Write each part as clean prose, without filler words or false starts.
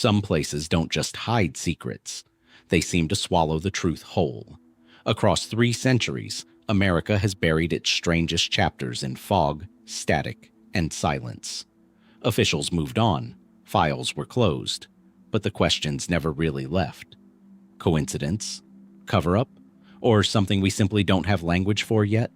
Some places don't just hide secrets. They seem to swallow the truth whole. Across 3 centuries, America has buried its strangest chapters in fog, static, and silence. Officials moved on, files were closed, but the questions never really left. Coincidence? Cover-up? Or something we simply don't have language for yet?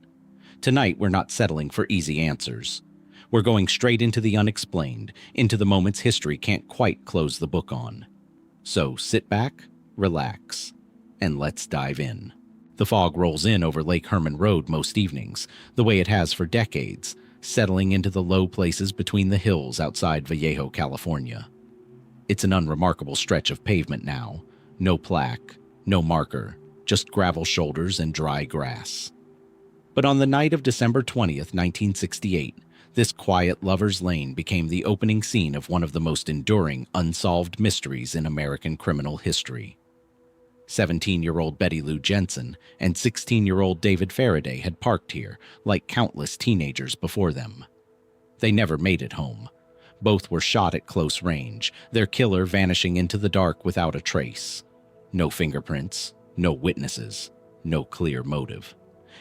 Tonight, we're not settling for easy answers. We're going straight into the unexplained, into the moments history can't quite close the book on. So sit back, relax, and let's dive in. The fog rolls in over Lake Herman Road most evenings, the way it has for decades, settling into the low places between the hills outside Vallejo, California. It's an unremarkable stretch of pavement now. No plaque, no marker, just gravel shoulders and dry grass. But on the night of December 20th, 1968, this quiet lover's lane became the opening scene of one of the most enduring unsolved mysteries in American criminal history. 17-year-old Betty Lou Jensen and 16-year-old David Faraday had parked here, like countless teenagers before them. They never made it home. Both were shot at close range, their killer vanishing into the dark without a trace. No fingerprints, no witnesses, no clear motive.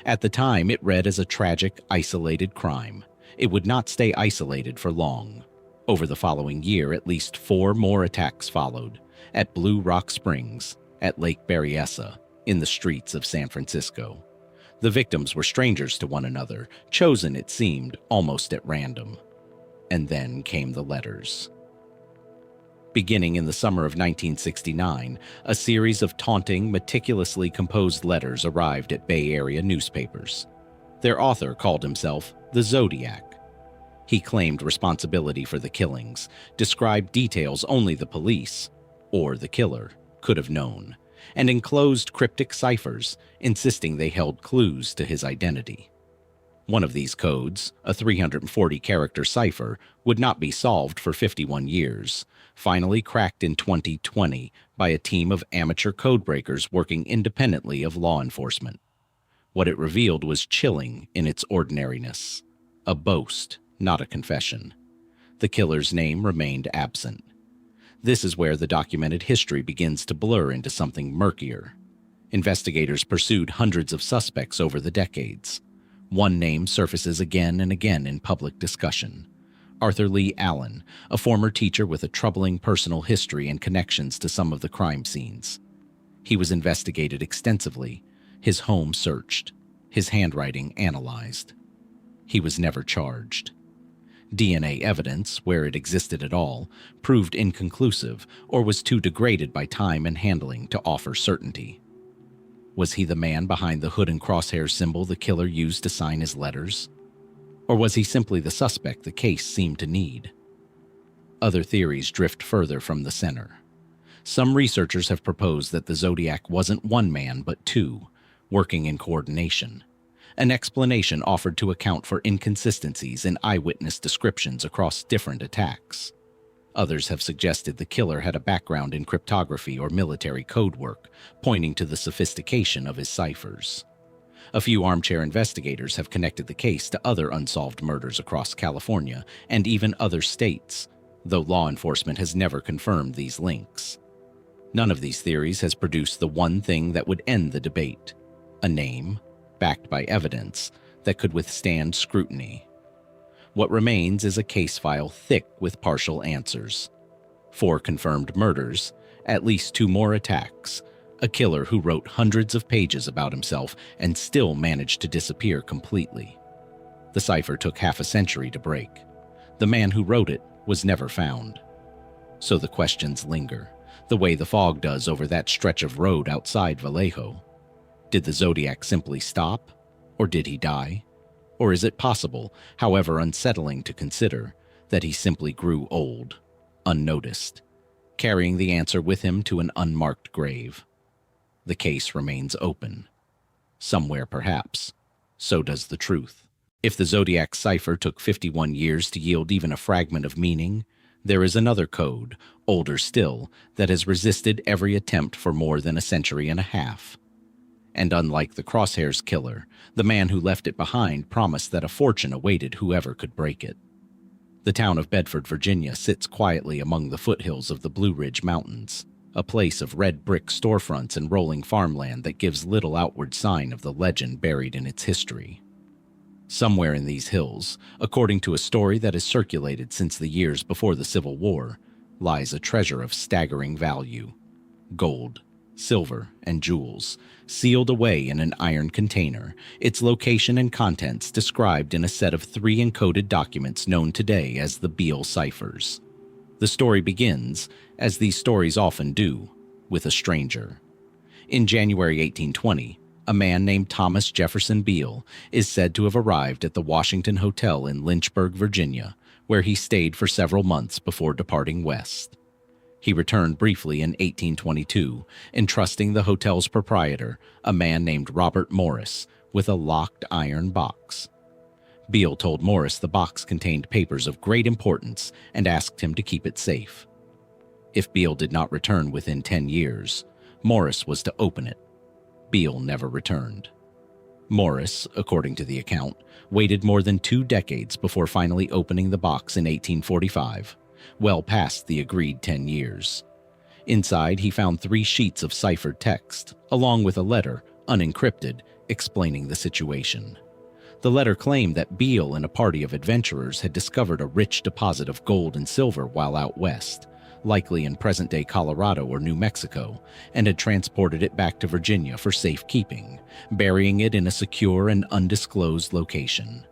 At the time, it read as a tragic, isolated crime. It would not stay isolated for long. Over the following year, at least 4 more attacks followed, at Blue Rock Springs, at Lake Berryessa, in the streets of San Francisco. The victims were strangers to one another, chosen, it seemed, almost at random. And then came the letters. Beginning in the summer of 1969, a series of taunting, meticulously composed letters arrived at Bay Area newspapers. Their author called himself the Zodiac. He claimed responsibility for the killings, described details only the police, or the killer, could have known, and enclosed cryptic ciphers, insisting they held clues to his identity. One of these codes, a 340-character cipher, would not be solved for 51 years, finally cracked in 2020 by a team of amateur codebreakers working independently of law enforcement. What it revealed was chilling in its ordinariness. A boast, not a confession. The killer's name remained absent. This is where the documented history begins to blur into something murkier. Investigators pursued hundreds of suspects over the decades. One name surfaces again and again in public discussion. Arthur Lee Allen, a former teacher with a troubling personal history and connections to some of the crime scenes. He was investigated extensively, his home searched, his handwriting analyzed. He was never charged. DNA evidence, where it existed at all, proved inconclusive or was too degraded by time and handling to offer certainty. Was he the man behind the hood and crosshair symbol the killer used to sign his letters? Or was he simply the suspect the case seemed to need? Other theories drift further from the center. Some researchers have proposed that the Zodiac wasn't one man but 2, working in coordination. An explanation offered to account for inconsistencies in eyewitness descriptions across different attacks. Others have suggested the killer had a background in cryptography or military code work, pointing to the sophistication of his ciphers. A few armchair investigators have connected the case to other unsolved murders across California and even other states, though law enforcement has never confirmed these links. None of these theories has produced the one thing that would end the debate: a name, backed by evidence, that could withstand scrutiny. What remains is a case file thick with partial answers. 4 confirmed murders, at least 2 more attacks, a killer who wrote hundreds of pages about himself and still managed to disappear completely. The cipher took half a century to break. The man who wrote it was never found. So the questions linger, the way the fog does over that stretch of road outside Vallejo. Did the Zodiac simply stop? Or did he die? Or is it possible, however unsettling to consider, that he simply grew old, unnoticed, carrying the answer with him to an unmarked grave? The case remains open. Somewhere, perhaps, so does the truth. If the Zodiac cipher took 51 years to yield even a fragment of meaning, there is another code, older still, that has resisted every attempt for more than a century and a half. And unlike the Crosshairs killer, the man who left it behind promised that a fortune awaited whoever could break it. The town of Bedford, Virginia sits quietly among the foothills of the Blue Ridge Mountains, a place of red brick storefronts and rolling farmland that gives little outward sign of the legend buried in its history. Somewhere in these hills, according to a story that has circulated since the years before the Civil War, lies a treasure of staggering value: gold, silver, and jewels, sealed away in an iron container, its location and contents described in a set of 3 encoded documents known today as the Beale Ciphers. The story begins, as these stories often do, with a stranger. In January 1820, a man named Thomas Jefferson Beale is said to have arrived at the Washington Hotel in Lynchburg, Virginia, where he stayed for several months before departing west. He returned briefly in 1822, entrusting the hotel's proprietor, a man named Robert Morris, with a locked iron box. Beale told Morris the box contained papers of great importance and asked him to keep it safe. If Beale did not return within 10 years, Morris was to open it. Beale never returned. Morris, according to the account, waited more than 2 decades before finally opening the box in 1845, well past the agreed 10 years. Inside, he found 3 sheets of ciphered text, along with a letter, unencrypted, explaining the situation. The letter claimed that Beale and a party of adventurers had discovered a rich deposit of gold and silver while out west, likely in present-day Colorado or New Mexico, and had transported it back to Virginia for safekeeping, burying it in a secure and undisclosed location.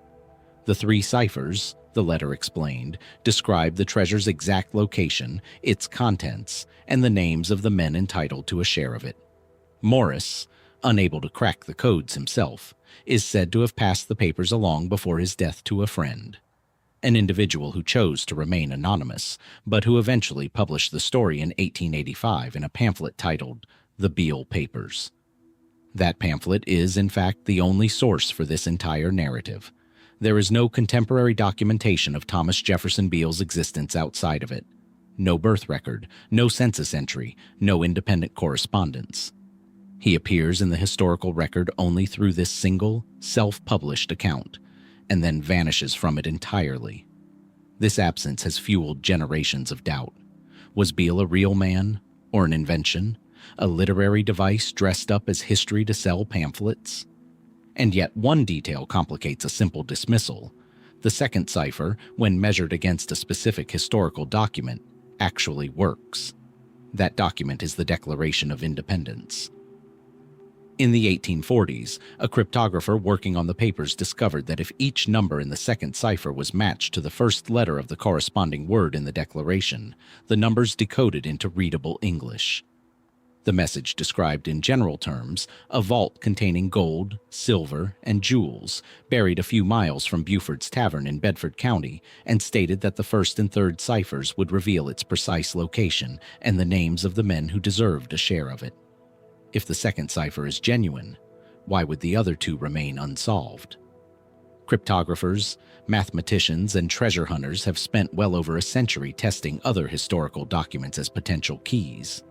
The 3 ciphers, the letter explained, described the treasure's exact location, its contents, and the names of the men entitled to a share of it. Morris, unable to crack the codes himself, is said to have passed the papers along before his death to a friend, an individual who chose to remain anonymous, but who eventually published the story in 1885 in a pamphlet titled The Beale Papers. That pamphlet is, in fact, the only source for this entire narrative. There is no contemporary documentation of Thomas Jefferson Beale's existence outside of it. No birth record, no census entry, no independent correspondence. He appears in the historical record only through this single, self-published account, and then vanishes from it entirely. This absence has fueled generations of doubt. Was Beale a real man, or an invention, a literary device dressed up as history to sell pamphlets? And yet one detail complicates a simple dismissal. The second cipher, when measured against a specific historical document, actually works. That document is the Declaration of Independence. In the 1840s, a cryptographer working on the papers discovered that if each number in the second cipher was matched to the first letter of the corresponding word in the Declaration, the numbers decoded into readable English. The message described in general terms a vault containing gold, silver, and jewels, buried a few miles from Buford's Tavern in Bedford County, and stated that the first and third ciphers would reveal its precise location and the names of the men who deserved a share of it. If the second cipher is genuine, why would the other 2 remain unsolved? Cryptographers, mathematicians, and treasure hunters have spent well over a century testing other historical documents as potential keys.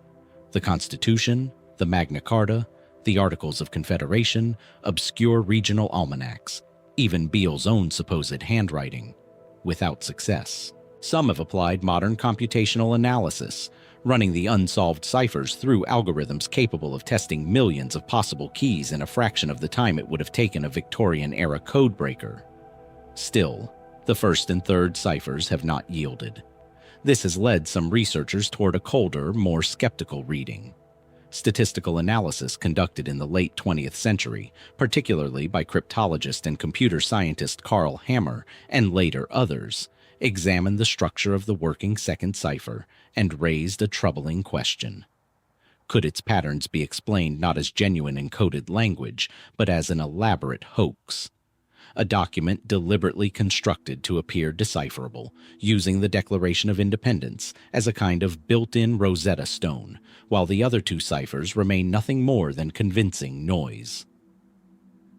The Constitution, the Magna Carta, the Articles of Confederation, obscure regional almanacs, even Beale's own supposed handwriting, without success. Some have applied modern computational analysis, running the unsolved ciphers through algorithms capable of testing millions of possible keys in a fraction of the time it would have taken a Victorian-era codebreaker. Still, the first and third ciphers have not yielded. This has led some researchers toward a colder, more skeptical reading. Statistical analysis conducted in the late 20th century, particularly by cryptologist and computer scientist Carl Hammer and later others, examined the structure of the working second cipher and raised a troubling question. Could its patterns be explained not as genuine encoded language, but as an elaborate hoax? A document deliberately constructed to appear decipherable, using the Declaration of Independence as a kind of built-in Rosetta Stone, while the other 2 ciphers remain nothing more than convincing noise.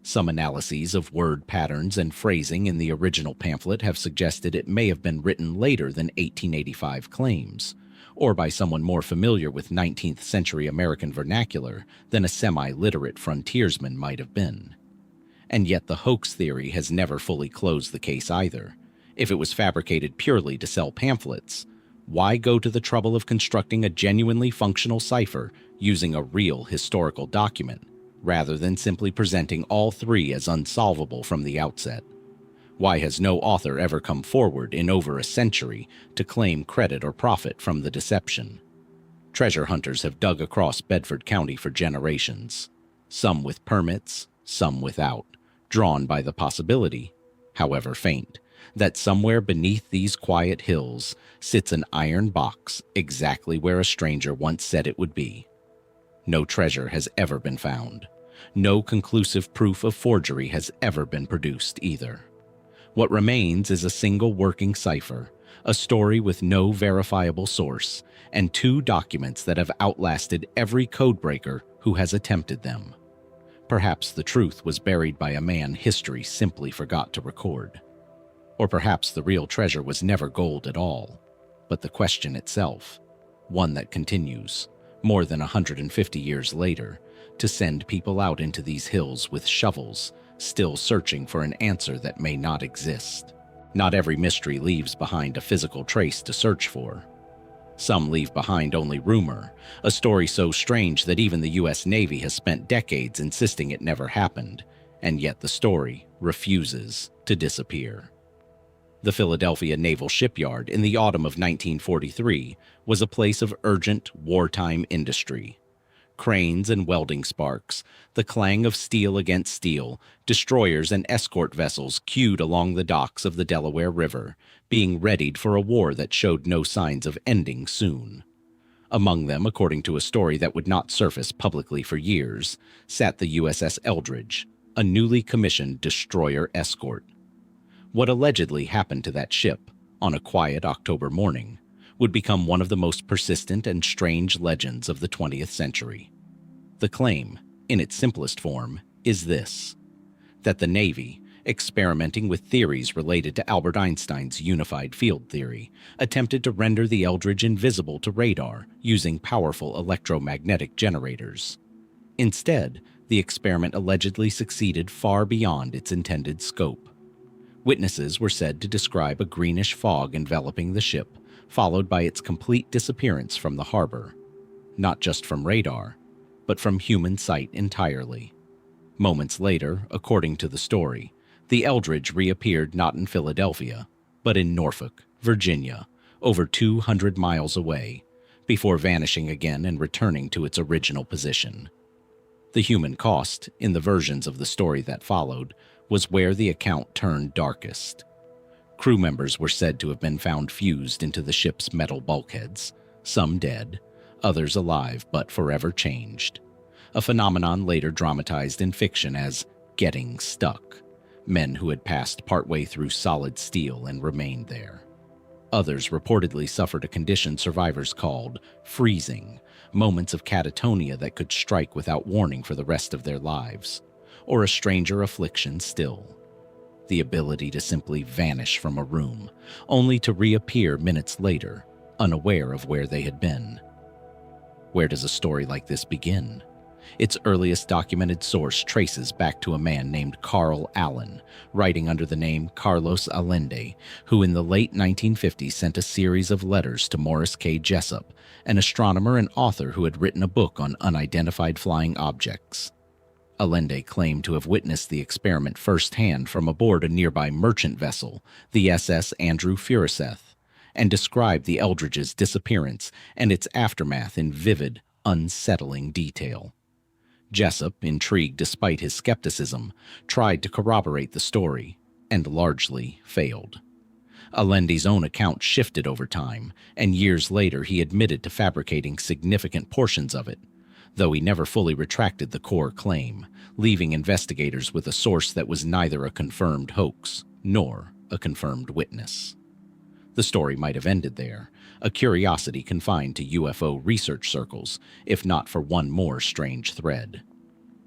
Some analyses of word patterns and phrasing in the original pamphlet have suggested it may have been written later than 1885 claims, or by someone more familiar with 19th century American vernacular than a semi-literate frontiersman might have been. And yet the hoax theory has never fully closed the case either. If it was fabricated purely to sell pamphlets, why go to the trouble of constructing a genuinely functional cipher using a real historical document, rather than simply presenting all three as unsolvable from the outset? Why has no author ever come forward in over a century to claim credit or profit from the deception? Treasure hunters have dug across Bedford County for generations, some with permits, some without, drawn by the possibility, however faint, that somewhere beneath these quiet hills sits an iron box exactly where a stranger once said it would be. No treasure has ever been found. No conclusive proof of forgery has ever been produced either. What remains is a single working cipher, a story with no verifiable source, and two documents that have outlasted every codebreaker who has attempted them. Perhaps the truth was buried by a man history simply forgot to record. Or perhaps the real treasure was never gold at all, but the question itself, one that continues, more than 150 years later, to send people out into these hills with shovels, still searching for an answer that may not exist. Not every mystery leaves behind a physical trace to search for. Some leave behind only rumor, a story so strange that even the U.S. Navy has spent decades insisting it never happened, and yet the story refuses to disappear. The Philadelphia Naval Shipyard in the autumn of 1943 was a place of urgent wartime industry. Cranes and welding sparks, the clang of steel against steel, destroyers and escort vessels queued along the docks of the Delaware River, being readied for a war that showed no signs of ending soon. Among them, according to a story that would not surface publicly for years, sat the USS Eldridge, a newly commissioned destroyer escort. What allegedly happened to that ship on a quiet October morning would become one of the most persistent and strange legends of the 20th century. The claim, in its simplest form, is this: that the Navy, experimenting with theories related to Albert Einstein's unified field theory, attempted to render the Eldridge invisible to radar using powerful electromagnetic generators. Instead, the experiment allegedly succeeded far beyond its intended scope. Witnesses were said to describe a greenish fog enveloping the ship, followed by its complete disappearance from the harbor, not just from radar, but from human sight entirely. Moments later, according to the story, the Eldridge reappeared not in Philadelphia, but in Norfolk, Virginia, over 200 miles away, before vanishing again and returning to its original position. The human cost, in the versions of the story that followed, was where the account turned darkest. Crew members were said to have been found fused into the ship's metal bulkheads, some dead, others alive but forever changed. A phenomenon later dramatized in fiction as getting stuck, men who had passed partway through solid steel and remained there. Others reportedly suffered a condition survivors called freezing, moments of catatonia that could strike without warning for the rest of their lives, or a stranger affliction still: the ability to simply vanish from a room, only to reappear minutes later, unaware of where they had been. Where does a story like this begin? Its earliest documented source traces back to a man named Carl Allen, writing under the name Carlos Allende, who in the late 1950s sent a series of letters to Morris K. Jessup, an astronomer and author who had written a book on unidentified flying objects. Allende claimed to have witnessed the experiment firsthand from aboard a nearby merchant vessel, the SS Andrew Furuseth, and described the Eldridge's disappearance and its aftermath in vivid, unsettling detail. Jessup, intrigued despite his skepticism, tried to corroborate the story, and largely failed. Allende's own account shifted over time, and years later he admitted to fabricating significant portions of it, though he never fully retracted the core claim, leaving investigators with a source that was neither a confirmed hoax nor a confirmed witness. The story might have ended there, a curiosity confined to UFO research circles, if not for one more strange thread.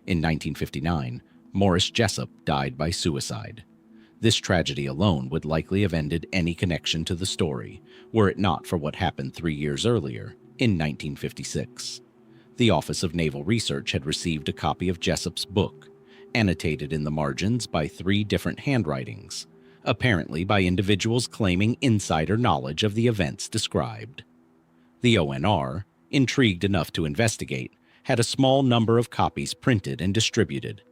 In 1959, Morris Jessup died by suicide. This tragedy alone would likely have ended any connection to the story, were it not for what happened 3 years earlier, in 1956. The Office of Naval Research had received a copy of Jessup's book, annotated in the margins by 3 different handwritings, apparently by individuals claiming insider knowledge of the events described. The ONR, intrigued enough to investigate, had a small number of copies printed and distributed,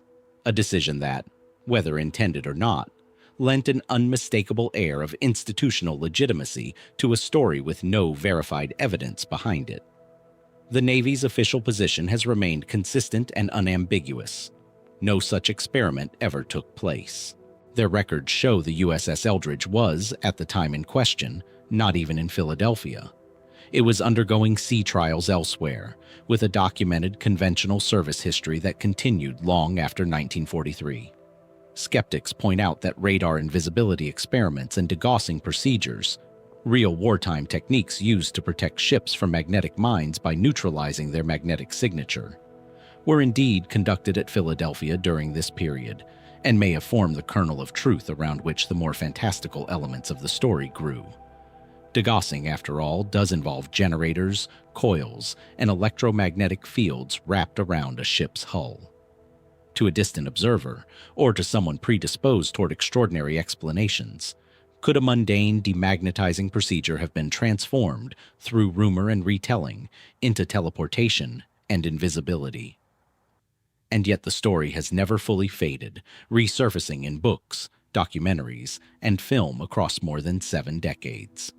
a decision that, whether intended or not, lent an unmistakable air of institutional legitimacy to a story with no verified evidence behind it. The Navy's official position has remained consistent and unambiguous. No such experiment ever took place. Their records show the USS Eldridge was, at the time in question, not even in Philadelphia. It was undergoing sea trials elsewhere, with a documented conventional service history that continued long after 1943. Skeptics point out that radar invisibility experiments and degaussing procedures, real wartime techniques used to protect ships from magnetic mines by neutralizing their magnetic signature, were indeed conducted at Philadelphia during this period, and may have formed the kernel of truth around which the more fantastical elements of the story grew. Degaussing, after all, does involve generators, coils, and electromagnetic fields wrapped around a ship's hull. To a distant observer, or to someone predisposed toward extraordinary explanations, could a mundane demagnetizing procedure have been transformed, through rumor and retelling, into teleportation and invisibility? And yet the story has never fully faded, resurfacing in books, documentaries, and film across more than 7 decades.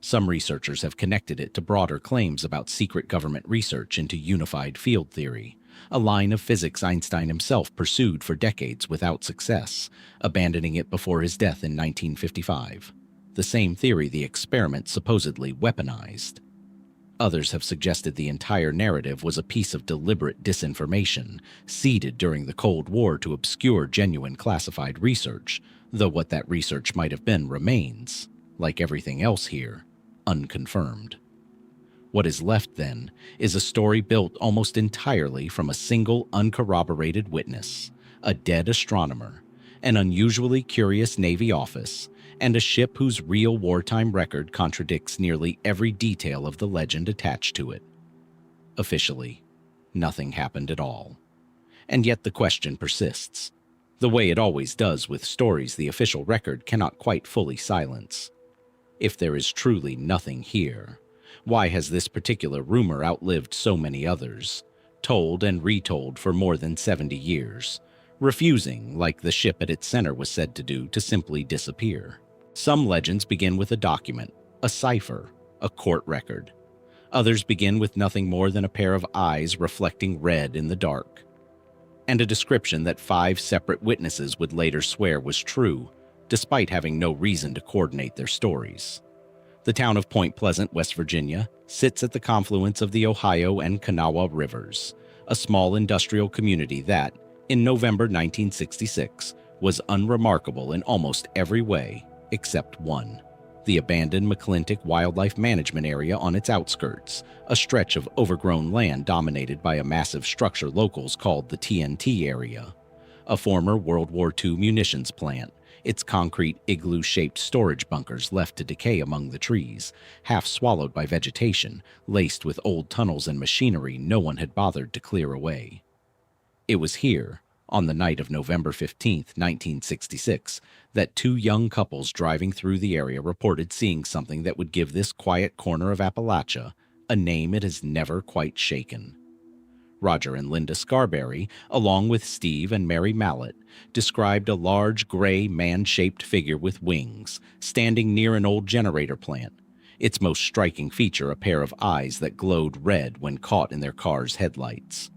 Some researchers have connected it to broader claims about secret government research into unified field theory, a line of physics Einstein himself pursued for decades without success, abandoning it before his death in 1955, the same theory the experiment supposedly weaponized. Others have suggested the entire narrative was a piece of deliberate disinformation, seeded during the Cold War to obscure genuine classified research, though what that research might have been remains, like everything else here, unconfirmed. What is left, then, is a story built almost entirely from a single uncorroborated witness, a dead astronomer, an unusually curious Navy office, and a ship whose real wartime record contradicts nearly every detail of the legend attached to it. Officially, nothing happened at all. And yet the question persists, the way it always does with stories the official record cannot quite fully silence. If there is truly nothing here, why has this particular rumor outlived so many others, told and retold for more than 70 years, refusing, like the ship at its center was said to do, to simply disappear? Some legends begin with a document, a cipher, a court record. Others begin with nothing more than a pair of eyes reflecting red in the dark, and a description that 5 separate witnesses would later swear was true, despite having no reason to coordinate their stories. The town of Point Pleasant, West Virginia, sits at the confluence of the Ohio and Kanawha rivers, a small industrial community that, in November 1966, was unremarkable in almost every way except one: the abandoned McClintock Wildlife Management Area on its outskirts, a stretch of overgrown land dominated by a massive structure locals called the TNT area, a former World War II munitions plant, its concrete igloo-shaped storage bunkers left to decay among the trees, half swallowed by vegetation, laced with old tunnels and machinery no one had bothered to clear away. It was here, on the night of November 15, 1966, that 2 young couples driving through the area reported seeing something that would give this quiet corner of Appalachia a name it has never quite shaken. Roger and Linda Scarberry, along with Steve and Mary Mallett, described a large gray man-shaped figure with wings, standing near an old generator plant, its most striking feature a pair of eyes that glowed red when caught in their car's headlights.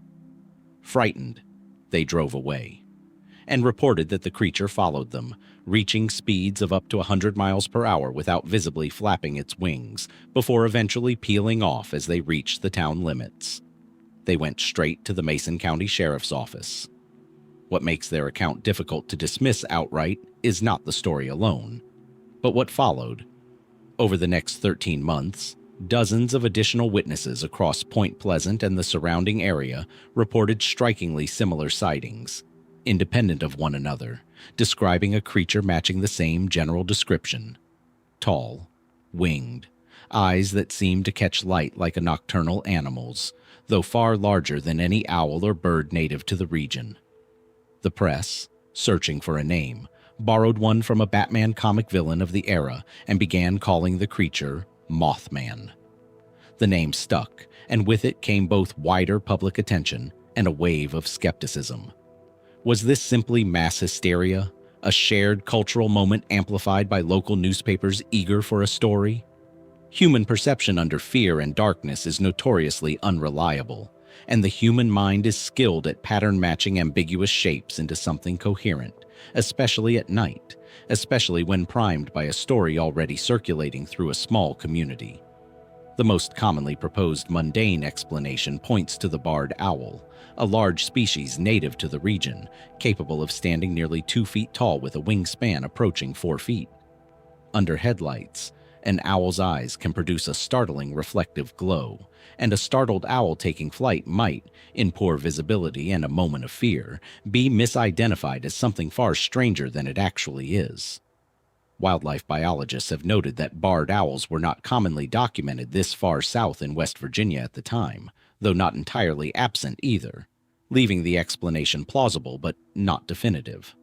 Frightened, they drove away, and reported that the creature followed them, reaching speeds of up to 100 miles per hour without visibly flapping its wings, before eventually peeling off as they reached the town limits. They went straight to the Mason County Sheriff's Office. What makes their account difficult to dismiss outright is not the story alone, but what followed. Over the next 13 months, dozens of additional witnesses across Point Pleasant and the surrounding area reported strikingly similar sightings, independent of one another, describing a creature matching the same general description: tall, winged, eyes that seemed to catch light like a nocturnal animal's, though far larger than any owl or bird native to the region. The press, searching for a name, borrowed one from a Batman comic villain of the era and began calling the creature Mothman. The name stuck, and with it came both wider public attention and a wave of skepticism. Was this simply mass hysteria, a shared cultural moment amplified by local newspapers eager for a story? Human perception under fear and darkness is notoriously unreliable, and the human mind is skilled at pattern-matching ambiguous shapes into something coherent, especially at night, especially when primed by a story already circulating through a small community. The most commonly proposed mundane explanation points to the barred owl, a large species native to the region, capable of standing nearly 2 feet tall with a wingspan approaching 4 feet. Under headlights, an owl's eyes can produce a startling reflective glow, and a startled owl taking flight might, in poor visibility and a moment of fear, be misidentified as something far stranger than it actually is. Wildlife biologists have noted that barred owls were not commonly documented this far south in West Virginia at the time, though not entirely absent either, leaving the explanation plausible but not definitive.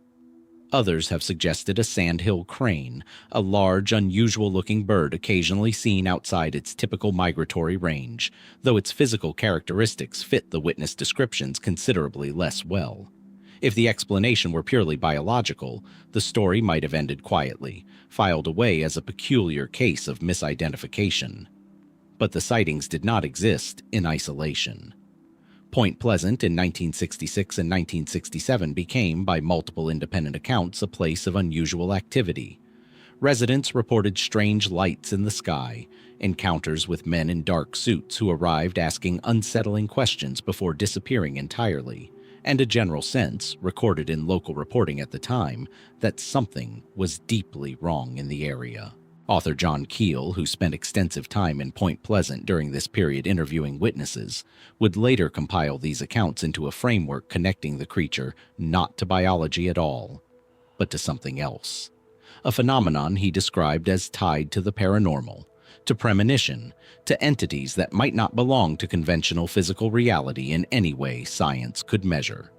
Others have suggested a sandhill crane, a large, unusual-looking bird occasionally seen outside its typical migratory range, though its physical characteristics fit the witness descriptions considerably less well. If the explanation were purely biological, the story might have ended quietly, filed away as a peculiar case of misidentification. But the sightings did not exist in isolation. Point Pleasant in 1966 and 1967 became, by multiple independent accounts, a place of unusual activity. Residents reported strange lights in the sky, encounters with men in dark suits who arrived asking unsettling questions before disappearing entirely, and a general sense, recorded in local reporting at the time, that something was deeply wrong in the area. Author John Keel, who spent extensive time in Point Pleasant during this period interviewing witnesses, would later compile these accounts into a framework connecting the creature not to biology at all, but to something else. A phenomenon he described as tied to the paranormal, to premonition, to entities that might not belong to conventional physical reality in any way science could measure.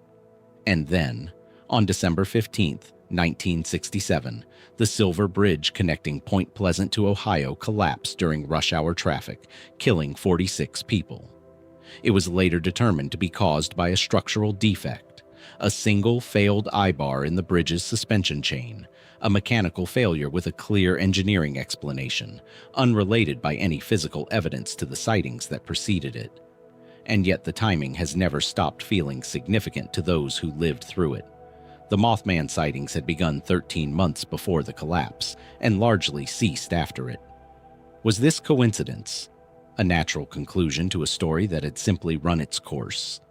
And then, on December 15th, 1967, the Silver Bridge connecting Point Pleasant to Ohio collapsed during rush-hour traffic, killing 46 people. It was later determined to be caused by a structural defect, a single failed eye-bar in the bridge's suspension chain, a mechanical failure with a clear engineering explanation, unrelated by any physical evidence to the sightings that preceded it. And yet the timing has never stopped feeling significant to those who lived through it. The Mothman sightings had begun 13 months before the collapse and largely ceased after it. Was this coincidence, a natural conclusion to a story that had simply run its course?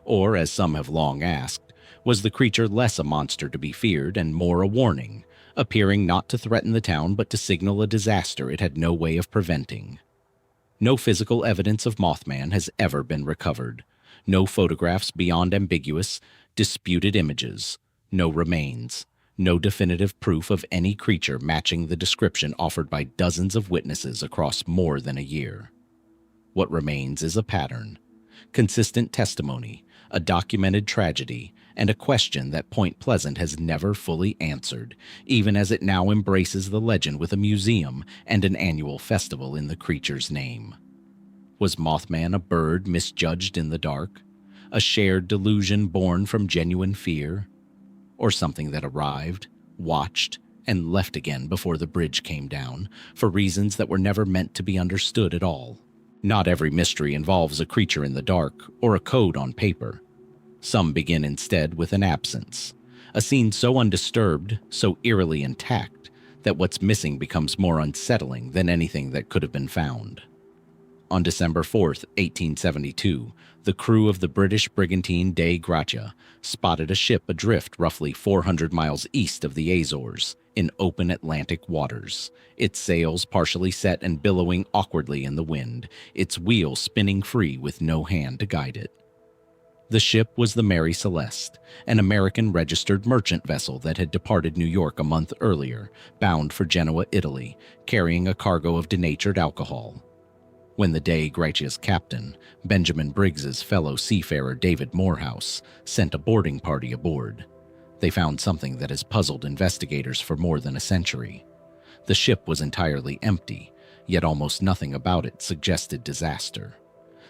Or, as some have long asked, was the creature less a monster to be feared and more a warning, appearing not to threaten the town but to signal a disaster it had no way of preventing? No physical evidence of Mothman has ever been recovered. No photographs beyond ambiguous, disputed images, no remains, no definitive proof of any creature matching the description offered by dozens of witnesses across more than a year. What remains is a pattern, consistent testimony, a documented tragedy, and a question that Point Pleasant has never fully answered, even as it now embraces the legend with a museum and an annual festival in the creature's name. Was Mothman a bird misjudged in the dark? A shared delusion born from genuine fear? Or something that arrived, watched, and left again before the bridge came down, for reasons that were never meant to be understood at all? Not every mystery involves a creature in the dark or a code on paper. Some begin instead with an absence, a scene so undisturbed, so eerily intact, that what's missing becomes more unsettling than anything that could have been found. On December 4th, 1872, the crew of the British brigantine Dei Gratia spotted a ship adrift roughly 400 miles east of the Azores in open Atlantic waters, its sails partially set and billowing awkwardly in the wind, its wheel spinning free with no hand to guide it. The ship was the Mary Celeste, an American-registered merchant vessel that had departed New York a month earlier, bound for Genoa, Italy, carrying a cargo of denatured alcohol. When the Dei Gratia's captain, Benjamin Briggs's fellow seafarer David Morehouse, sent a boarding party aboard, They found something that has puzzled investigators for more than a century. The ship was entirely empty, yet almost nothing about it suggested disaster.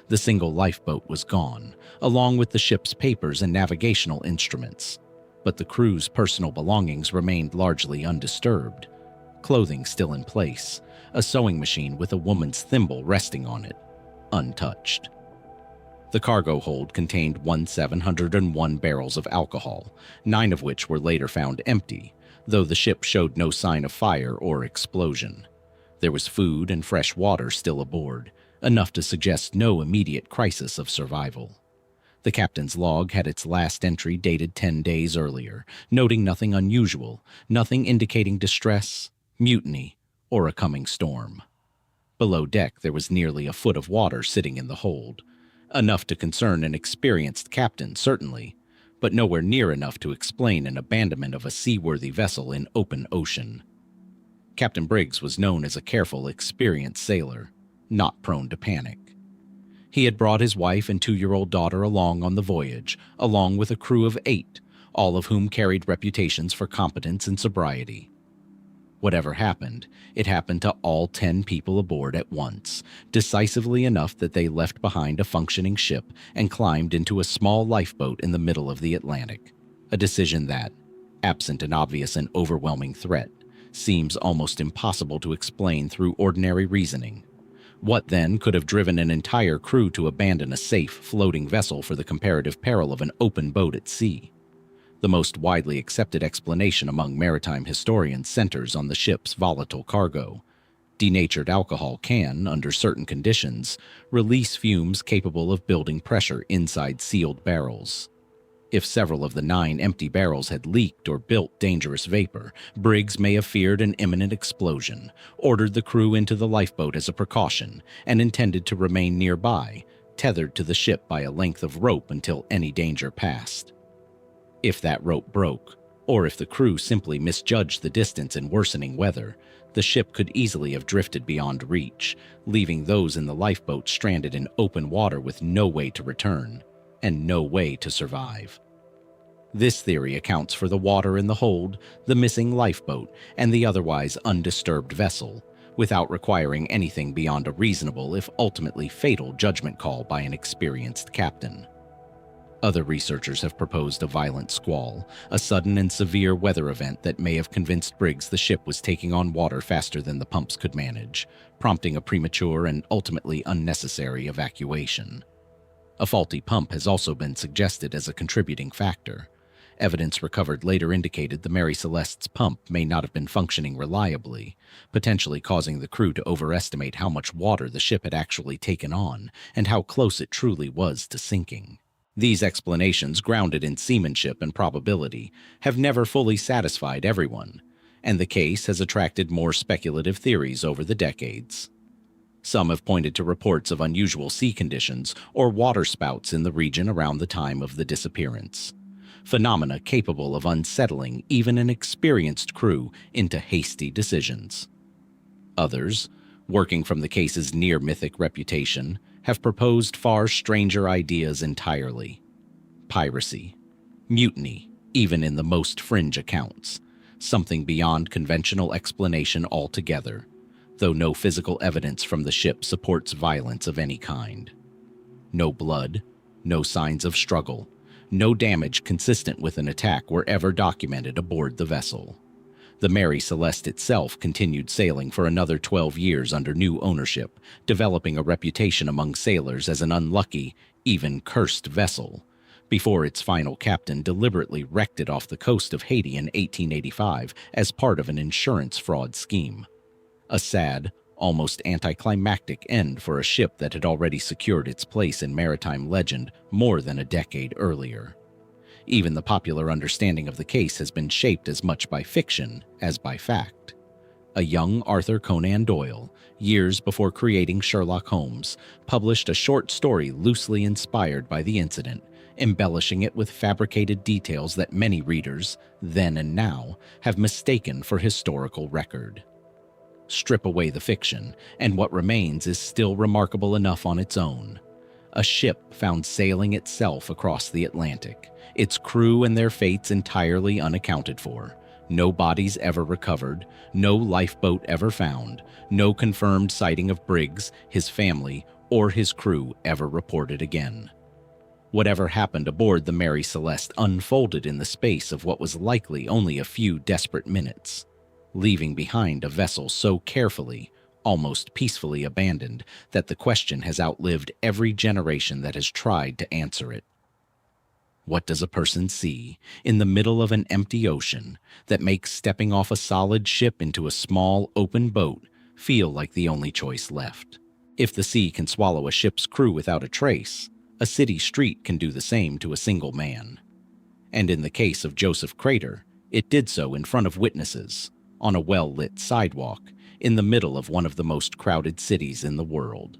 The single lifeboat was gone, along with the ship's papers and navigational instruments, but the crew's personal belongings remained largely undisturbed. Clothing still in place, a sewing machine with a woman's thimble resting on it, untouched. The cargo hold contained 701 barrels of alcohol, 9 of which were later found empty, though the ship showed no sign of fire or explosion. There was food and fresh water still aboard, enough to suggest no immediate crisis of survival. The captain's log had its last entry dated 10 days earlier, noting nothing unusual, nothing indicating distress, mutiny, or a coming storm. Below deck there was nearly a foot of water sitting in the hold, enough to concern an experienced captain, certainly, but nowhere near enough to explain an abandonment of a seaworthy vessel in open ocean. Captain Briggs was known as a careful, experienced sailor, not prone to panic. He had brought his wife and 2-year-old daughter along on the voyage, along with a crew of 8, all of whom carried reputations for competence and sobriety. Whatever happened, it happened to all 10 people aboard at once, decisively enough that they left behind a functioning ship and climbed into a small lifeboat in the middle of the Atlantic, a decision that, absent an obvious and overwhelming threat, seems almost impossible to explain through ordinary reasoning. What then could have driven an entire crew to abandon a safe, floating vessel for the comparative peril of an open boat at sea? The most widely accepted explanation among maritime historians centers on the ship's volatile cargo. Denatured alcohol can, under certain conditions, release fumes capable of building pressure inside sealed barrels. If several of the 9 empty barrels had leaked or built dangerous vapor, Briggs may have feared an imminent explosion, ordered the crew into the lifeboat as a precaution, and intended to remain nearby, tethered to the ship by a length of rope until any danger passed. If that rope broke, or if the crew simply misjudged the distance in worsening weather, the ship could easily have drifted beyond reach, leaving those in the lifeboat stranded in open water with no way to return, and no way to survive. This theory accounts for the water in the hold, the missing lifeboat, and the otherwise undisturbed vessel, without requiring anything beyond a reasonable, if ultimately fatal, judgment call by an experienced captain. Other researchers have proposed a violent squall, a sudden and severe weather event that may have convinced Briggs the ship was taking on water faster than the pumps could manage, prompting a premature and ultimately unnecessary evacuation. A faulty pump has also been suggested as a contributing factor. Evidence recovered later indicated the Mary Celeste's pump may not have been functioning reliably, potentially causing the crew to overestimate how much water the ship had actually taken on and how close it truly was to sinking. These explanations, grounded in seamanship and probability, have never fully satisfied everyone, and the case has attracted more speculative theories over the decades. Some have pointed to reports of unusual sea conditions or water spouts in the region around the time of the disappearance, phenomena capable of unsettling even an experienced crew into hasty decisions. Others, working from the case's near-mythic reputation, have proposed far stranger ideas entirely. Piracy, mutiny, even in the most fringe accounts, something beyond conventional explanation altogether, though no physical evidence from the ship supports violence of any kind. No blood, no signs of struggle, no damage consistent with an attack were ever documented aboard the vessel. The Mary Celeste itself continued sailing for another 12 years under new ownership, developing a reputation among sailors as an unlucky, even cursed vessel, before its final captain deliberately wrecked it off the coast of Haiti in 1885 as part of an insurance fraud scheme. A sad, almost anticlimactic end for a ship that had already secured its place in maritime legend more than a decade earlier. Even the popular understanding of the case has been shaped as much by fiction as by fact. A young Arthur Conan Doyle, years before creating Sherlock Holmes, published a short story loosely inspired by the incident, embellishing it with fabricated details that many readers, then and now, have mistaken for historical record. Strip away the fiction, and what remains is still remarkable enough on its own. A ship found sailing itself across the Atlantic, its crew and their fates entirely unaccounted for. No bodies ever recovered, no lifeboat ever found, no confirmed sighting of Briggs, his family, or his crew ever reported again. Whatever happened aboard the Mary Celeste unfolded in the space of what was likely only a few desperate minutes, leaving behind a vessel so carefully, almost peacefully abandoned that the question has outlived every generation that has tried to answer it. What does a person see in the middle of an empty ocean that makes stepping off a solid ship into a small, open boat feel like the only choice left? If the sea can swallow a ship's crew without a trace, a city street can do the same to a single man. And in the case of Joseph Crater, it did so in front of witnesses, on a well-lit sidewalk, in the middle of one of the most crowded cities in the world.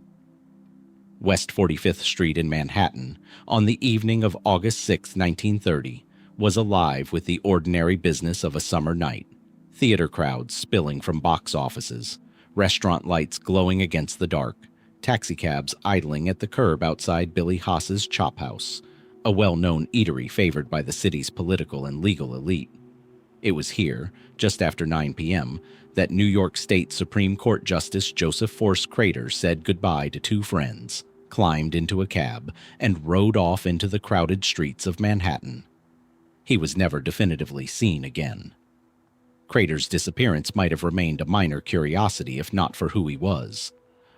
West 45th Street in Manhattan, on the evening of August 6, 1930, was alive with the ordinary business of a summer night. Theater crowds spilling from box offices, restaurant lights glowing against the dark, taxicabs idling at the curb outside Billy Haas's Chop House, a well-known eatery favored by the city's political and legal elite. It was here, just after 9 p.m., that New York State Supreme Court Justice Joseph Force Crater said goodbye to two friends, climbed into a cab, and rode off into the crowded streets of Manhattan. He was never definitively seen again. Crater's disappearance might have remained a minor curiosity if not for who he was.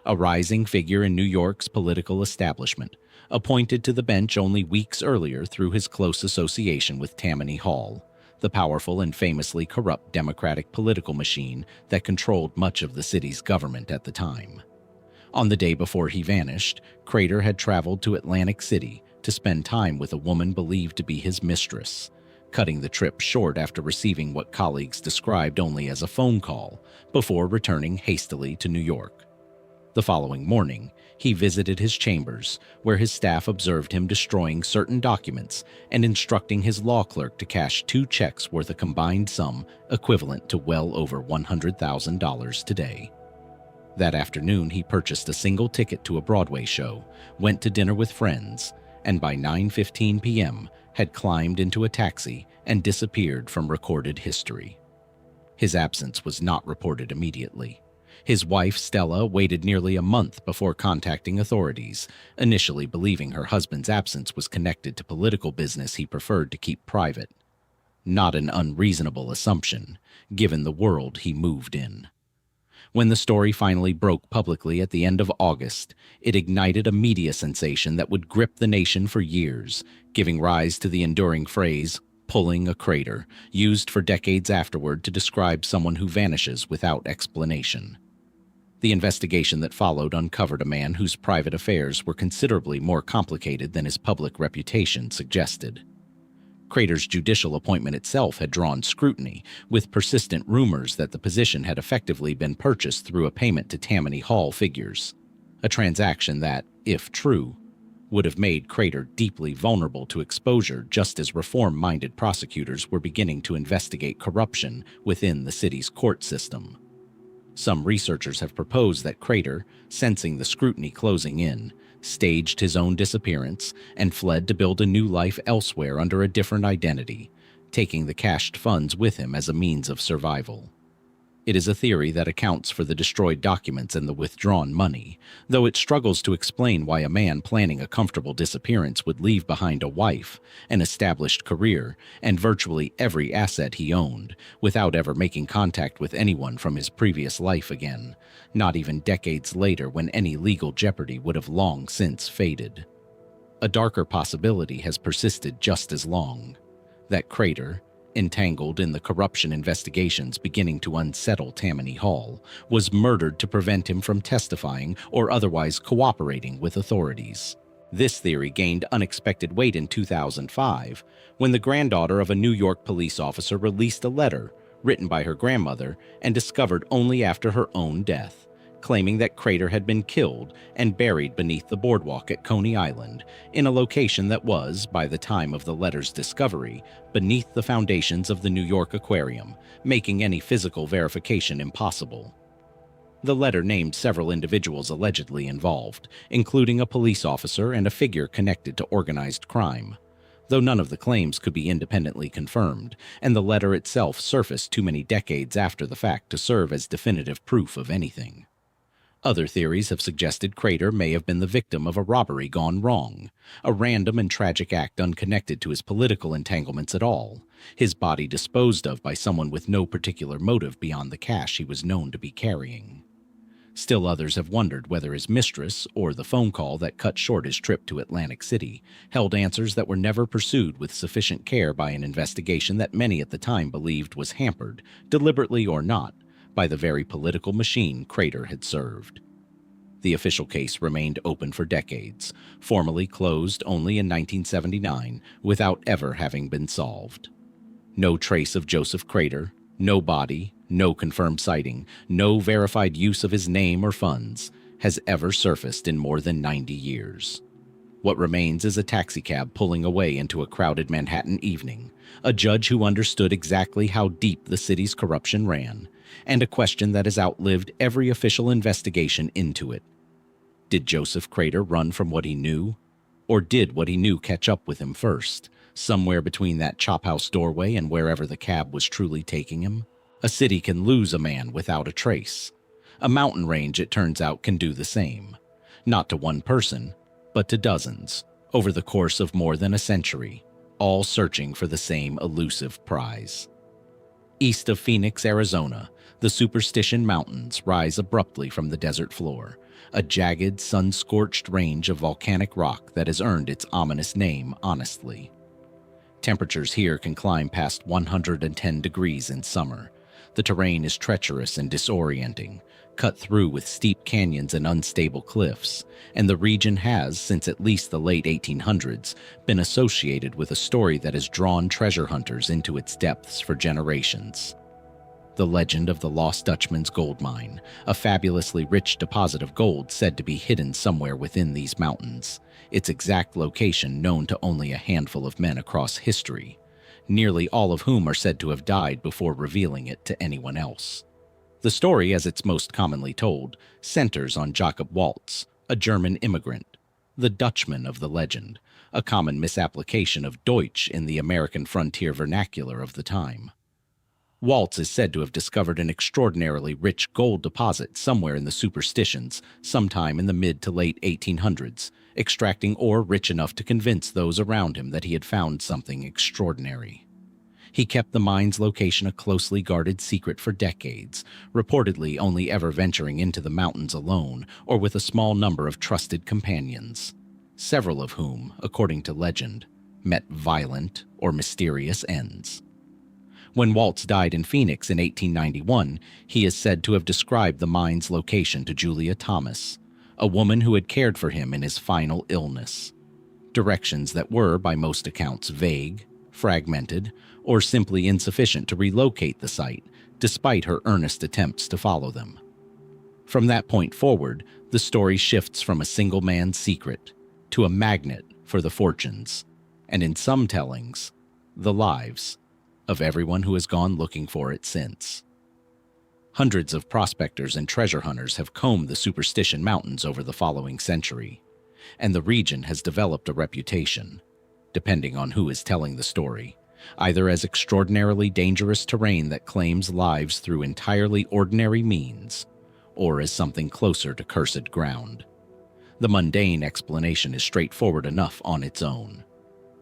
A rising figure in New York's political establishment, appointed to the bench only weeks earlier through his close association with Tammany Hall, the powerful and famously corrupt Democratic political machine that controlled much of the city's government at the time. On the day before he vanished, Crater had traveled to Atlantic City to spend time with a woman believed to be his mistress, cutting the trip short after receiving what colleagues described only as a phone call, before returning hastily to New York. The following morning, he visited his chambers, where his staff observed him destroying certain documents and instructing his law clerk to cash 2 checks worth a combined sum equivalent to well over $100,000 today. That afternoon, he purchased a single ticket to a Broadway show, went to dinner with friends, and by 9:15 p.m. had climbed into a taxi and disappeared from recorded history. His absence was not reported immediately. His wife, Stella, waited nearly a month before contacting authorities, initially believing her husband's absence was connected to political business he preferred to keep private. Not an unreasonable assumption, given the world he moved in. When the story finally broke publicly at the end of August, it ignited a media sensation that would grip the nation for years, giving rise to the enduring phrase, "pulling a crater," used for decades afterward to describe someone who vanishes without explanation. The investigation that followed uncovered a man whose private affairs were considerably more complicated than his public reputation suggested. Crater's judicial appointment itself had drawn scrutiny, with persistent rumors that the position had effectively been purchased through a payment to Tammany Hall figures, a transaction that, if true, would have made Crater deeply vulnerable to exposure just as reform-minded prosecutors were beginning to investigate corruption within the city's court system. Some researchers have proposed that Crater, sensing the scrutiny closing in, staged his own disappearance and fled to build a new life elsewhere under a different identity, taking the cashed funds with him as a means of survival. It is a theory that accounts for the destroyed documents and the withdrawn money, though it struggles to explain why a man planning a comfortable disappearance would leave behind a wife, an established career, and virtually every asset he owned, without ever making contact with anyone from his previous life again, not even decades later when any legal jeopardy would have long since faded. A darker possibility has persisted just as long, that Crater, entangled in the corruption investigations beginning to unsettle Tammany Hall, was murdered to prevent him from testifying or otherwise cooperating with authorities. This theory gained unexpected weight in 2005, when the granddaughter of a New York police officer released a letter written by her grandmother and discovered only after her own death, claiming that Crater had been killed and buried beneath the boardwalk at Coney Island, in a location that was, by the time of the letter's discovery, beneath the foundations of the New York Aquarium, making any physical verification impossible. The letter named several individuals allegedly involved, including a police officer and a figure connected to organized crime. though none of the claims could be independently confirmed, and the letter itself surfaced too many decades after the fact to serve as definitive proof of anything. Other theories have suggested Crater may have been the victim of a robbery gone wrong, a random and tragic act unconnected to his political entanglements at all, his body disposed of by someone with no particular motive beyond the cash he was known to be carrying. Still others have wondered whether his mistress, or the phone call that cut short his trip to Atlantic City, held answers that were never pursued with sufficient care by an investigation that many at the time believed was hampered, deliberately or not, by the very political machine Crater had served. The official case remained open for decades, formally closed only in 1979, without ever having been solved. No trace of Joseph Crater, no body, no confirmed sighting, no verified use of his name or funds has ever surfaced in more than 90 years. What remains is a taxicab pulling away into a crowded Manhattan evening, a judge who understood exactly how deep the city's corruption ran, and a question that has outlived every official investigation into it. Did Joseph Crater run from what he knew? Or did what he knew catch up with him first, somewhere between that chop house doorway and wherever the cab was truly taking him? A city can lose a man without a trace. A mountain range, it turns out, can do the same. Not to one person, but to dozens, over the course of more than a century, all searching for the same elusive prize. East of Phoenix, Arizona, the Superstition Mountains rise abruptly from the desert floor, a jagged, sun-scorched range of volcanic rock that has earned its ominous name honestly. Temperatures here can climb past 110 degrees in summer. The terrain is treacherous and disorienting, cut through with steep canyons and unstable cliffs, and the region has, since at least the late 1800s, been associated with a story that has drawn treasure hunters into its depths for generations. The legend of the Lost Dutchman's gold mine, a fabulously rich deposit of gold said to be hidden somewhere within these mountains, its exact location known to only a handful of men across history, nearly all of whom are said to have died before revealing it to anyone else. The story, as it's most commonly told, centers on Jakob Waltz, a German immigrant, the Dutchman of the legend, a common misapplication of Deutsch in the American frontier vernacular of the time. Waltz is said to have discovered an extraordinarily rich gold deposit somewhere in the Superstitions sometime in the mid to late 1800s, extracting ore rich enough to convince those around him that he had found something extraordinary. He kept the mine's location a closely guarded secret for decades, reportedly only ever venturing into the mountains alone or with a small number of trusted companions, several of whom, according to legend, met violent or mysterious ends. When Waltz died in Phoenix in 1891, he is said to have described the mine's location to Julia Thomas, a woman who had cared for him in his final illness. Directions that were, by most accounts, vague, fragmented, or simply insufficient to relocate the site, despite her earnest attempts to follow them. From that point forward, the story shifts from a single man's secret to a magnet for the fortunes, and in some tellings, the lives of everyone who has gone looking for it since. Hundreds of prospectors and treasure hunters have combed the Superstition Mountains over the following century, and the region has developed a reputation, depending on who is telling the story, either as extraordinarily dangerous terrain that claims lives through entirely ordinary means, or as something closer to cursed ground. The mundane explanation is straightforward enough on its own.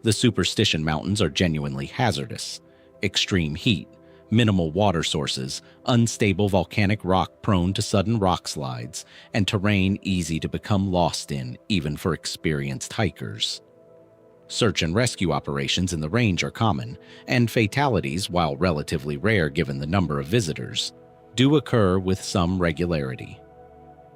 The Superstition Mountains are genuinely hazardous. Extreme heat, minimal water sources, unstable volcanic rock prone to sudden rock slides, and terrain easy to become lost in even for experienced hikers. Search and rescue operations in the range are common, and fatalities, while relatively rare given the number of visitors, do occur with some regularity.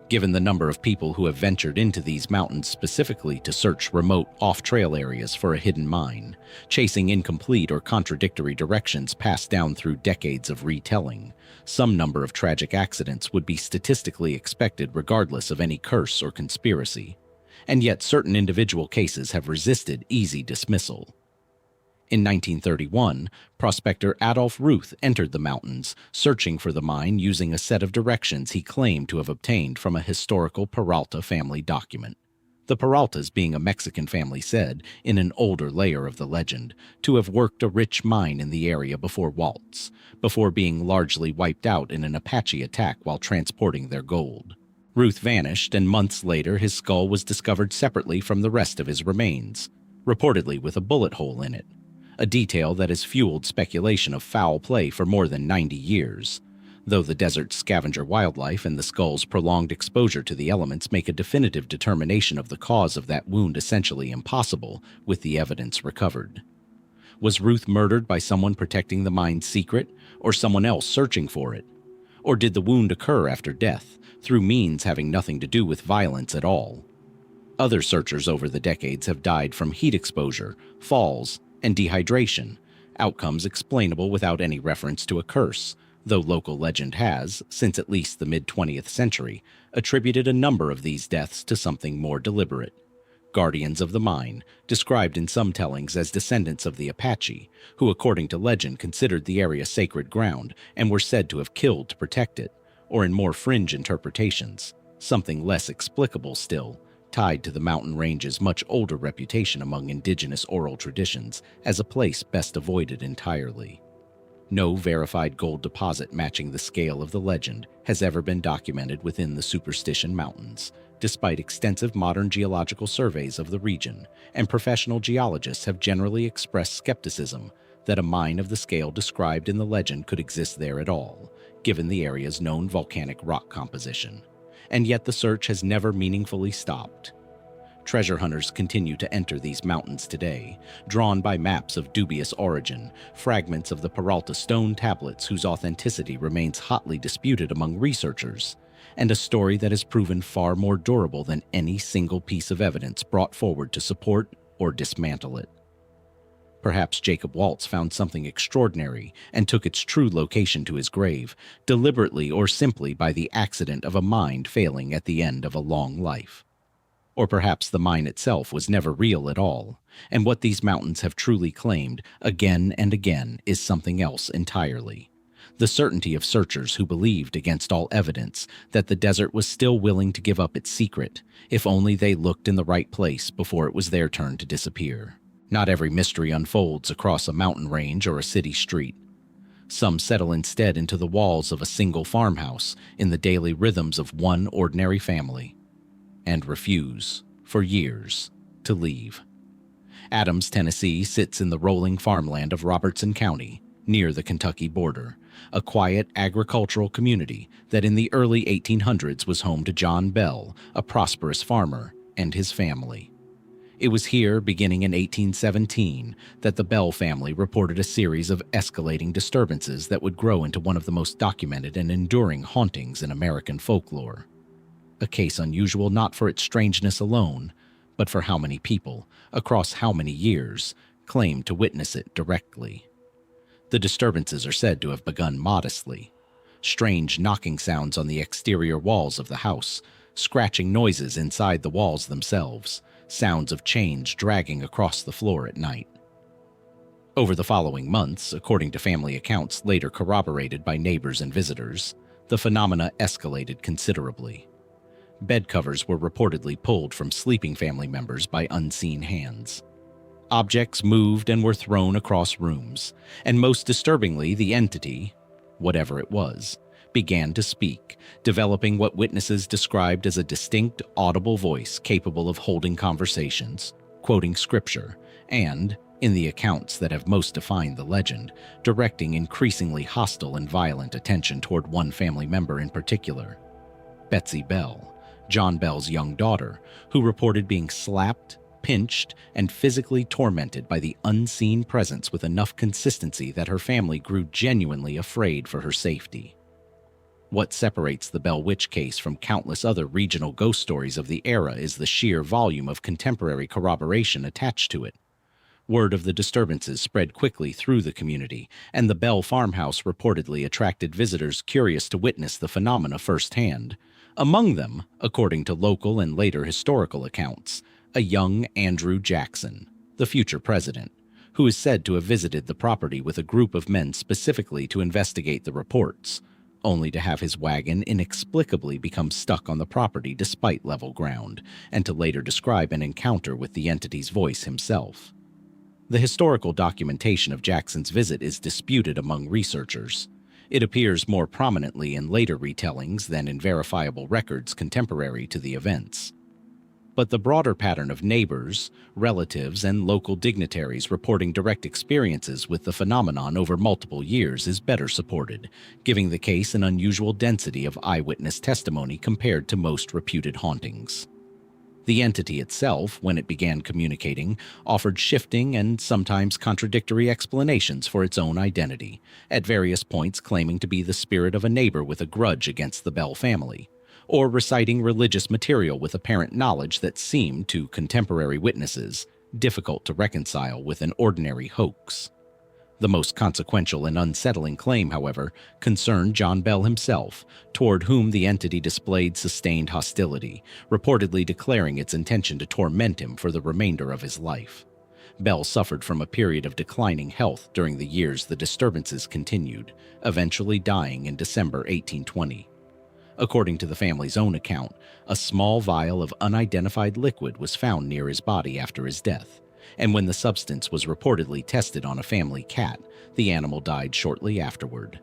Given the number of people who have ventured into these mountains specifically to search remote, off-trail areas for a hidden mine, chasing incomplete or contradictory directions passed down through decades of retelling, some number of tragic accidents would be statistically expected regardless of any curse or conspiracy, and yet certain individual cases have resisted easy dismissal. In 1931, prospector Adolf Ruth entered the mountains, searching for the mine using a set of directions he claimed to have obtained from a historical Peralta family document. The Peraltas being a Mexican family said, in an older layer of the legend, to have worked a rich mine in the area before Waltz, before being largely wiped out in an Apache attack while transporting their gold. Ruth vanished, and months later his skull was discovered separately from the rest of his remains, reportedly with a bullet hole in it, a detail that has fueled speculation of foul play for more than 90 years. Though the desert's scavenger wildlife and the skull's prolonged exposure to the elements make a definitive determination of the cause of that wound essentially impossible with the evidence recovered. Was Ruth murdered by someone protecting the mine's secret, or someone else searching for it? Or did the wound occur after death, through means having nothing to do with violence at all? Other searchers over the decades have died from heat exposure, falls, and dehydration, outcomes explainable without any reference to a curse, though local legend has, since at least the mid-20th century, attributed a number of these deaths to something more deliberate. Guardians of the mine, described in some tellings as descendants of the Apache, who according to legend considered the area sacred ground and were said to have killed to protect it, or in more fringe interpretations, something less explicable still, tied to the mountain range's much older reputation among indigenous oral traditions as a place best avoided entirely. No verified gold deposit matching the scale of the legend has ever been documented within the Superstition Mountains, despite extensive modern geological surveys of the region, and professional geologists have generally expressed skepticism that a mine of the scale described in the legend could exist there at all, given the area's known volcanic rock composition. And yet the search has never meaningfully stopped. Treasure hunters continue to enter these mountains today, drawn by maps of dubious origin, fragments of the Peralta stone tablets whose authenticity remains hotly disputed among researchers, and a story that has proven far more durable than any single piece of evidence brought forward to support or dismantle it. Perhaps Jacob Waltz found something extraordinary and took its true location to his grave, deliberately or simply by the accident of a mind failing at the end of a long life. Or perhaps the mine itself was never real at all, and what these mountains have truly claimed again and again is something else entirely. The certainty of searchers who believed against all evidence that the desert was still willing to give up its secret, if only they looked in the right place before it was their turn to disappear. Not every mystery unfolds across a mountain range or a city street. Some settle instead into the walls of a single farmhouse in the daily rhythms of one ordinary family, and refuse, for years, to leave. Adams, Tennessee sits in the rolling farmland of Robertson County, near the Kentucky border, a quiet agricultural community that in the early 1800s was home to John Bell, a prosperous farmer, and his family. It was here, beginning in 1817, that the Bell family reported a series of escalating disturbances that would grow into one of the most documented and enduring hauntings in American folklore. A case unusual not for its strangeness alone, but for how many people, across how many years, claimed to witness it directly. The disturbances are said to have begun modestly. Strange knocking sounds on the exterior walls of the house, scratching noises inside the walls themselves, sounds of chains dragging across the floor at night. Over the following months, according to family accounts later corroborated by neighbors and visitors, the phenomena escalated considerably. Bed covers were reportedly pulled from sleeping family members by unseen hands. Objects moved and were thrown across rooms, and most disturbingly, the entity, whatever it was, began to speak, developing what witnesses described as a distinct, audible voice capable of holding conversations, quoting scripture, and, in the accounts that have most defined the legend, directing increasingly hostile and violent attention toward one family member in particular, Betsy Bell, John Bell's young daughter, who reported being slapped, pinched, and physically tormented by the unseen presence with enough consistency that her family grew genuinely afraid for her safety. What separates the Bell Witch case from countless other regional ghost stories of the era is the sheer volume of contemporary corroboration attached to it. Word of the disturbances spread quickly through the community, and the Bell farmhouse reportedly attracted visitors curious to witness the phenomena firsthand. Among them, according to local and later historical accounts, a young Andrew Jackson, the future president, who is said to have visited the property with a group of men specifically to investigate the reports, only to have his wagon inexplicably become stuck on the property despite level ground, and to later describe an encounter with the entity's voice himself. The historical documentation of Jackson's visit is disputed among researchers. It appears more prominently in later retellings than in verifiable records contemporary to the events. But the broader pattern of neighbors, relatives, and local dignitaries reporting direct experiences with the phenomenon over multiple years is better supported, giving the case an unusual density of eyewitness testimony compared to most reputed hauntings. The entity itself, when it began communicating, offered shifting and sometimes contradictory explanations for its own identity, at various points claiming to be the spirit of a neighbor with a grudge against the Bell family, or reciting religious material with apparent knowledge that seemed, to contemporary witnesses, difficult to reconcile with an ordinary hoax. The most consequential and unsettling claim, however, concerned John Bell himself, toward whom the entity displayed sustained hostility, reportedly declaring its intention to torment him for the remainder of his life. Bell suffered from a period of declining health during the years the disturbances continued, eventually dying in December 1820. According to the family's own account, a small vial of unidentified liquid was found near his body after his death, and when the substance was reportedly tested on a family cat, the animal died shortly afterward.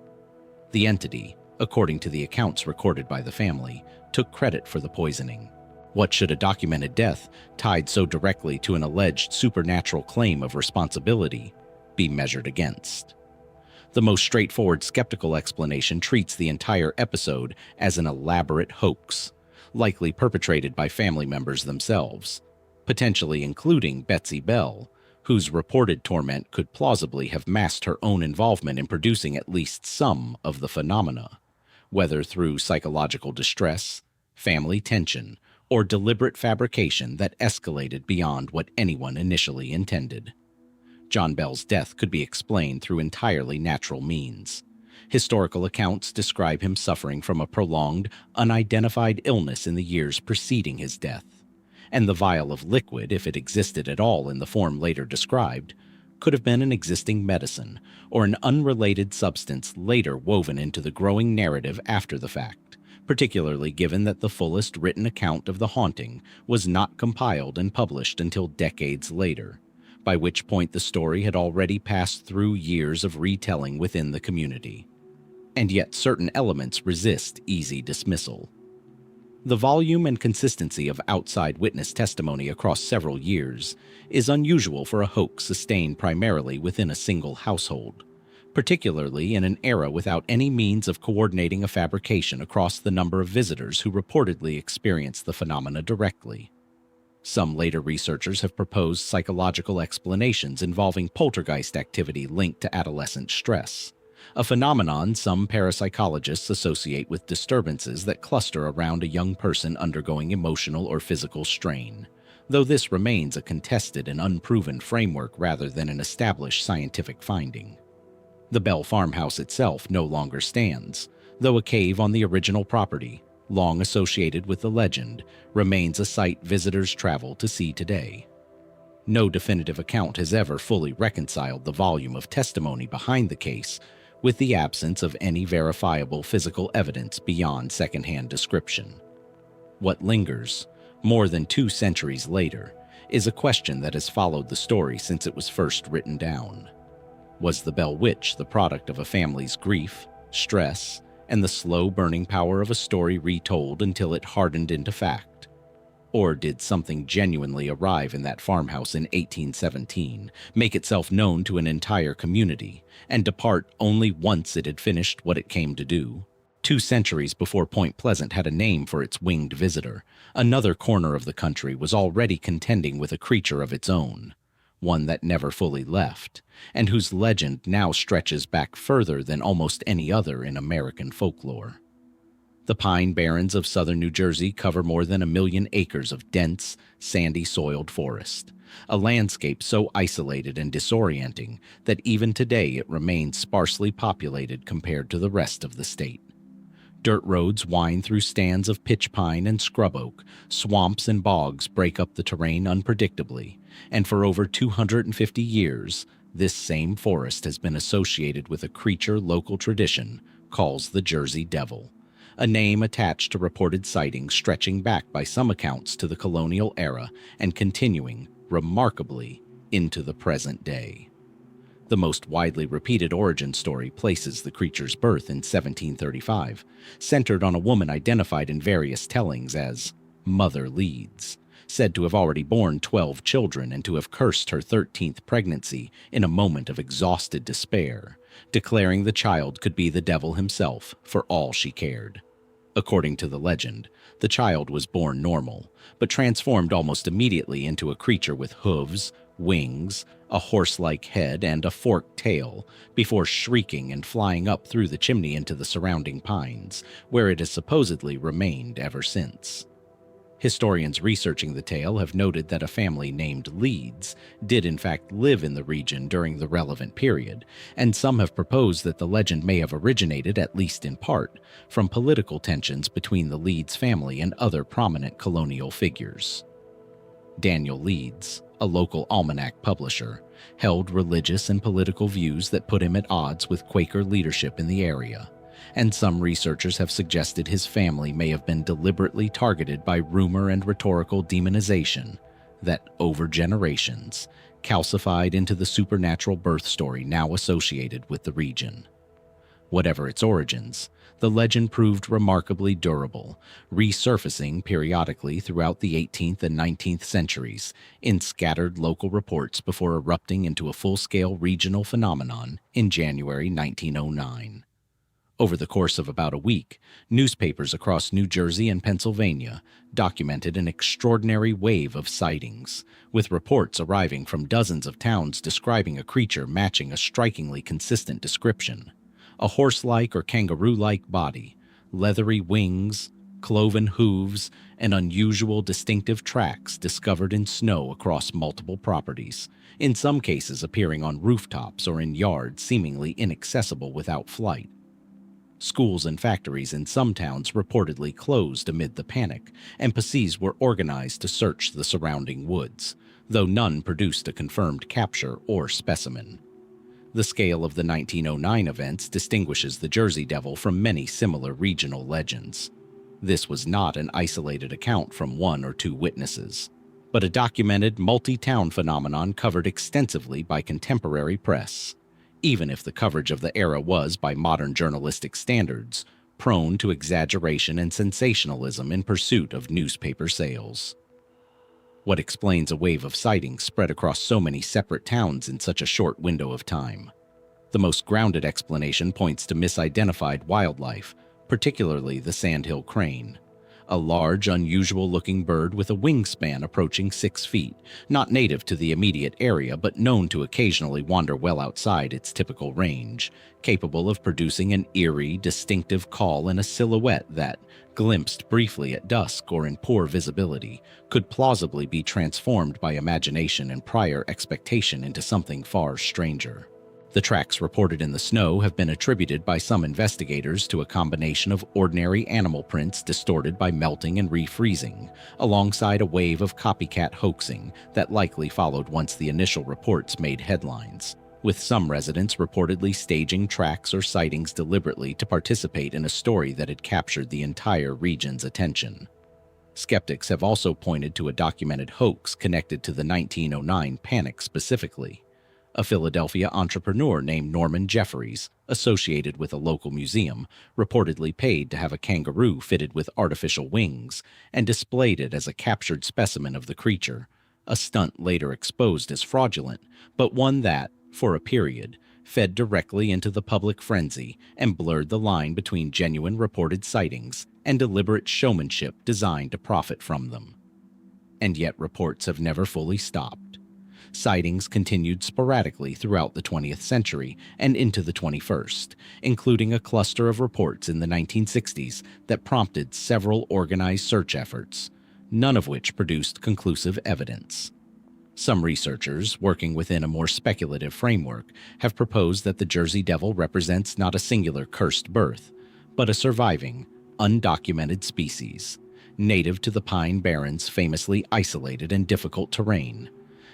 The entity, according to the accounts recorded by the family, took credit for the poisoning. What should a documented death, tied so directly to an alleged supernatural claim of responsibility, be measured against? The most straightforward skeptical explanation treats the entire episode as an elaborate hoax, likely perpetrated by family members themselves, potentially including Betsy Bell, whose reported torment could plausibly have masked her own involvement in producing at least some of the phenomena, whether through psychological distress, family tension, or deliberate fabrication that escalated beyond what anyone initially intended. John Bell's death could be explained through entirely natural means. Historical accounts describe him suffering from a prolonged, unidentified illness in the years preceding his death, and the vial of liquid, if it existed at all in the form later described, could have been an existing medicine or an unrelated substance later woven into the growing narrative after the fact, particularly given that the fullest written account of the haunting was not compiled and published until decades later, by which point the story had already passed through years of retelling within the community. And yet certain elements resist easy dismissal. The volume and consistency of outside witness testimony across several years is unusual for a hoax sustained primarily within a single household, particularly in an era without any means of coordinating a fabrication across the number of visitors who reportedly experienced the phenomena directly. Some later researchers have proposed psychological explanations involving poltergeist activity linked to adolescent stress, a phenomenon some parapsychologists associate with disturbances that cluster around a young person undergoing emotional or physical strain, though this remains a contested and unproven framework rather than an established scientific finding. The Bell farmhouse itself no longer stands, though a cave on the original property, long associated with the legend, remains a site visitors travel to see today. No definitive account has ever fully reconciled the volume of testimony behind the case with the absence of any verifiable physical evidence beyond secondhand description. What lingers, more than 2 centuries later, is a question that has followed the story since it was first written down. Was the Bell Witch the product of a family's grief, stress, and the slow-burning power of a story retold until it hardened into fact? Or did something genuinely arrive in that farmhouse in 1817, make itself known to an entire community, and depart only once it had finished what it came to do? 2 centuries before Point Pleasant had a name for its winged visitor, another corner of the country was already contending with a creature of its own, one that never fully left, and whose legend now stretches back further than almost any other in American folklore. The pine barrens of southern New Jersey cover more than 1 million acres of dense, sandy-soiled forest, a landscape so isolated and disorienting that even today it remains sparsely populated compared to the rest of the state. Dirt roads wind through stands of pitch pine and scrub oak, swamps and bogs break up the terrain unpredictably, and for over 250 years, this same forest has been associated with a creature local tradition calls the Jersey Devil, a name attached to reported sightings stretching back by some accounts to the colonial era and continuing, remarkably, into the present day. The most widely repeated origin story places the creature's birth in 1735, centered on a woman identified in various tellings as Mother Leeds, said to have already borne 12 children and to have cursed her 13th pregnancy in a moment of exhausted despair, declaring the child could be the devil himself for all she cared. According to the legend, the child was born normal, but transformed almost immediately into a creature with hooves, wings, a horse-like head, and a forked tail, before shrieking and flying up through the chimney into the surrounding pines, where it has supposedly remained ever since. Historians researching the tale have noted that a family named Leeds did in fact live in the region during the relevant period, and some have proposed that the legend may have originated, at least in part, from political tensions between the Leeds family and other prominent colonial figures. Daniel Leeds, a local almanac publisher, held religious and political views that put him at odds with Quaker leadership in the area, and some researchers have suggested his family may have been deliberately targeted by rumor and rhetorical demonization that, over generations, calcified into the supernatural birth story now associated with the region. Whatever its origins, the legend proved remarkably durable, resurfacing periodically throughout the 18th and 19th centuries in scattered local reports before erupting into a full-scale regional phenomenon in January 1909. Over the course of about a week, newspapers across New Jersey and Pennsylvania documented an extraordinary wave of sightings, with reports arriving from dozens of towns describing a creature matching a strikingly consistent description: a horse-like or kangaroo-like body, leathery wings, cloven hooves, and unusual distinctive tracks discovered in snow across multiple properties, in some cases appearing on rooftops or in yards seemingly inaccessible without flight. Schools and factories in some towns reportedly closed amid the panic, and PCs were organized to search the surrounding woods, though none produced a confirmed capture or specimen. The scale of the 1909 events distinguishes the Jersey Devil from many similar regional legends. This was not an isolated account from one or two witnesses, but a documented multi-town phenomenon covered extensively by contemporary press, even if the coverage of the era was, by modern journalistic standards, prone to exaggeration and sensationalism in pursuit of newspaper sales. What explains a wave of sightings spread across so many separate towns in such a short window of time? The most grounded explanation points to misidentified wildlife, particularly the sandhill crane, a large, unusual-looking bird with a wingspan approaching 6 feet, not native to the immediate area but known to occasionally wander well outside its typical range, capable of producing an eerie, distinctive call and a silhouette that, glimpsed briefly at dusk or in poor visibility, could plausibly be transformed by imagination and prior expectation into something far stranger. The tracks reported in the snow have been attributed by some investigators to a combination of ordinary animal prints distorted by melting and refreezing, alongside a wave of copycat hoaxing that likely followed once the initial reports made headlines, with some residents reportedly staging tracks or sightings deliberately to participate in a story that had captured the entire region's attention. Skeptics have also pointed to a documented hoax connected to the 1909 panic specifically. A Philadelphia entrepreneur named Norman Jeffries, associated with a local museum, reportedly paid to have a kangaroo fitted with artificial wings and displayed it as a captured specimen of the creature, a stunt later exposed as fraudulent, but one that, for a period, fed directly into the public frenzy and blurred the line between genuine reported sightings and deliberate showmanship designed to profit from them. And yet reports have never fully stopped. Sightings continued sporadically throughout the 20th century and into the 21st, including a cluster of reports in the 1960s that prompted several organized search efforts, none of which produced conclusive evidence. Some researchers, working within a more speculative framework, have proposed that the Jersey Devil represents not a singular cursed birth, but a surviving, undocumented species, native to the Pine Barrens' famously isolated and difficult terrain.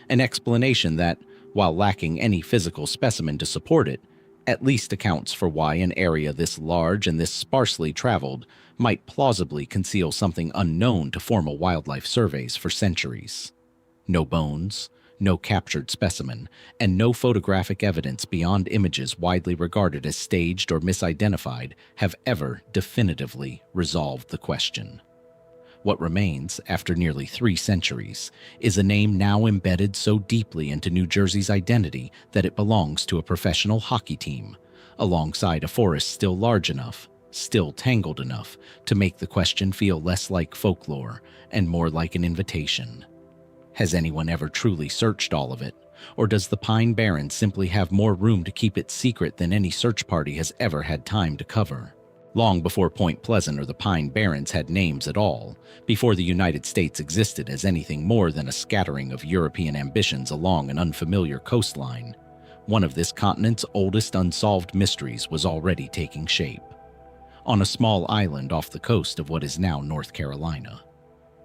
An explanation that, while lacking any physical specimen to support it, at least accounts for why an area this large and this sparsely traveled might plausibly conceal something unknown to formal wildlife surveys for centuries. No bones, no captured specimen, and no photographic evidence beyond images widely regarded as staged or misidentified have ever definitively resolved the question. What remains, after nearly 3 centuries, is a name now embedded so deeply into New Jersey's identity that it belongs to a professional hockey team, alongside a forest still large enough, still tangled enough, to make the question feel less like folklore and more like an invitation. Has anyone ever truly searched all of it, or does the Pine Barrens simply have more room to keep it secret than any search party has ever had time to cover? Long before Point Pleasant or the Pine Barrens had names at all, before the United States existed as anything more than a scattering of European ambitions along an unfamiliar coastline, one of this continent's oldest unsolved mysteries was already taking shape. On a small island off the coast of what is now North Carolina.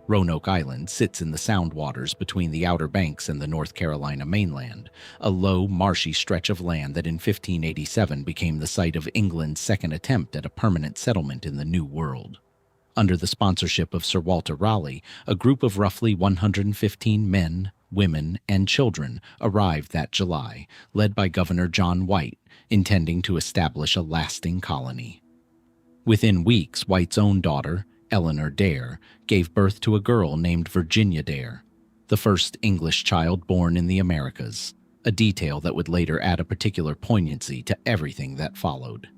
Roanoke Island sits in the sound waters between the Outer Banks and the North Carolina mainland, a low, marshy stretch of land that in 1587 became the site of England's second attempt at a permanent settlement in the New World. Under the sponsorship of Sir Walter Raleigh, a group of roughly 115 men, women, and children arrived that July, led by Governor John White, intending to establish a lasting colony. Within weeks, White's own daughter, Eleanor Dare, gave birth to a girl named Virginia Dare, the first English child born in the Americas, a detail that would later add a particular poignancy to everything that followed.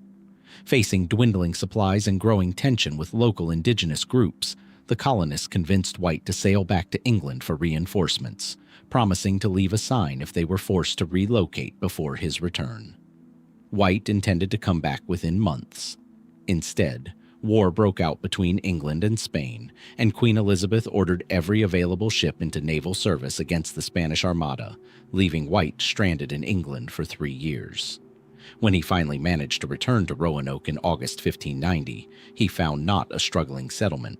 Facing dwindling supplies and growing tension with local indigenous groups, the colonists convinced White to sail back to England for reinforcements, promising to leave a sign if they were forced to relocate before his return. White intended to come back within months. Instead, war broke out between England and Spain, and Queen Elizabeth ordered every available ship into naval service against the Spanish Armada, leaving White stranded in England for 3 years. When he finally managed to return to Roanoke in August 1590, he found not a struggling settlement,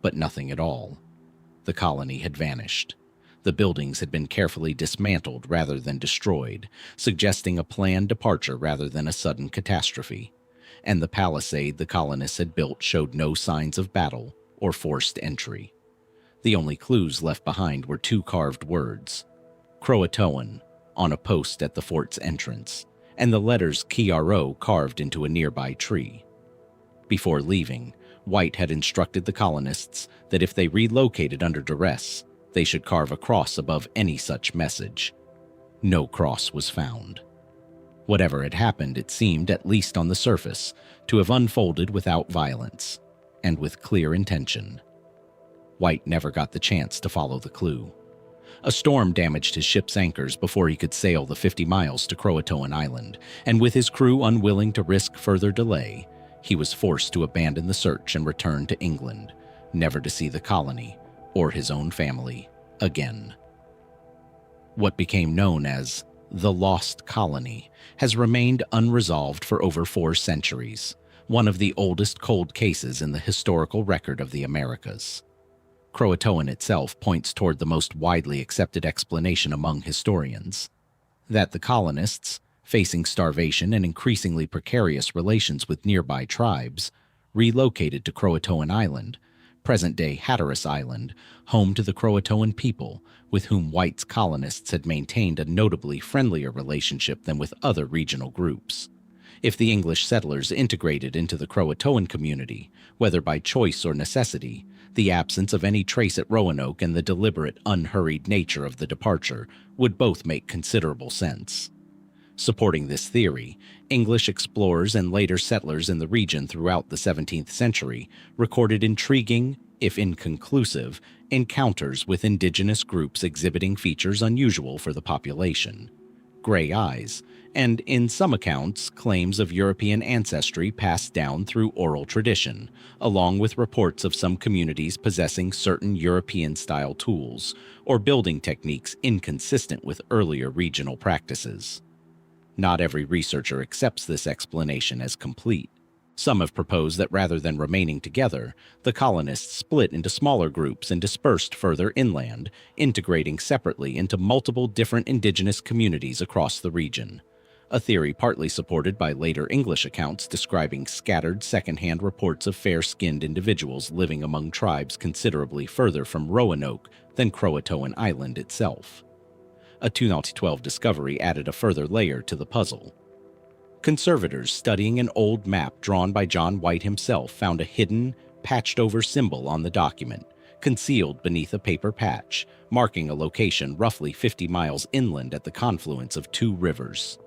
but nothing at all. The colony had vanished. The buildings had been carefully dismantled rather than destroyed, suggesting a planned departure rather than a sudden catastrophe. And the palisade the colonists had built showed no signs of battle or forced entry. The only clues left behind were 2 carved words, Croatoan, on a post at the fort's entrance, and the letters KRO carved into a nearby tree. Before leaving, White had instructed the colonists that if they relocated under duress, they should carve a cross above any such message. No cross was found. Whatever had happened, it seemed, at least on the surface, to have unfolded without violence, and with clear intention. White never got the chance to follow the clue. A storm damaged his ship's anchors before he could sail the 50 miles to Croatoan Island, and with his crew unwilling to risk further delay, he was forced to abandon the search and return to England, never to see the colony or his own family again. What became known as the Lost Colony has remained unresolved for over 4 centuries, one of the oldest cold cases in the historical record of the Americas. Croatoan itself points toward the most widely accepted explanation among historians, that the colonists, facing starvation and increasingly precarious relations with nearby tribes, relocated to Croatoan Island, present-day Hatteras Island, home to the Croatoan people, with whom White's colonists had maintained a notably friendlier relationship than with other regional groups. If the English settlers integrated into the Croatoan community, whether by choice or necessity, the absence of any trace at Roanoke and the deliberate, unhurried nature of the departure would both make considerable sense. Supporting this theory, English explorers and later settlers in the region throughout the 17th century recorded intriguing, if inconclusive, encounters with indigenous groups exhibiting features unusual for the population: gray eyes, and, in some accounts, claims of European ancestry passed down through oral tradition, along with reports of some communities possessing certain European-style tools or building techniques inconsistent with earlier regional practices. Not every researcher accepts this explanation as complete. Some have proposed that rather than remaining together, the colonists split into smaller groups and dispersed further inland, integrating separately into multiple different indigenous communities across the region. a theory partly supported by later English accounts describing scattered secondhand reports of fair-skinned individuals living among tribes considerably further from Roanoke than Croatoan Island itself. A 2012 discovery added a further layer to the puzzle. Conservators studying an old map drawn by John White himself found a hidden, patched-over symbol on the document, concealed beneath a paper patch, marking a location roughly 50 miles inland at the confluence of two rivers.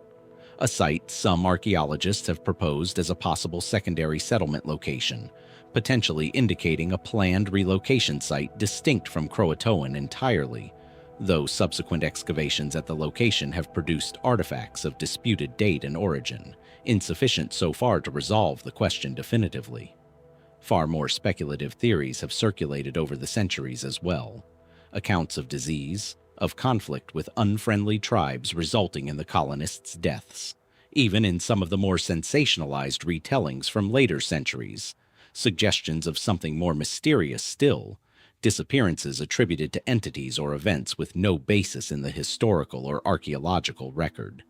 A site some archaeologists have proposed as a possible secondary settlement location, potentially indicating a planned relocation site distinct from Croatoan entirely, though subsequent excavations at the location have produced artifacts of disputed date and origin, insufficient so far to resolve the question definitively. Far more speculative theories have circulated over the centuries as well. Accounts of disease, of conflict with unfriendly tribes resulting in the colonists' deaths, even in some of the more sensationalized retellings from later centuries, suggestions of something more mysterious still, disappearances attributed to entities or events with no basis in the historical or archaeological record.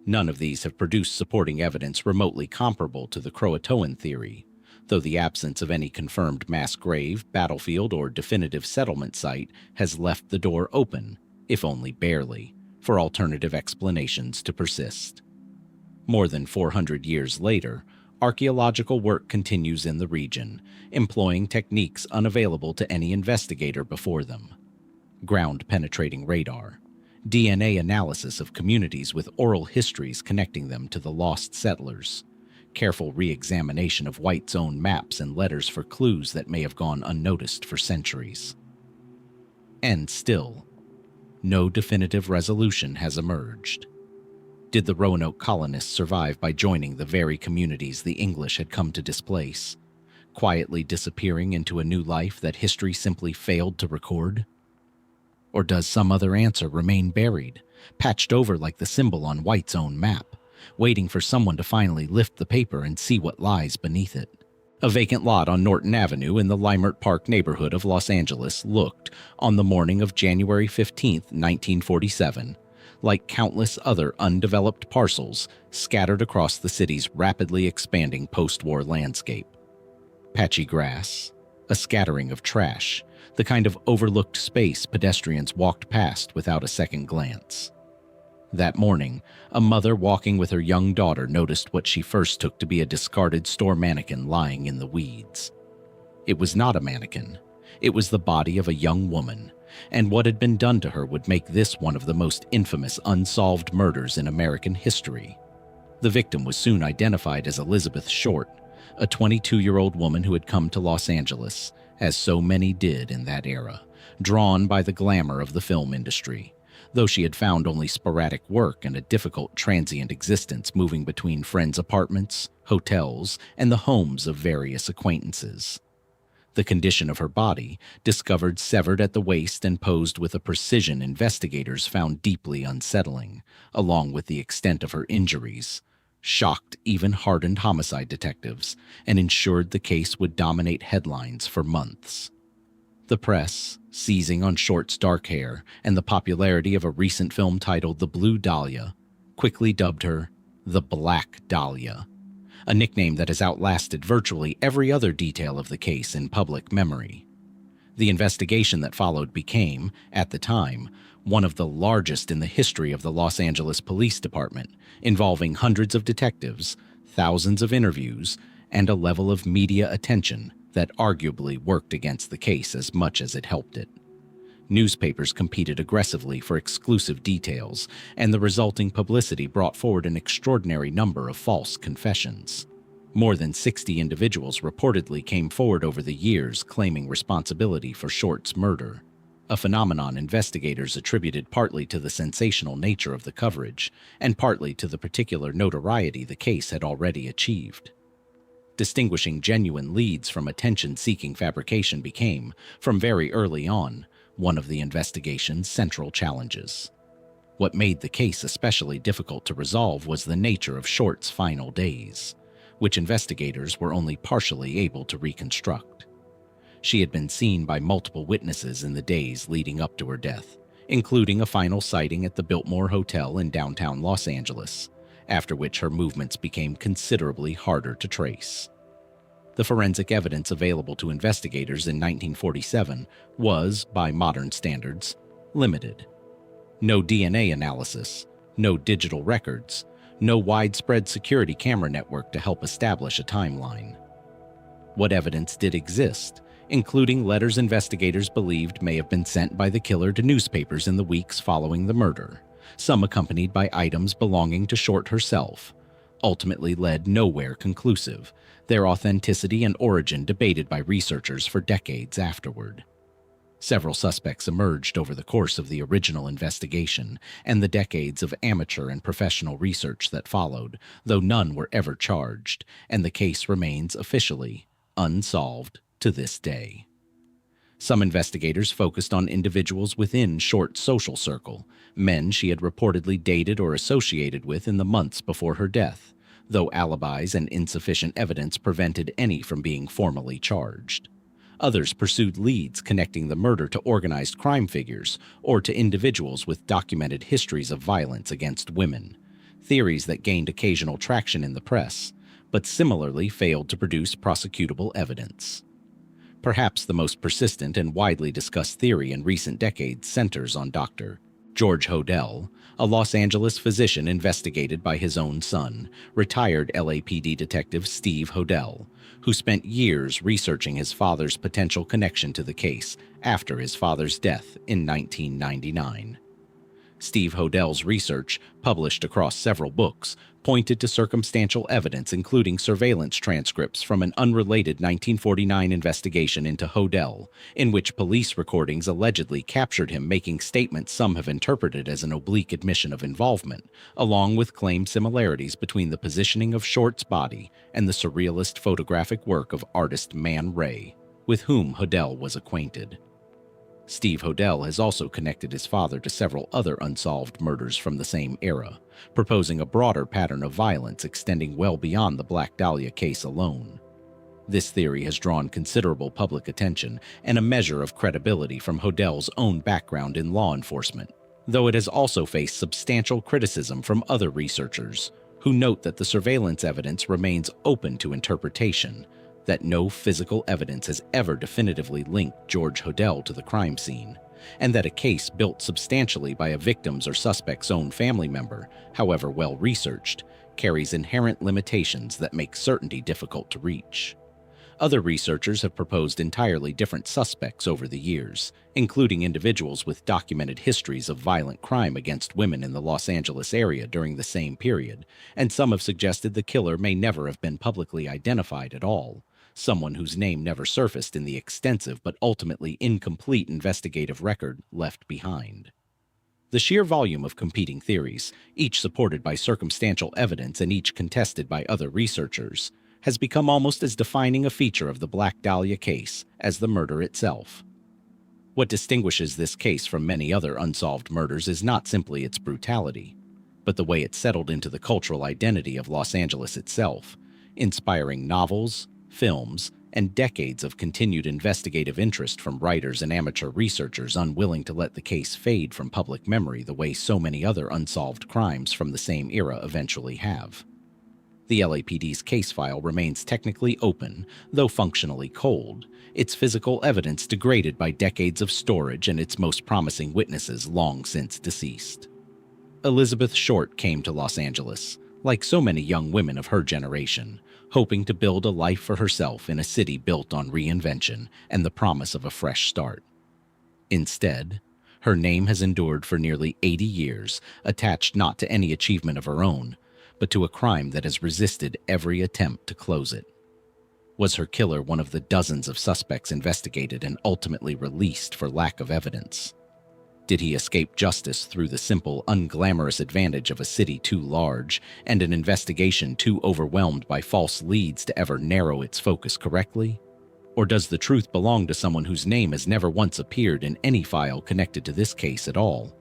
None of these have produced supporting evidence remotely comparable to the Croatoan theory, though the absence of any confirmed mass grave, battlefield, or definitive settlement site has left the door open, if only barely, for alternative explanations to persist. More than 400 years later, archaeological work continues in the region, employing techniques unavailable to any investigator before them. Ground-penetrating radar, DNA analysis of communities with oral histories connecting them to the lost settlers, careful re-examination of White's own maps and letters for clues that may have gone unnoticed for centuries. And still, no definitive resolution has emerged. Did the Roanoke colonists survive by joining the very communities the English had come to displace, quietly disappearing into a new life that history simply failed to record? Or does some other answer remain buried, patched over like the symbol on White's own map, waiting for someone to finally lift the paper and see what lies beneath it? A vacant lot on Norton Avenue in the Leimert Park neighborhood of Los Angeles looked, on the morning of January 15, 1947, like countless other undeveloped parcels scattered across the city's rapidly expanding post-war landscape. Patchy grass, a scattering of trash, the kind of overlooked space pedestrians walked past without a second glance. That morning, a mother walking with her young daughter noticed what she first took to be a discarded store mannequin lying in the weeds. It was not a mannequin. It was the body of a young woman, and what had been done to her would make this one of the most infamous unsolved murders in American history. The victim was soon identified as Elizabeth Short, a 22-year-old woman who had come to Los Angeles, as so many did in that era, drawn by the glamour of the film industry, though she had found only sporadic work and a difficult transient existence moving between friends' apartments, hotels, and the homes of various acquaintances. The condition of her body, discovered severed at the waist and posed with a precision investigators found deeply unsettling, along with the extent of her injuries, shocked even hardened homicide detectives and ensured the case would dominate headlines for months. The press, seizing on Short's dark hair and the popularity of a recent film titled The Blue Dahlia, quickly dubbed her the Black Dahlia, a nickname that has outlasted virtually every other detail of the case in public memory. The investigation that followed became, at the time, one of the largest in the history of the Los Angeles Police Department, involving hundreds of detectives, thousands of interviews, and a level of media attention that arguably worked against the case as much as it helped it. Newspapers competed aggressively for exclusive details, and the resulting publicity brought forward an extraordinary number of false confessions. More than 60 individuals reportedly came forward over the years claiming responsibility for Short's murder, a phenomenon investigators attributed partly to the sensational nature of the coverage and partly to the particular notoriety the case had already achieved. Distinguishing genuine leads from attention-seeking fabrication became, from very early on, one of the investigation's central challenges. What made the case especially difficult to resolve was the nature of Short's final days, which investigators were only partially able to reconstruct. She had been seen by multiple witnesses in the days leading up to her death, including a final sighting at the Biltmore Hotel in downtown Los Angeles, after which her movements became considerably harder to trace. The forensic evidence available to investigators in 1947 was, by modern standards, limited. No DNA analysis, no digital records, no widespread security camera network to help establish a timeline. What evidence did exist, including letters investigators believed may have been sent by the killer to newspapers in the weeks following the murder, some accompanied by items belonging to Short herself, ultimately led nowhere conclusive, their authenticity and origin debated by researchers for decades afterward. Several suspects emerged over the course of the original investigation and the decades of amateur and professional research that followed, though none were ever charged, and the case remains officially unsolved to this day. Some investigators focused on individuals within Short's social circle, men she had reportedly dated or associated with in the months before her death, though alibis and insufficient evidence prevented any from being formally charged. Others pursued leads connecting the murder to organized crime figures or to individuals with documented histories of violence against women, theories that gained occasional traction in the press, but similarly failed to produce prosecutable evidence. Perhaps the most persistent and widely discussed theory in recent decades centers on Dr. George Hodel, a Los Angeles physician investigated by his own son, retired LAPD detective Steve Hodel, who spent years researching his father's potential connection to the case after his father's death in 1999. Steve Hodel's research, published across several books, pointed to circumstantial evidence including surveillance transcripts from an unrelated 1949 investigation into Hodel, in which police recordings allegedly captured him making statements some have interpreted as an oblique admission of involvement, along with claimed similarities between the positioning of Short's body and the surrealist photographic work of artist Man Ray, with whom Hodel was acquainted. Steve Hodel has also connected his father to several other unsolved murders from the same era, proposing a broader pattern of violence extending well beyond the Black Dahlia case alone. This theory has drawn considerable public attention and a measure of credibility from Hodel's own background in law enforcement, though it has also faced substantial criticism from other researchers, who note that the surveillance evidence remains open to interpretation, that no physical evidence has ever definitively linked George Hodel to the crime scene, and that a case built substantially by a victim's or suspect's own family member, however well researched, carries inherent limitations that make certainty difficult to reach. Other researchers have proposed entirely different suspects over the years, including individuals with documented histories of violent crime against women in the Los Angeles area during the same period, and some have suggested the killer may never have been publicly identified at all, someone whose name never surfaced in the extensive but ultimately incomplete investigative record left behind. The sheer volume of competing theories, each supported by circumstantial evidence and each contested by other researchers, has become almost as defining a feature of the Black Dahlia case as the murder itself. What distinguishes this case from many other unsolved murders is not simply its brutality, but the way it settled into the cultural identity of Los Angeles itself, inspiring novels, films, and decades of continued investigative interest from writers and amateur researchers unwilling to let the case fade from public memory the way so many other unsolved crimes from the same era eventually have. The LAPD's case file remains technically open, though functionally cold, its physical evidence degraded by decades of storage and its most promising witnesses long since deceased. Elizabeth Short came to Los Angeles, like so many young women of her generation, hoping to build a life for herself in a city built on reinvention and the promise of a fresh start. Instead, her name has endured for nearly 80 years, attached not to any achievement of her own, but to a crime that has resisted every attempt to close it. Was her killer one of the dozens of suspects investigated and ultimately released for lack of evidence? Did he escape justice through the simple, unglamorous advantage of a city too large and an investigation too overwhelmed by false leads to ever narrow its focus correctly? Or does the truth belong to someone whose name has never once appeared in any file connected to this case at all?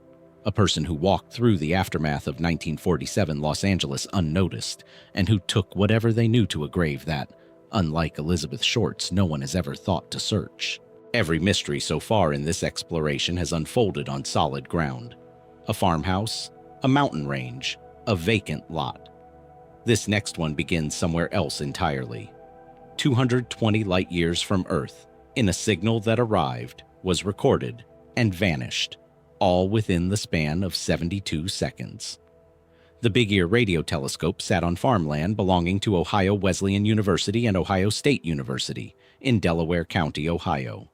A person who walked through the aftermath of 1947 Los Angeles unnoticed, and who took whatever they knew to a grave that, unlike Elizabeth Short's, no one has ever thought to search. Every mystery so far in this exploration has unfolded on solid ground. A farmhouse, a mountain range, a vacant lot. This next one begins somewhere else entirely. 220 light-years from Earth, in a signal that arrived, was recorded, and vanished, all within the span of 72 seconds. The Big Ear radio telescope sat on farmland belonging to Ohio Wesleyan University and Ohio State University in Delaware County, Ohio.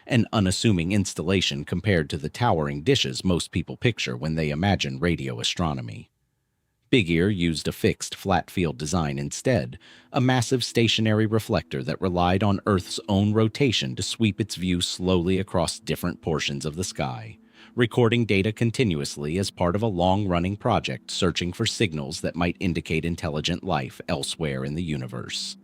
An unassuming installation compared to the towering dishes most people picture when they imagine radio astronomy. Big Ear used a fixed flat field design instead, a massive stationary reflector that relied on Earth's own rotation to sweep its view slowly across different portions of the sky, recording data continuously as part of a long-running project searching for signals that might indicate intelligent life elsewhere in the universe.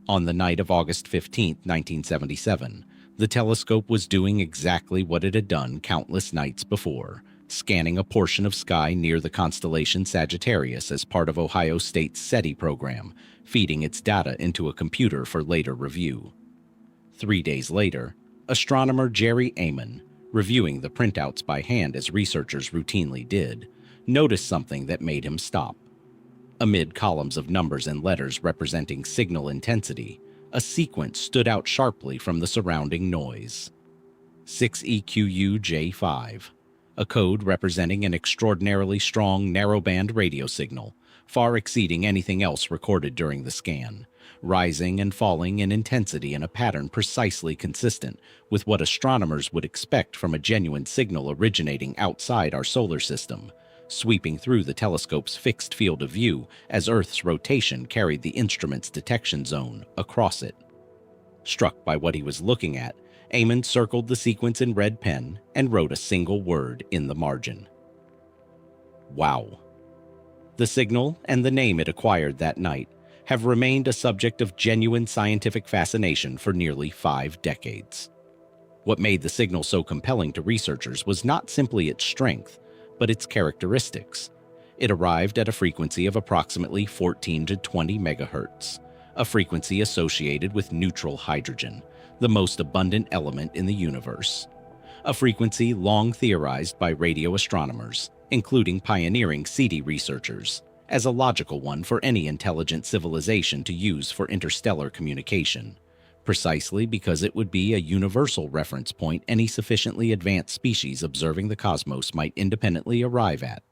On the night of August 15, 1977, the telescope was doing exactly what it had done countless nights before, scanning a portion of sky near the constellation Sagittarius as part of Ohio State's SETI program, feeding its data into a computer for later review. 3 days later, astronomer Jerry Amon, reviewing the printouts by hand as researchers routinely did, noticed something that made him stop. Amid columns of numbers and letters representing signal intensity, a sequence stood out sharply from the surrounding noise. 6EQUJ5, a code representing an extraordinarily strong narrowband radio signal, far exceeding anything else recorded during the scan, rising and falling in intensity in a pattern precisely consistent with what astronomers would expect from a genuine signal originating outside our solar system, sweeping through the telescope's fixed field of view as Earth's rotation carried the instrument's detection zone across it. Struck by what he was looking at, Amon circled the sequence in red pen and wrote a single word in the margin. Wow. The signal and the name it acquired that night have remained a subject of genuine scientific fascination for nearly 5 decades. What made the signal so compelling to researchers was not simply its strength, but its characteristics. It arrived at a frequency of approximately 14 to 20 megahertz, a frequency associated with neutral hydrogen, the most abundant element in the universe. A frequency long theorized by radio astronomers, including pioneering SETI researchers, as a logical one for any intelligent civilization to use for interstellar communication, precisely because it would be a universal reference point any sufficiently advanced species observing the cosmos might independently arrive at.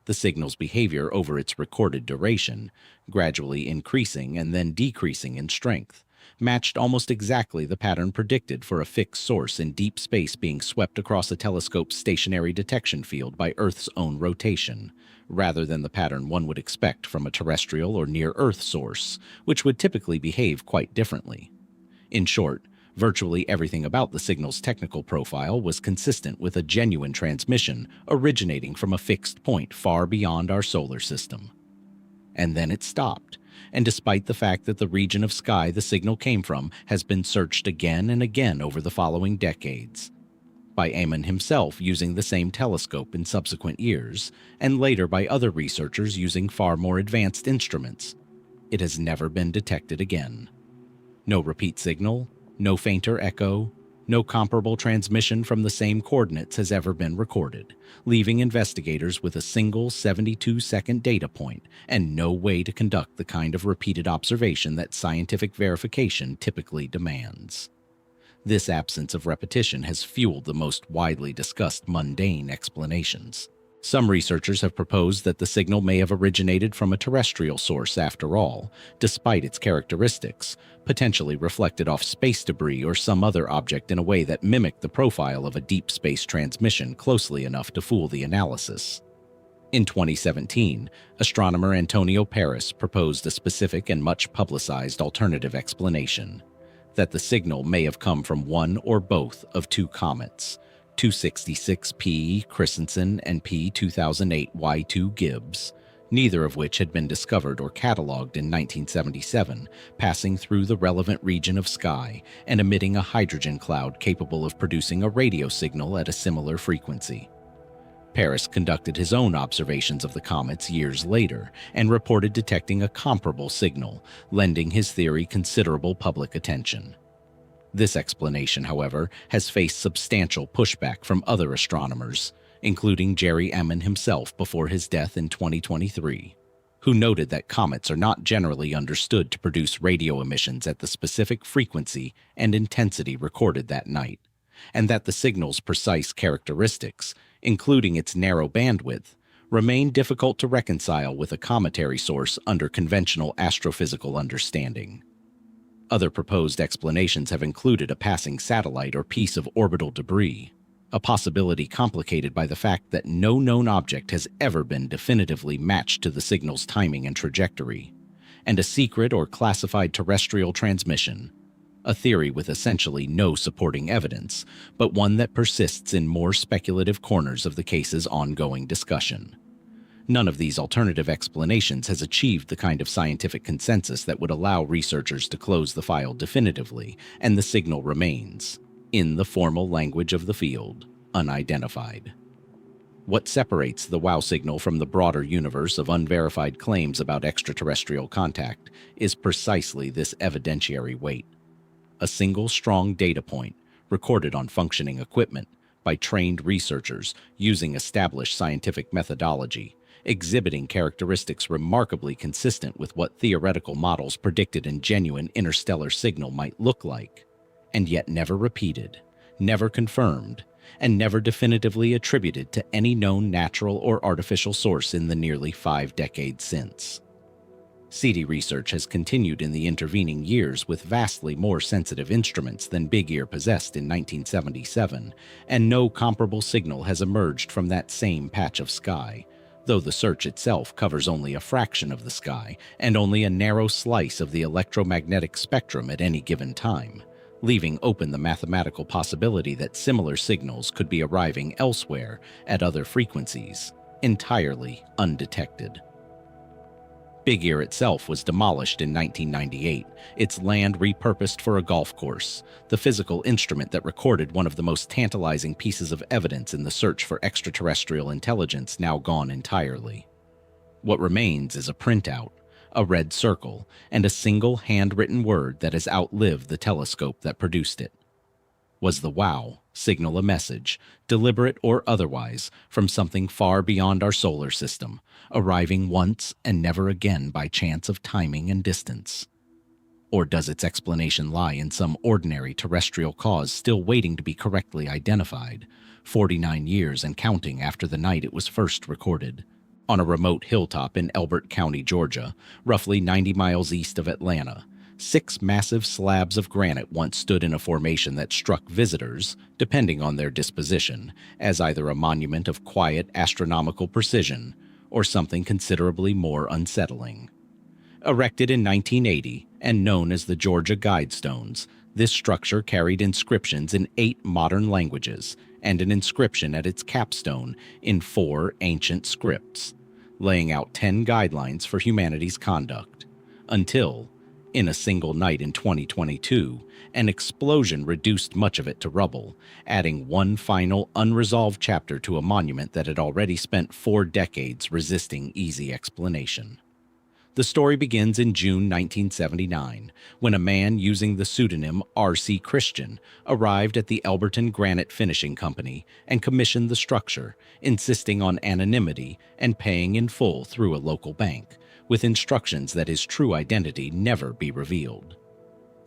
The signal's behavior over its recorded duration, gradually increasing and then decreasing in strength, matched almost exactly the pattern predicted for a fixed source in deep space being swept across a telescope's stationary detection field by Earth's own rotation, rather than the pattern one would expect from a terrestrial or near-Earth source, which would typically behave quite differently. In short, virtually everything about the signal's technical profile was consistent with a genuine transmission originating from a fixed point far beyond our solar system. And then it stopped, and despite the fact that the region of sky the signal came from has been searched again and again over the following decades, by Amon himself using the same telescope in subsequent years, and later by other researchers using far more advanced instruments, it has never been detected again. No repeat signal, no fainter echo, no comparable transmission from the same coordinates has ever been recorded, leaving investigators with a single 72-second data point and no way to conduct the kind of repeated observation that scientific verification typically demands. This absence of repetition has fueled the most widely discussed mundane explanations. Some researchers have proposed that the signal may have originated from a terrestrial source after all, despite its characteristics, potentially reflected off space debris or some other object in a way that mimicked the profile of a deep space transmission closely enough to fool the analysis. In 2017, astronomer Antonio Paris proposed a specific and much publicized alternative explanation, that the signal may have come from one or both of two comets, 266P Christensen and P2008Y2 Gibbs, neither of which had been discovered or cataloged in 1977, passing through the relevant region of sky and emitting a hydrogen cloud capable of producing a radio signal at a similar frequency. Paris conducted his own observations of the comets years later and reported detecting a comparable signal, lending his theory considerable public attention. This explanation, however, has faced substantial pushback from other astronomers, including Jerry Amon himself before his death in 2023. who noted that comets are not generally understood to produce radio emissions at the specific frequency and intensity recorded that night, and that the signal's precise characteristics, including its narrow bandwidth, remain difficult to reconcile with a cometary source under conventional astrophysical understanding. Other proposed explanations have included a passing satellite or piece of orbital debris, a possibility complicated by the fact that no known object has ever been definitively matched to the signal's timing and trajectory, and a secret or classified terrestrial transmission, a theory with essentially no supporting evidence, but one that persists in more speculative corners of the case's ongoing discussion. None of these alternative explanations has achieved the kind of scientific consensus that would allow researchers to close the file definitively, and the signal remains, in the formal language of the field, unidentified. What separates the WOW signal from the broader universe of unverified claims about extraterrestrial contact is precisely this evidentiary weight. A single strong data point, recorded on functioning equipment, by trained researchers using established scientific methodology, exhibiting characteristics remarkably consistent with what theoretical models predicted a genuine interstellar signal might look like, and yet never repeated, never confirmed, and never definitively attributed to any known natural or artificial source in the nearly 5 decades since. SETI research has continued in the intervening years with vastly more sensitive instruments than Big Ear possessed in 1977, and no comparable signal has emerged from that same patch of sky, though the search itself covers only a fraction of the sky and only a narrow slice of the electromagnetic spectrum at any given time, leaving open the mathematical possibility that similar signals could be arriving elsewhere at other frequencies, entirely undetected. Big Ear itself was demolished in 1998, its land repurposed for a golf course, the physical instrument that recorded one of the most tantalizing pieces of evidence in the search for extraterrestrial intelligence now gone entirely. What remains is a printout, a red circle, and a single handwritten word that has outlived the telescope that produced it. Was the WOW signal a message, deliberate or otherwise, from something far beyond our solar system, arriving once and never again by chance of timing and distance? Or does its explanation lie in some ordinary terrestrial cause still waiting to be correctly identified, 49 years and counting after the night it was first recorded, on a remote hilltop in Elbert County, Georgia, roughly 90 miles east of Atlanta? 6 massive slabs of granite once stood in a formation that struck visitors, depending on their disposition, as either a monument of quiet astronomical precision or something considerably more unsettling. Erected in 1980 and known as the Georgia Guidestones, this structure carried inscriptions in 8 modern languages and an inscription at its capstone in 4 ancient scripts, laying out 10 guidelines for humanity's conduct, until, in a single night in 2022, an explosion reduced much of it to rubble, adding one final unresolved chapter to a monument that had already spent 4 decades resisting easy explanation. The story begins in June 1979, when a man using the pseudonym R.C. Christian arrived at the Elberton Granite Finishing Company and commissioned the structure, insisting on anonymity and paying in full through a local bank, with instructions that his true identity never be revealed.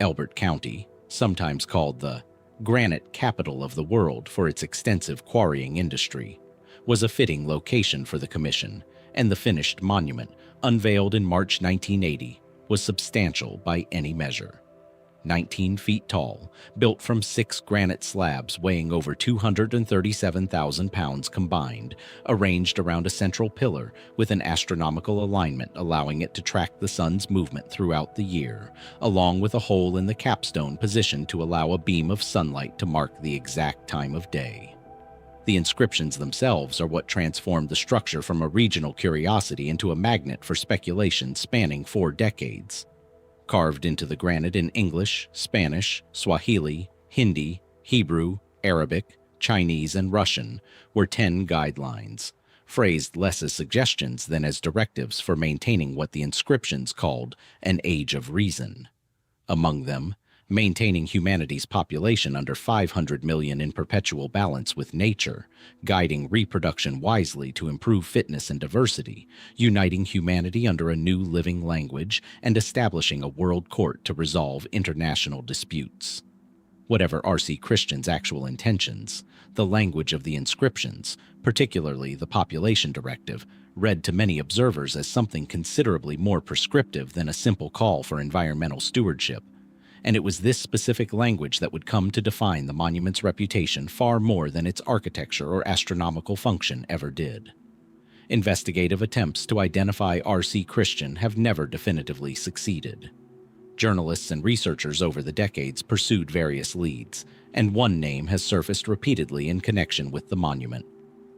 Elbert County, sometimes called the granite capital of the world for its extensive quarrying industry, was a fitting location for the commission, and the finished monument, unveiled in March 1980, was substantial by any measure. 19 feet tall, built from 6 granite slabs weighing over 237,000 pounds combined, arranged around a central pillar with an astronomical alignment allowing it to track the sun's movement throughout the year, along with a hole in the capstone positioned to allow a beam of sunlight to mark the exact time of day. The inscriptions themselves are what transformed the structure from a regional curiosity into a magnet for speculation spanning 4 decades. Carved into the granite in English, Spanish, Swahili, Hindi, Hebrew, Arabic, Chinese, and Russian were 10 guidelines, phrased less as suggestions than as directives for maintaining what the inscriptions called an age of reason. Among them, maintaining humanity's population under 500 million in perpetual balance with nature, guiding reproduction wisely to improve fitness and diversity, uniting humanity under a new living language, and establishing a world court to resolve international disputes. Whatever R.C. Christian's actual intentions, the language of the inscriptions, particularly the population directive, read to many observers as something considerably more prescriptive than a simple call for environmental stewardship. And it was this specific language that would come to define the monument's reputation far more than its architecture or astronomical function ever did. Investigative attempts to identify R.C. Christian have never definitively succeeded. Journalists and researchers over the decades pursued various leads, and one name has surfaced repeatedly in connection with the monument: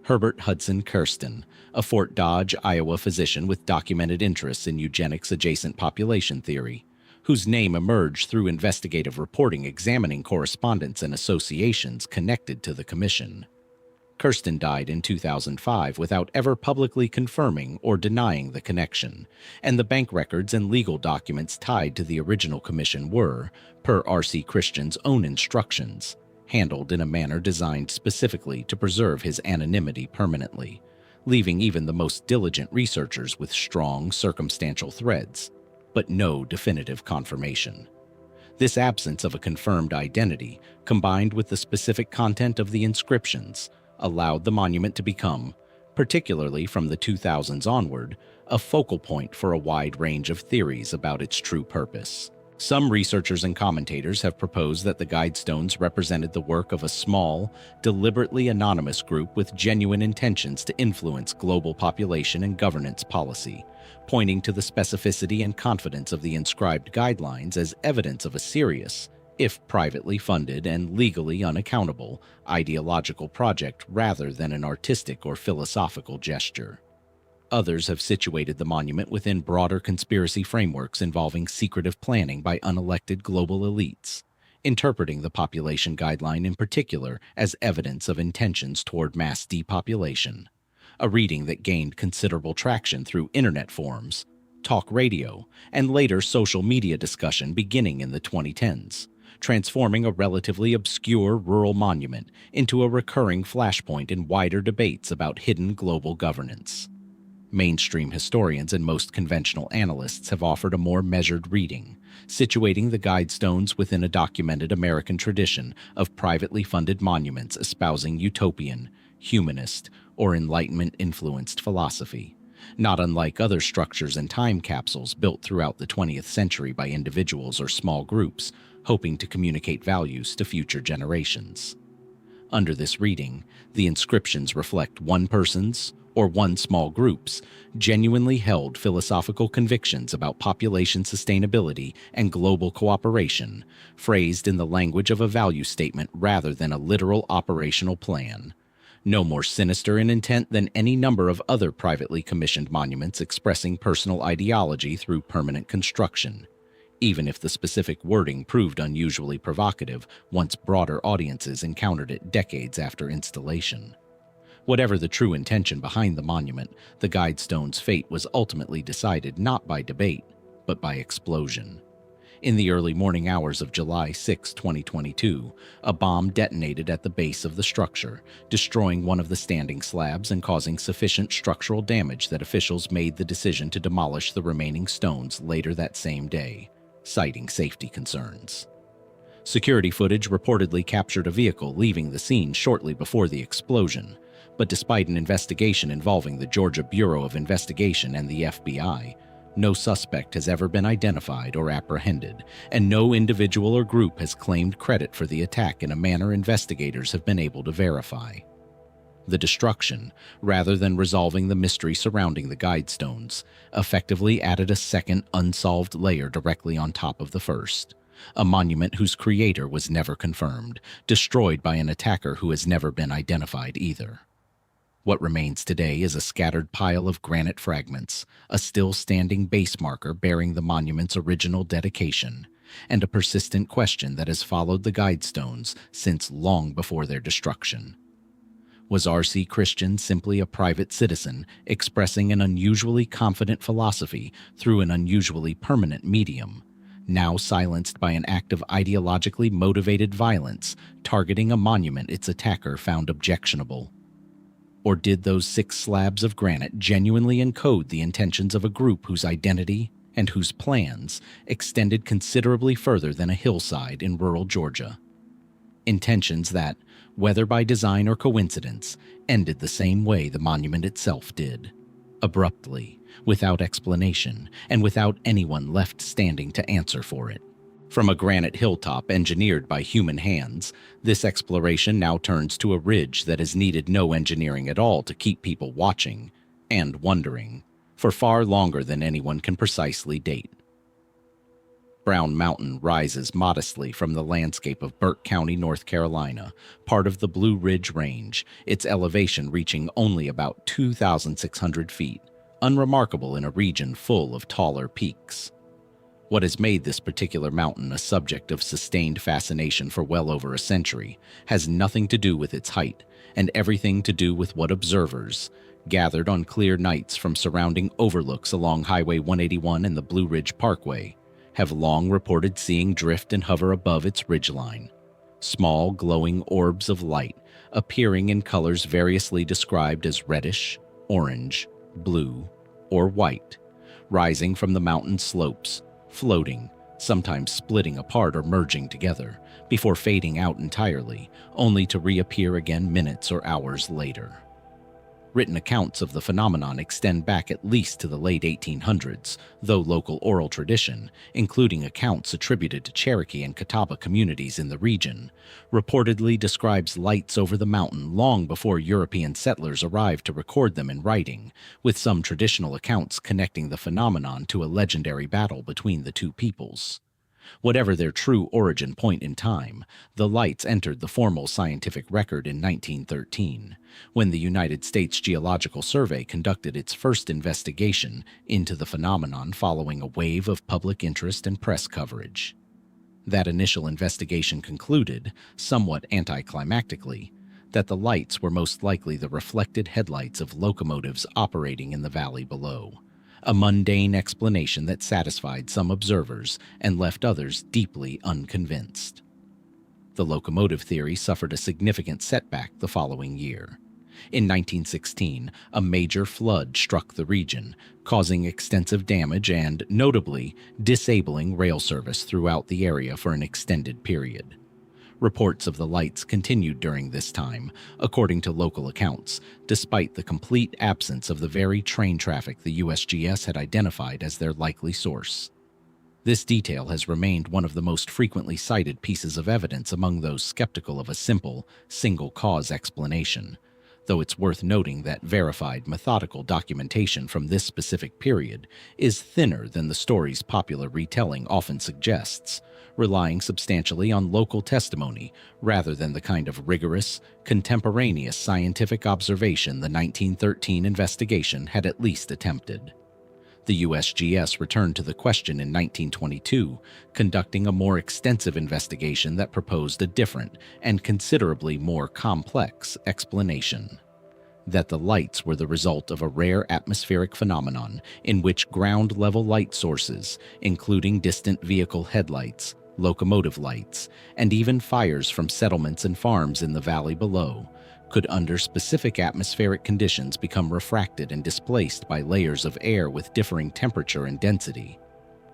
Herbert Hudson Kirsten, a Fort Dodge, Iowa physician with documented interests in eugenics-adjacent population theory, whose name emerged through investigative reporting examining correspondence and associations connected to the commission. Kirsten died in 2005 without ever publicly confirming or denying the connection, and the bank records and legal documents tied to the original commission were, per R.C. Christian's own instructions, handled in a manner designed specifically to preserve his anonymity permanently, leaving even the most diligent researchers with strong circumstantial threads, but no definitive confirmation. This absence of a confirmed identity, combined with the specific content of the inscriptions, allowed the monument to become, particularly from the 2000s onward, a focal point for a wide range of theories about its true purpose. Some researchers and commentators have proposed that the Guidestones represented the work of a small, deliberately anonymous group with genuine intentions to influence global population and governance policy, pointing to the specificity and confidence of the inscribed guidelines as evidence of a serious, if privately funded and legally unaccountable, ideological project rather than an artistic or philosophical gesture. Others have situated the monument within broader conspiracy frameworks involving secretive planning by unelected global elites, interpreting the population guideline in particular as evidence of intentions toward mass depopulation, a reading that gained considerable traction through internet forums, talk radio, and later social media discussion beginning in the 2010s. Transforming a relatively obscure rural monument into a recurring flashpoint in wider debates about hidden global governance. Mainstream historians and most conventional analysts have offered a more measured reading, situating the Guidestones within a documented American tradition of privately funded monuments espousing utopian, humanist, or Enlightenment-influenced philosophy, not unlike other structures and time capsules built throughout the 20th century by individuals or small groups, hoping to communicate values to future generations. Under this reading, the inscriptions reflect one person's, or one small group's, genuinely held philosophical convictions about population sustainability and global cooperation, phrased in the language of a value statement rather than a literal operational plan. No more sinister in intent than any number of other privately commissioned monuments expressing personal ideology through permanent construction, even if the specific wording proved unusually provocative once broader audiences encountered it decades after installation. Whatever the true intention behind the monument, the Guidestones' fate was ultimately decided not by debate, but by explosion. In the early morning hours of July 6, 2022, a bomb detonated at the base of the structure, destroying one of the standing slabs and causing sufficient structural damage that officials made the decision to demolish the remaining stones later that same day, citing safety concerns. Security footage reportedly captured a vehicle leaving the scene shortly before the explosion, but despite an investigation involving the Georgia Bureau of Investigation and the FBI, no suspect has ever been identified or apprehended, and no individual or group has claimed credit for the attack in a manner investigators have been able to verify. The destruction, rather than resolving the mystery surrounding the Guidestones, effectively added a second unsolved layer directly on top of the first, a monument whose creator was never confirmed, destroyed by an attacker who has never been identified either. What remains today is a scattered pile of granite fragments, a still-standing base marker bearing the monument's original dedication, and a persistent question that has followed the Guidestones since long before their destruction. Was R.C. Christian simply a private citizen expressing an unusually confident philosophy through an unusually permanent medium, now silenced by an act of ideologically motivated violence targeting a monument its attacker found objectionable? Or did those 6 slabs of granite genuinely encode the intentions of a group whose identity and whose plans extended considerably further than a hillside in rural Georgia? Intentions that, whether by design or coincidence, ended the same way the monument itself did, abruptly, without explanation, and without anyone left standing to answer for it. From a granite hilltop engineered by human hands, this exploration now turns to a ridge that has needed no engineering at all to keep people watching and wondering for far longer than anyone can precisely date. Brown Mountain rises modestly from the landscape of Burke County, North Carolina, part of the Blue Ridge Range, its elevation reaching only about 2,600 feet, unremarkable in a region full of taller peaks. What has made this particular mountain a subject of sustained fascination for well over a century has nothing to do with its height, and everything to do with what observers, gathered on clear nights from surrounding overlooks along Highway 181 and the Blue Ridge Parkway, have long reported seeing drift and hover above its ridgeline. Small glowing orbs of light appearing in colors variously described as reddish, orange, blue, or white, rising from the mountain slopes, floating, sometimes splitting apart or merging together, before fading out entirely, only to reappear again minutes or hours later. Written accounts of the phenomenon extend back at least to the late 1800s, though local oral tradition, including accounts attributed to Cherokee and Catawba communities in the region, reportedly describes lights over the mountain long before European settlers arrived to record them in writing, with some traditional accounts connecting the phenomenon to a legendary battle between the two peoples. Whatever their true origin point in time, the lights entered the formal scientific record in 1913, when the United States Geological Survey conducted its first investigation into the phenomenon following a wave of public interest and press coverage. That initial investigation concluded, somewhat anticlimactically, that the lights were most likely the reflected headlights of locomotives operating in the valley below. A mundane explanation that satisfied some observers and left others deeply unconvinced. The locomotive theory suffered a significant setback the following year. In 1916, a major flood struck the region, causing extensive damage and, notably, disabling rail service throughout the area for an extended period. Reports of the lights continued during this time, according to local accounts, despite the complete absence of the very train traffic the USGS had identified as their likely source. This detail has remained one of the most frequently cited pieces of evidence among those skeptical of a simple, single-cause explanation, though it's worth noting that verified, methodical documentation from this specific period is thinner than the story's popular retelling often suggests, relying substantially on local testimony rather than the kind of rigorous, contemporaneous scientific observation the 1913 investigation had at least attempted. The USGS returned to the question in 1922, conducting a more extensive investigation that proposed a different and considerably more complex explanation. That the lights were the result of a rare atmospheric phenomenon in which ground-level light sources, including distant vehicle headlights, locomotive lights, and even fires from settlements and farms in the valley below, could under specific atmospheric conditions become refracted and displaced by layers of air with differing temperature and density,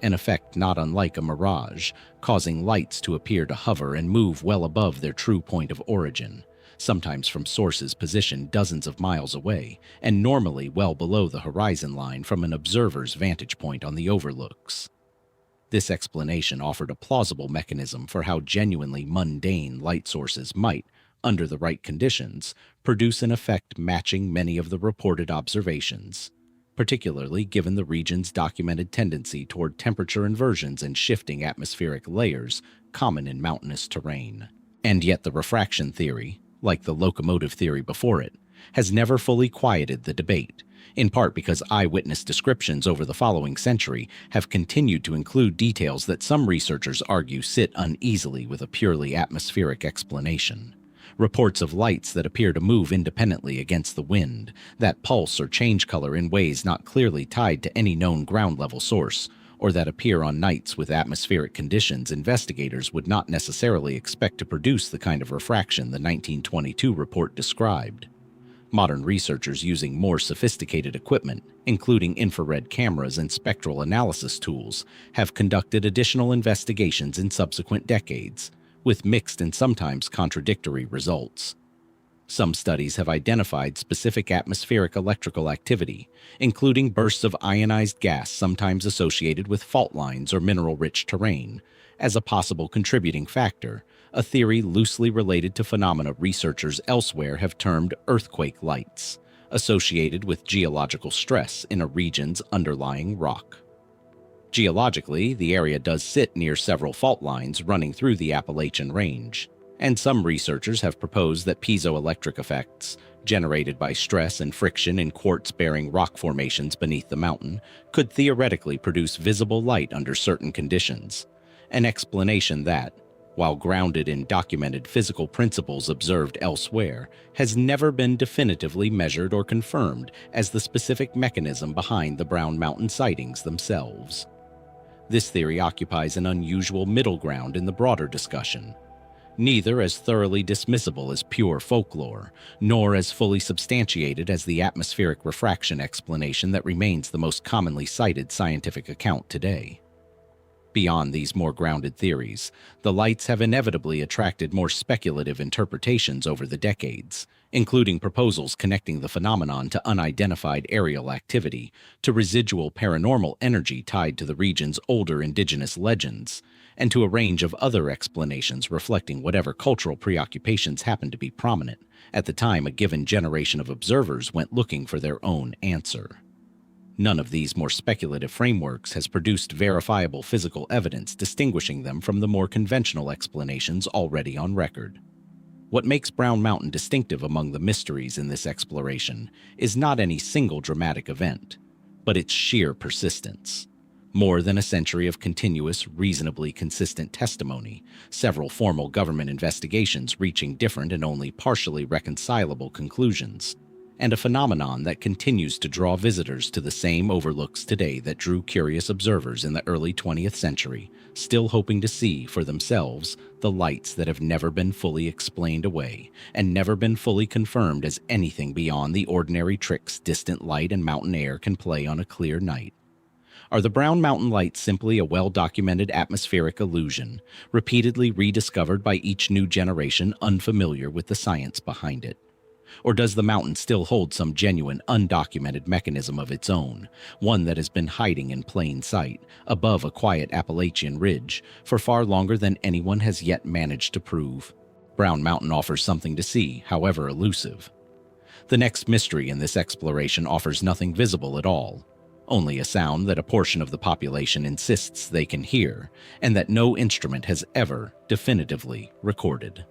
an effect not unlike a mirage, causing lights to appear to hover and move well above their true point of origin, sometimes from sources positioned dozens of miles away, and normally well below the horizon line from an observer's vantage point on the overlooks. This explanation offered a plausible mechanism for how genuinely mundane light sources might, under the right conditions, produce an effect matching many of the reported observations, particularly given the region's documented tendency toward temperature inversions and shifting atmospheric layers common in mountainous terrain. And yet the refraction theory, like the locomotive theory before it, has never fully quieted the debate, in part because eyewitness descriptions over the following century have continued to include details that some researchers argue sit uneasily with a purely atmospheric explanation. Reports of lights that appear to move independently against the wind, that pulse or change color in ways not clearly tied to any known ground-level source, or that appear on nights with atmospheric conditions investigators would not necessarily expect to produce the kind of refraction the 1922 report described. Modern researchers using more sophisticated equipment, including infrared cameras and spectral analysis tools, have conducted additional investigations in subsequent decades, with mixed and sometimes contradictory results. Some studies have identified specific atmospheric electrical activity, including bursts of ionized gas sometimes associated with fault lines or mineral-rich terrain, as a possible contributing factor, a theory loosely related to phenomena researchers elsewhere have termed earthquake lights, associated with geological stress in a region's underlying rock. Geologically, the area does sit near several fault lines running through the Appalachian Range, and some researchers have proposed that piezoelectric effects, generated by stress and friction in quartz-bearing rock formations beneath the mountain, could theoretically produce visible light under certain conditions, an explanation that, while grounded in documented physical principles observed elsewhere, has never been definitively measured or confirmed as the specific mechanism behind the Brown Mountain sightings themselves. This theory occupies an unusual middle ground in the broader discussion, neither as thoroughly dismissible as pure folklore, nor as fully substantiated as the atmospheric refraction explanation that remains the most commonly cited scientific account today. Beyond these more grounded theories, the lights have inevitably attracted more speculative interpretations over the decades, including proposals connecting the phenomenon to unidentified aerial activity, to residual paranormal energy tied to the region's older indigenous legends, and to a range of other explanations reflecting whatever cultural preoccupations happened to be prominent at the time a given generation of observers went looking for their own answer. None of these more speculative frameworks has produced verifiable physical evidence distinguishing them from the more conventional explanations already on record. What makes Brown Mountain distinctive among the mysteries in this exploration is not any single dramatic event, but its sheer persistence. More than a century of continuous, reasonably consistent testimony, several formal government investigations reaching different and only partially reconcilable conclusions, and a phenomenon that continues to draw visitors to the same overlooks today that drew curious observers in the early 20th century, still hoping to see for themselves the lights that have never been fully explained away and never been fully confirmed as anything beyond the ordinary tricks distant light and mountain air can play on a clear night. Are the Brown Mountain lights simply a well-documented atmospheric illusion, repeatedly rediscovered by each new generation unfamiliar with the science behind it? Or does the mountain still hold some genuine, undocumented mechanism of its own, one that has been hiding in plain sight, above a quiet Appalachian ridge, for far longer than anyone has yet managed to prove? Brown Mountain offers something to see, however elusive. The next mystery in this exploration offers nothing visible at all, only a sound that a portion of the population insists they can hear, and that no instrument has ever definitively recorded.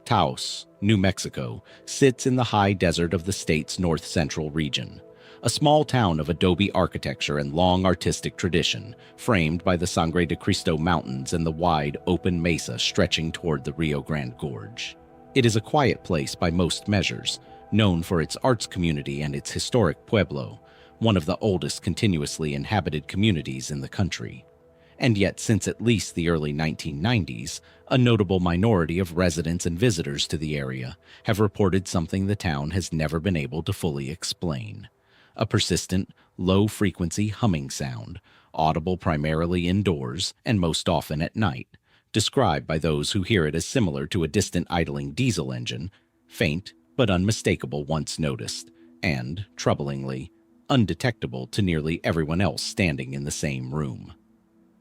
Taos, New Mexico, sits in the high desert of the state's north-central region, a small town of adobe architecture and long artistic tradition, framed by the Sangre de Cristo Mountains and the wide, open mesa stretching toward the Rio Grande Gorge. It is a quiet place by most measures, known for its arts community and its historic pueblo, one of the oldest continuously inhabited communities in the country. And yet, since at least the early 1990s, a notable minority of residents and visitors to the area have reported something the town has never been able to fully explain: a persistent, low-frequency humming sound, audible primarily indoors and most often at night, described by those who hear it as similar to a distant idling diesel engine, faint but unmistakable once noticed, and, troublingly, undetectable to nearly everyone else standing in the same room.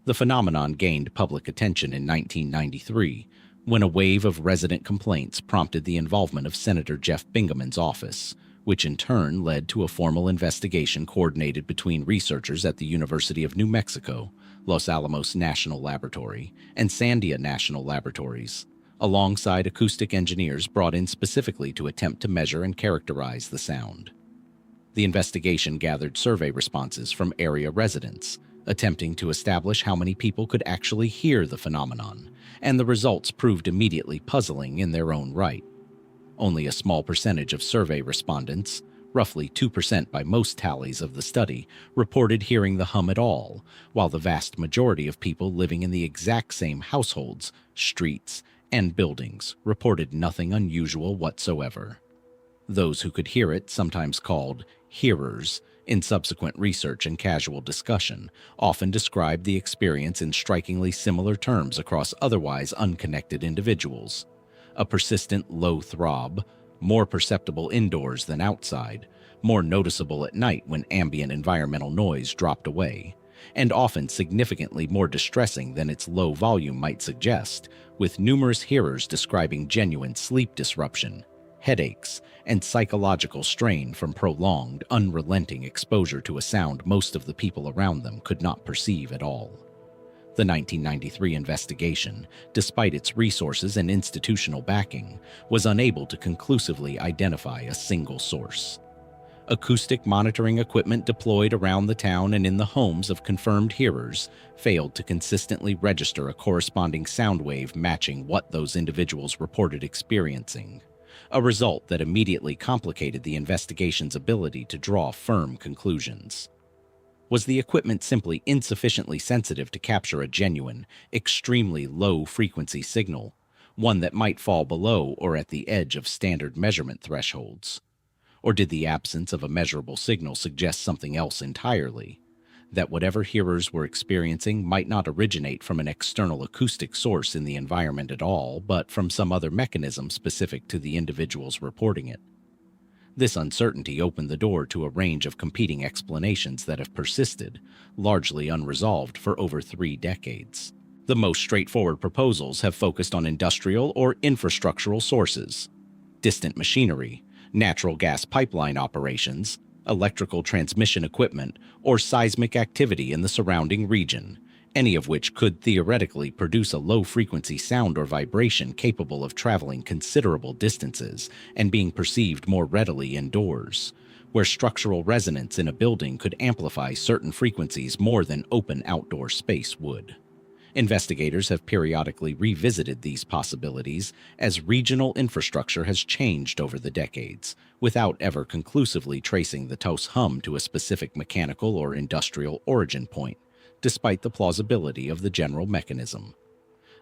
The phenomenon gained public attention in 1993, when a wave of resident complaints prompted the involvement of Senator Jeff Bingaman's office, which in turn led to a formal investigation coordinated between researchers at the University of New Mexico, Los Alamos National Laboratory, and Sandia National Laboratories, alongside acoustic engineers brought in specifically to attempt to measure and characterize the sound. The investigation gathered survey responses from area residents, attempting to establish how many people could actually hear the phenomenon, and the results proved immediately puzzling in their own right. Only a small percentage of survey respondents, Roughly 2% by most tallies of the study reported hearing the hum at all, while the vast majority of people living in the exact same households, streets, and buildings reported nothing unusual whatsoever. Those who could hear it, sometimes called hearers, in subsequent research and casual discussion, often described the experience in strikingly similar terms across otherwise unconnected individuals. A persistent low throb, more perceptible indoors than outside, more noticeable at night when ambient environmental noise dropped away, and often significantly more distressing than its low volume might suggest, with numerous hearers describing genuine sleep disruption, headaches, and psychological strain from prolonged, unrelenting exposure to a sound most of the people around them could not perceive at all. The 1993 investigation, despite its resources and institutional backing, was unable to conclusively identify a single source. Acoustic monitoring equipment deployed around the town and in the homes of confirmed hearers failed to consistently register a corresponding sound wave matching what those individuals reported experiencing, a result that immediately complicated the investigation's ability to draw firm conclusions. Was the equipment simply insufficiently sensitive to capture a genuine, extremely low-frequency signal, one that might fall below or at the edge of standard measurement thresholds? Or did the absence of a measurable signal suggest something else entirely? That whatever hearers were experiencing might not originate from an external acoustic source in the environment at all, but from some other mechanism specific to the individuals reporting it. This uncertainty opened the door to a range of competing explanations that have persisted, largely unresolved, for over 3 decades. The most straightforward proposals have focused on industrial or infrastructural sources, distant machinery, natural gas pipeline operations, electrical transmission equipment, or seismic activity in the surrounding region, any of which could theoretically produce a low-frequency sound or vibration capable of traveling considerable distances and being perceived more readily indoors, where structural resonance in a building could amplify certain frequencies more than open outdoor space would. Investigators have periodically revisited these possibilities as regional infrastructure has changed over the decades, without ever conclusively tracing the Taos Hum to a specific mechanical or industrial origin point, despite the plausibility of the general mechanism.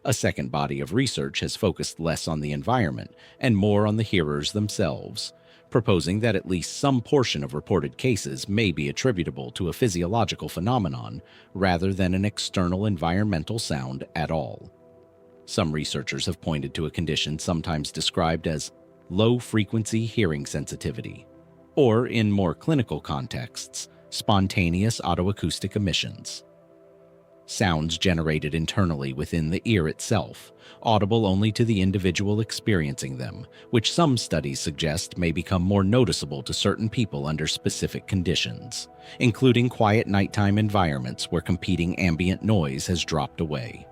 A second body of research has focused less on the environment and more on the hearers themselves, proposing that at least some portion of reported cases may be attributable to a physiological phenomenon rather than an external environmental sound at all. Some researchers have pointed to a condition sometimes described as low-frequency hearing sensitivity, or in more clinical contexts, spontaneous autoacoustic emissions. Sounds generated internally within the ear itself, audible only to the individual experiencing them, which some studies suggest may become more noticeable to certain people under specific conditions, including quiet nighttime environments where competing ambient noise has dropped away.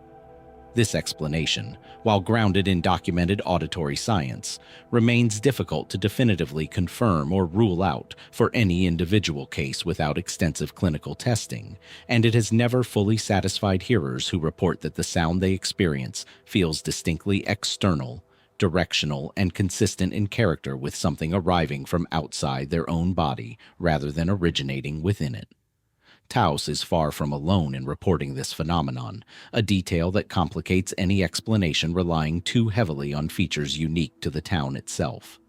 This explanation, while grounded in documented auditory science, remains difficult to definitively confirm or rule out for any individual case without extensive clinical testing, and it has never fully satisfied hearers who report that the sound they experience feels distinctly external, directional, and consistent in character with something arriving from outside their own body rather than originating within it. Taos is far from alone in reporting this phenomenon, a detail that complicates any explanation relying too heavily on features unique to the town itself.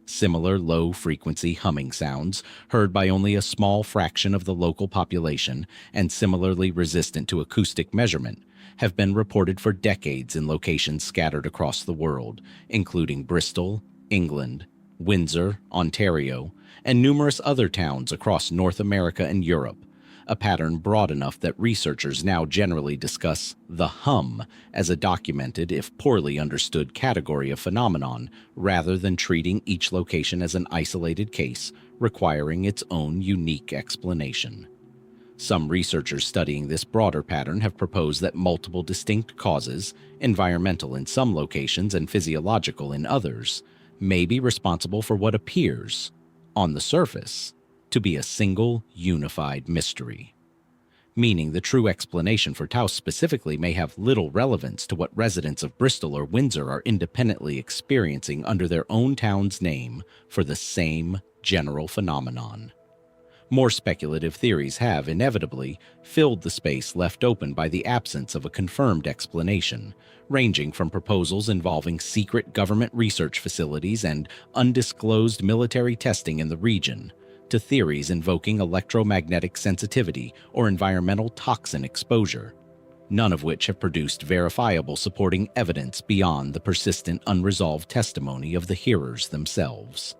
Similar low-frequency humming sounds, heard by only a small fraction of the local population and similarly resistant to acoustic measurement, have been reported for decades in locations scattered across the world, including Bristol, England, Windsor, Ontario, and numerous other towns across North America and Europe, a pattern broad enough that researchers now generally discuss the hum as a documented, if poorly understood, category of phenomenon, rather than treating each location as an isolated case requiring its own unique explanation. Some researchers studying this broader pattern have proposed that multiple distinct causes, environmental in some locations and physiological in others, may be responsible for what appears, on the surface, to be a single, unified mystery. Meaning the true explanation for Taos specifically may have little relevance to what residents of Bristol or Windsor are independently experiencing under their own town's name for the same general phenomenon. More speculative theories have, inevitably, filled the space left open by the absence of a confirmed explanation, ranging from proposals involving secret government research facilities and undisclosed military testing in the region, to theories invoking electromagnetic sensitivity or environmental toxin exposure, none of which have produced verifiable supporting evidence beyond the persistent unresolved testimony of the hearers themselves.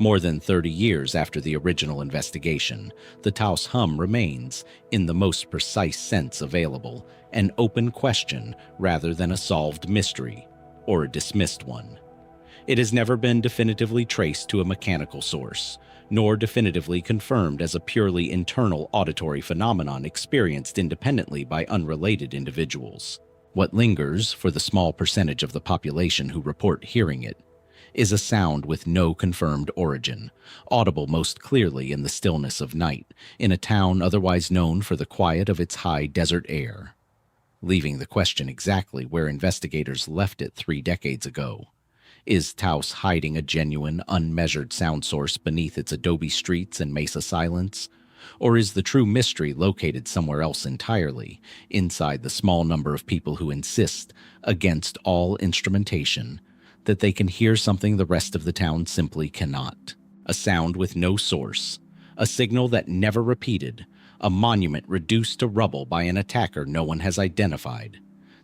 More than 30 years after the original investigation, the Taos Hum remains, in the most precise sense available, an open question rather than a solved mystery, or a dismissed one. It has never been definitively traced to a mechanical source, nor definitively confirmed as a purely internal auditory phenomenon experienced independently by unrelated individuals. What lingers, for the small percentage of the population who report hearing it, is a sound with no confirmed origin, audible most clearly in the stillness of night, in a town otherwise known for the quiet of its high desert air, leaving the question exactly where investigators left it 3 decades ago. Is Taos hiding a genuine, unmeasured sound source beneath its adobe streets and mesa silence? Or is the true mystery located somewhere else entirely, inside the small number of people who insist, against all instrumentation, that they can hear something the rest of the town simply cannot? A sound with no source, a signal that never repeated, a monument reduced to rubble by an attacker no one has identified.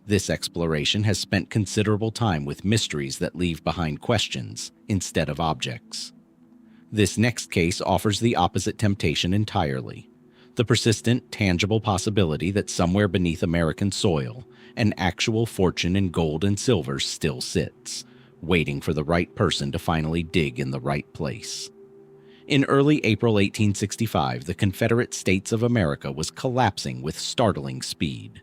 This exploration has spent considerable time with mysteries that leave behind questions instead of objects. This next case offers the opposite temptation entirely. The persistent, tangible possibility that somewhere beneath American soil, an actual fortune in gold and silver still sits, waiting for the right person to finally dig in the right place. In early April 1865, the Confederate States of America was collapsing with startling speed.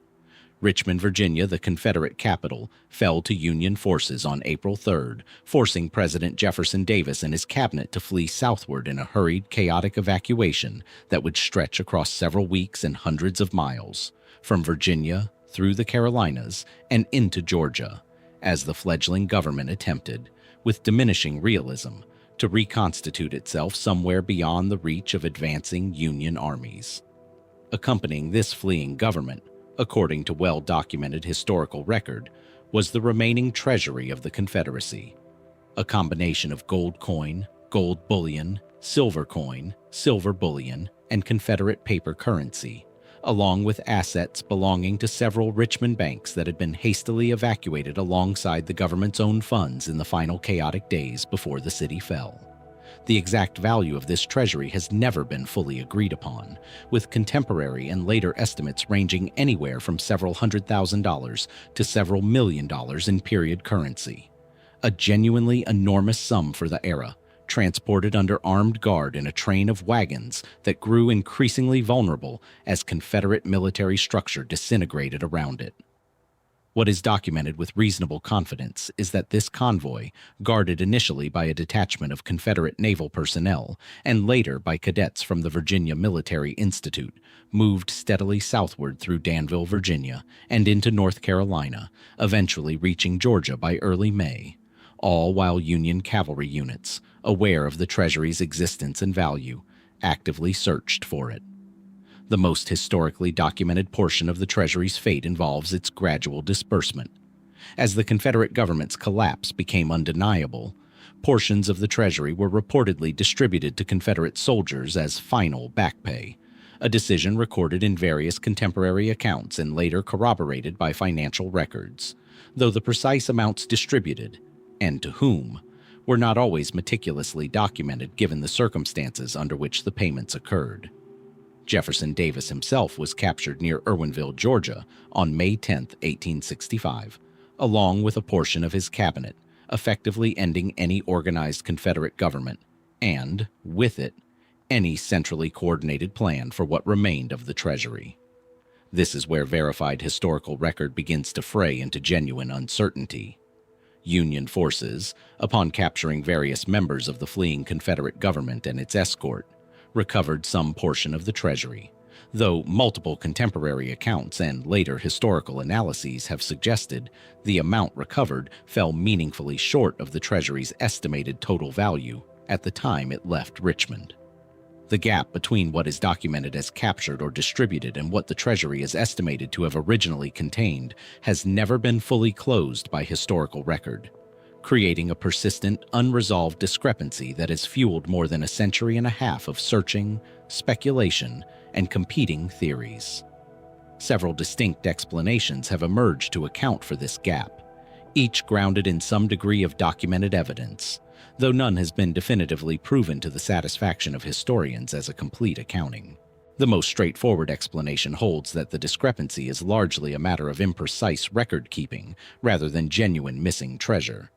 Richmond, Virginia, the Confederate capital, fell to Union forces on April 3rd, forcing President Jefferson Davis and his cabinet to flee southward in a hurried, chaotic evacuation that would stretch across several weeks and hundreds of miles, from Virginia through the Carolinas and into Georgia, as the fledgling government attempted, with diminishing realism, to reconstitute itself somewhere beyond the reach of advancing Union armies. Accompanying this fleeing government, according to well-documented historical record, was the remaining treasury of the Confederacy, a combination of gold coin, gold bullion, silver coin, silver bullion, and Confederate paper currency, along with assets belonging to several Richmond banks that had been hastily evacuated alongside the government's own funds in the final chaotic days before the city fell. The exact value of this treasury has never been fully agreed upon, with contemporary and later estimates ranging anywhere from several $100,000 to several $1 million in period currency. A genuinely enormous sum for the era, transported under armed guard in a train of wagons that grew increasingly vulnerable as Confederate military structure disintegrated around it. What is documented with reasonable confidence is that this convoy, guarded initially by a detachment of Confederate naval personnel and later by cadets from the Virginia Military Institute, moved steadily southward through Danville, Virginia, and into North Carolina, eventually reaching Georgia by early May, all while Union cavalry units, aware of the treasury's existence and value, actively searched for it. The most historically documented portion of the treasury's fate involves its gradual disbursement. As the Confederate government's collapse became undeniable, portions of the treasury were reportedly distributed to Confederate soldiers as final back pay, a decision recorded in various contemporary accounts and later corroborated by financial records, though the precise amounts distributed, and to whom, were not always meticulously documented given the circumstances under which the payments occurred. Jefferson Davis himself was captured near Irwinville, Georgia, on May 10, 1865, along with a portion of his cabinet, effectively ending any organized Confederate government, and, with it, any centrally coordinated plan for what remained of the treasury. This is where verified historical record begins to fray into genuine uncertainty. Union forces, upon capturing various members of the fleeing Confederate government and its escort, recovered some portion of the treasury, though multiple contemporary accounts and later historical analyses have suggested the amount recovered fell meaningfully short of the treasury's estimated total value, at the time it left Richmond. The gap between what is documented as captured or distributed and what the treasury is estimated to have originally contained has never been fully closed by historical record, creating a persistent, unresolved discrepancy that has fueled more than a century and a half of searching, speculation, and competing theories. Several distinct explanations have emerged to account for this gap, each grounded in some degree of documented evidence, though none has been definitively proven to the satisfaction of historians as a complete accounting. The most straightforward explanation holds that the discrepancy is largely a matter of imprecise record-keeping rather than genuine missing treasure.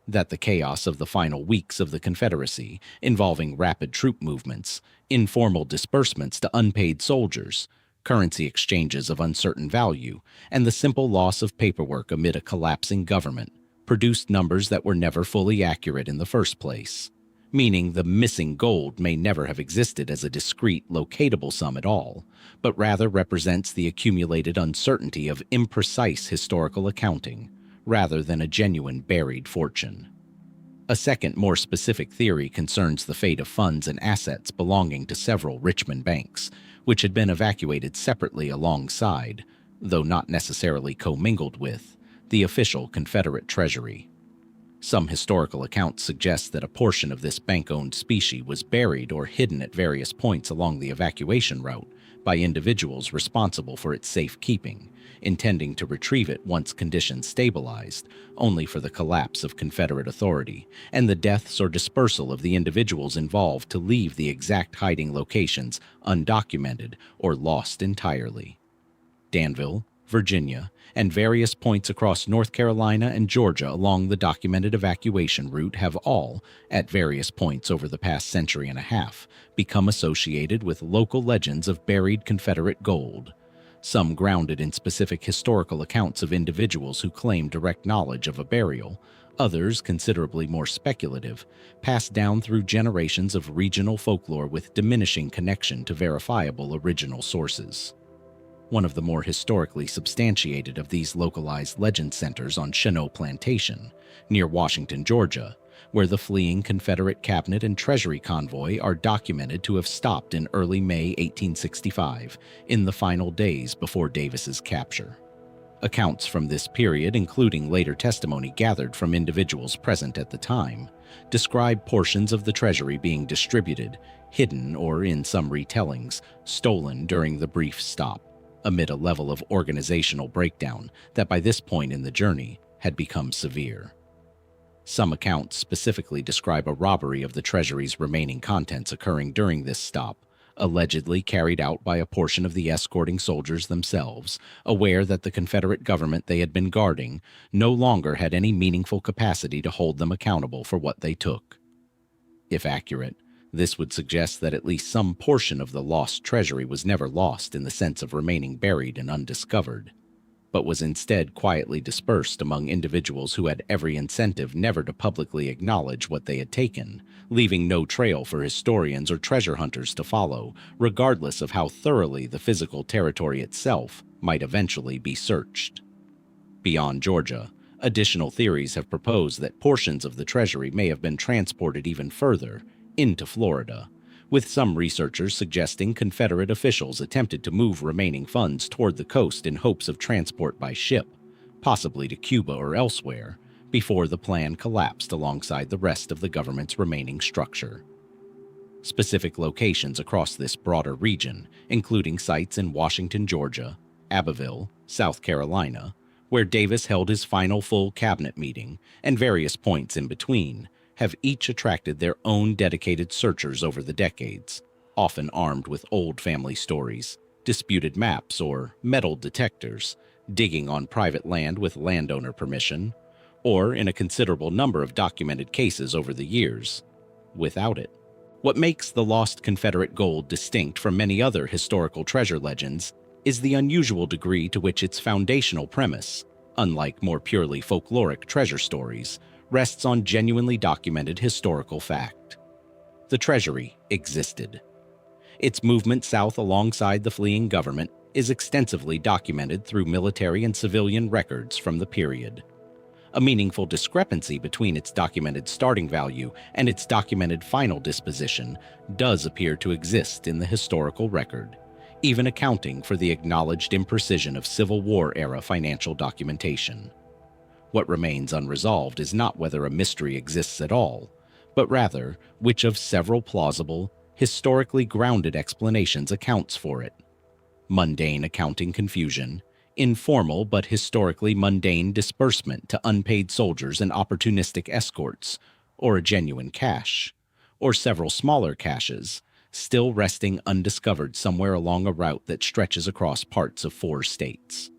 That the chaos of the final weeks of the Confederacy, involving rapid troop movements, informal disbursements to unpaid soldiers, currency exchanges of uncertain value, and the simple loss of paperwork amid a collapsing government, produced numbers that were never fully accurate in the first place, meaning the missing gold may never have existed as a discrete, locatable sum at all, but rather represents the accumulated uncertainty of imprecise historical accounting, rather than a genuine buried fortune. A second, more specific theory concerns the fate of funds and assets belonging to several Richmond banks, which had been evacuated separately alongside, though not necessarily commingled with, the official Confederate treasury. Some historical accounts suggest that a portion of this bank-owned specie was buried or hidden at various points along the evacuation route by individuals responsible for its safekeeping, intending to retrieve it once conditions stabilized, only for the collapse of Confederate authority and the deaths or dispersal of the individuals involved to leave the exact hiding locations undocumented or lost entirely. Danville, Virginia, and various points across North Carolina and Georgia along the documented evacuation route have all, at various points over the past century and a half, become associated with local legends of buried Confederate gold, some grounded in specific historical accounts of individuals who claim direct knowledge of a burial, others, considerably more speculative, passed down through generations of regional folklore with diminishing connection to verifiable original sources. One of the more historically substantiated of these localized legend centers on Chino Plantation, near Washington, Georgia, where the fleeing Confederate cabinet and treasury convoy are documented to have stopped in early May 1865, in the final days before Davis's capture. Accounts from this period, including later testimony gathered from individuals present at the time, describe portions of the treasury being distributed, hidden, or, in some retellings, stolen during the brief stop, amid a level of organizational breakdown that by this point in the journey had become severe. Some accounts specifically describe a robbery of the treasury's remaining contents occurring during this stop, allegedly carried out by a portion of the escorting soldiers themselves, aware that the Confederate government they had been guarding no longer had any meaningful capacity to hold them accountable for what they took. If accurate, this would suggest that at least some portion of the lost treasury was never lost in the sense of remaining buried and undiscovered, but was instead quietly dispersed among individuals who had every incentive never to publicly acknowledge what they had taken, leaving no trail for historians or treasure hunters to follow, regardless of how thoroughly the physical territory itself might eventually be searched. Beyond Georgia, additional theories have proposed that portions of the treasury may have been transported even further, into Florida, with some researchers suggesting Confederate officials attempted to move remaining funds toward the coast in hopes of transport by ship, possibly to Cuba or elsewhere, before the plan collapsed alongside the rest of the government's remaining structure. Specific locations across this broader region, including sites in Washington, Georgia, Abbeville, South Carolina, where Davis held his final full cabinet meeting, and various points in between, have each attracted their own dedicated searchers over the decades, often armed with old family stories, disputed maps, or metal detectors, digging on private land with landowner permission, or, in a considerable number of documented cases over the years, without it. What makes the lost Confederate gold distinct from many other historical treasure legends is the unusual degree to which its foundational premise, unlike more purely folkloric treasure stories, rests on genuinely documented historical fact. The treasury existed. Its movement south alongside the fleeing government is extensively documented through military and civilian records from the period. A meaningful discrepancy between its documented starting value and its documented final disposition does appear to exist in the historical record, even accounting for the acknowledged imprecision of Civil War-era financial documentation. What remains unresolved is not whether a mystery exists at all, but rather which of several plausible, historically grounded explanations accounts for it. Mundane accounting confusion, informal but historically mundane disbursement to unpaid soldiers and opportunistic escorts, or a genuine cache, or several smaller caches, still resting undiscovered somewhere along a route that stretches across parts of 4 states.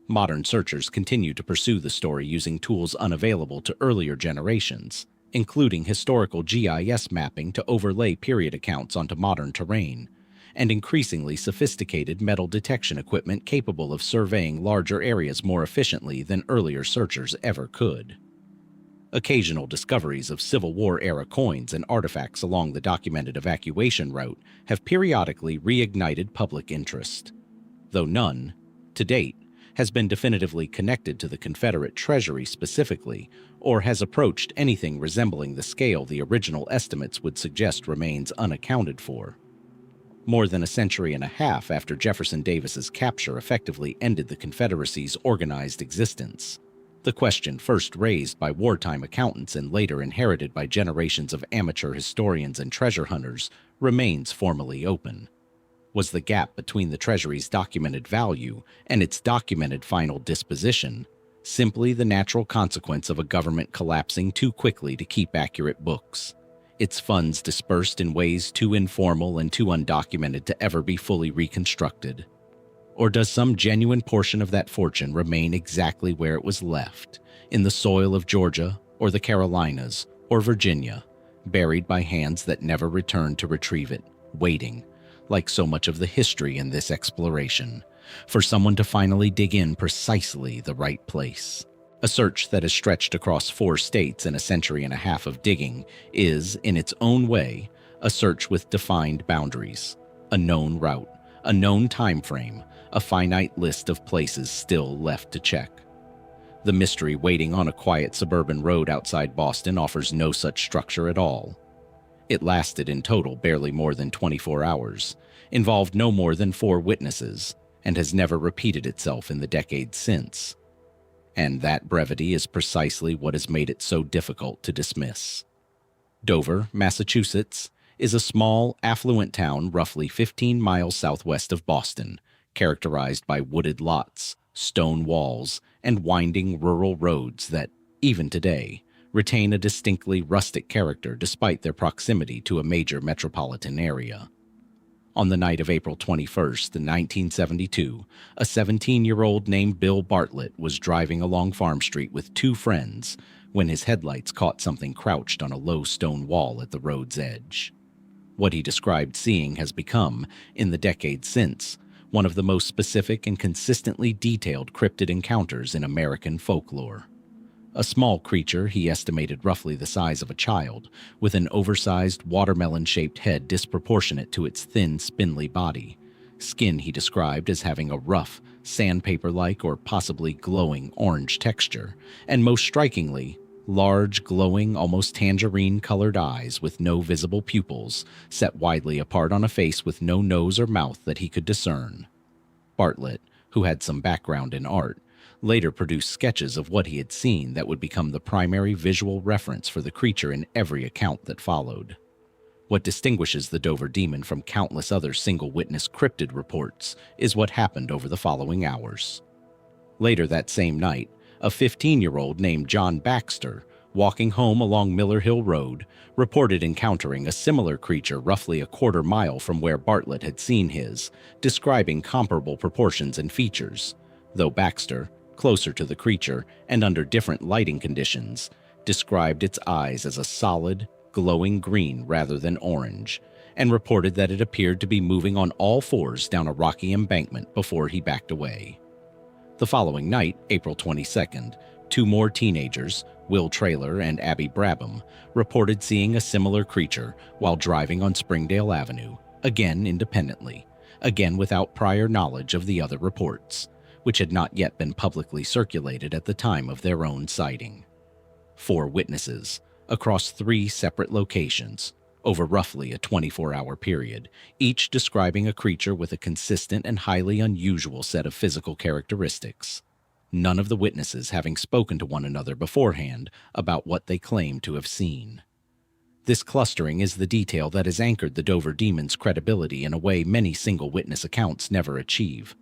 Modern searchers continue to pursue the story using tools unavailable to earlier generations, including historical GIS mapping to overlay period accounts onto modern terrain, and increasingly sophisticated metal detection equipment capable of surveying larger areas more efficiently than earlier searchers ever could. Occasional discoveries of Civil War-era coins and artifacts along the documented evacuation route have periodically reignited public interest, though none, to date, has been definitively connected to the Confederate treasury specifically, or has approached anything resembling the scale the original estimates would suggest remains unaccounted for. More than a century and a half after Jefferson Davis's capture effectively ended the Confederacy's organized existence, the question first raised by wartime accountants and later inherited by generations of amateur historians and treasure hunters remains formally open. Was the gap between the Treasury's documented value and its documented final disposition simply the natural consequence of a government collapsing too quickly to keep accurate books, its funds dispersed in ways too informal and too undocumented to ever be fully reconstructed? Or does some genuine portion of that fortune remain exactly where it was left, in the soil of Georgia or the Carolinas or Virginia, buried by hands that never returned to retrieve it, waiting, like so much of the history in this exploration, for someone to finally dig in precisely the right place? A search that has stretched across 4 states in a century and a half of digging is, in its own way, a search with defined boundaries, a known route, a known time frame, a finite list of places still left to check. The mystery waiting on a quiet suburban road outside Boston offers no such structure at all. It lasted in total barely more than 24 hours, involved no more than 4 witnesses, and has never repeated itself in the decades since. And that brevity is precisely what has made it so difficult to dismiss. Dover, Massachusetts, is a small, affluent town roughly 15 miles southwest of Boston, characterized by wooded lots, stone walls, and winding rural roads that, even today, retain a distinctly rustic character despite their proximity to a major metropolitan area. On the night of April 21st, 1972, a 17-year-old named Bill Bartlett was driving along Farm Street with 2 friends when his headlights caught something crouched on a low stone wall at the road's edge. What he described seeing has become, in the decades since, one of the most specific and consistently detailed cryptid encounters in American folklore. A small creature he estimated roughly the size of a child, with an oversized watermelon-shaped head disproportionate to its thin, spindly body. Skin he described as having a rough, sandpaper-like or possibly glowing orange texture, and most strikingly, large, glowing, almost tangerine-colored eyes with no visible pupils, set widely apart on a face with no nose or mouth that he could discern. Bartlett, who had some background in art, later produced sketches of what he had seen that would become the primary visual reference for the creature in every account that followed. What distinguishes the Dover demon from countless other single-witness cryptid reports is what happened over the following hours. Later that same night, a 15-year-old named John Baxter, walking home along Miller Hill Road, reported encountering a similar creature roughly a quarter mile from where Bartlett had seen his, describing comparable proportions and features, though Baxter, closer to the creature and under different lighting conditions, described its eyes as a solid, glowing green rather than orange, and reported that it appeared to be moving on all 4s down a rocky embankment before he backed away. The following night, April 22nd, 2 more teenagers, Will Traylor and Abby Brabham, reported seeing a similar creature while driving on Springdale Avenue, again independently, again without prior knowledge of the other reports, which had not yet been publicly circulated at the time of their own sighting. 4 witnesses, across 3 separate locations, over roughly a 24-hour period, each describing a creature with a consistent and highly unusual set of physical characteristics. None of the witnesses having spoken to one another beforehand about what they claimed to have seen. This clustering is the detail that has anchored the Dover Demon's credibility in a way many single witness accounts never achieve.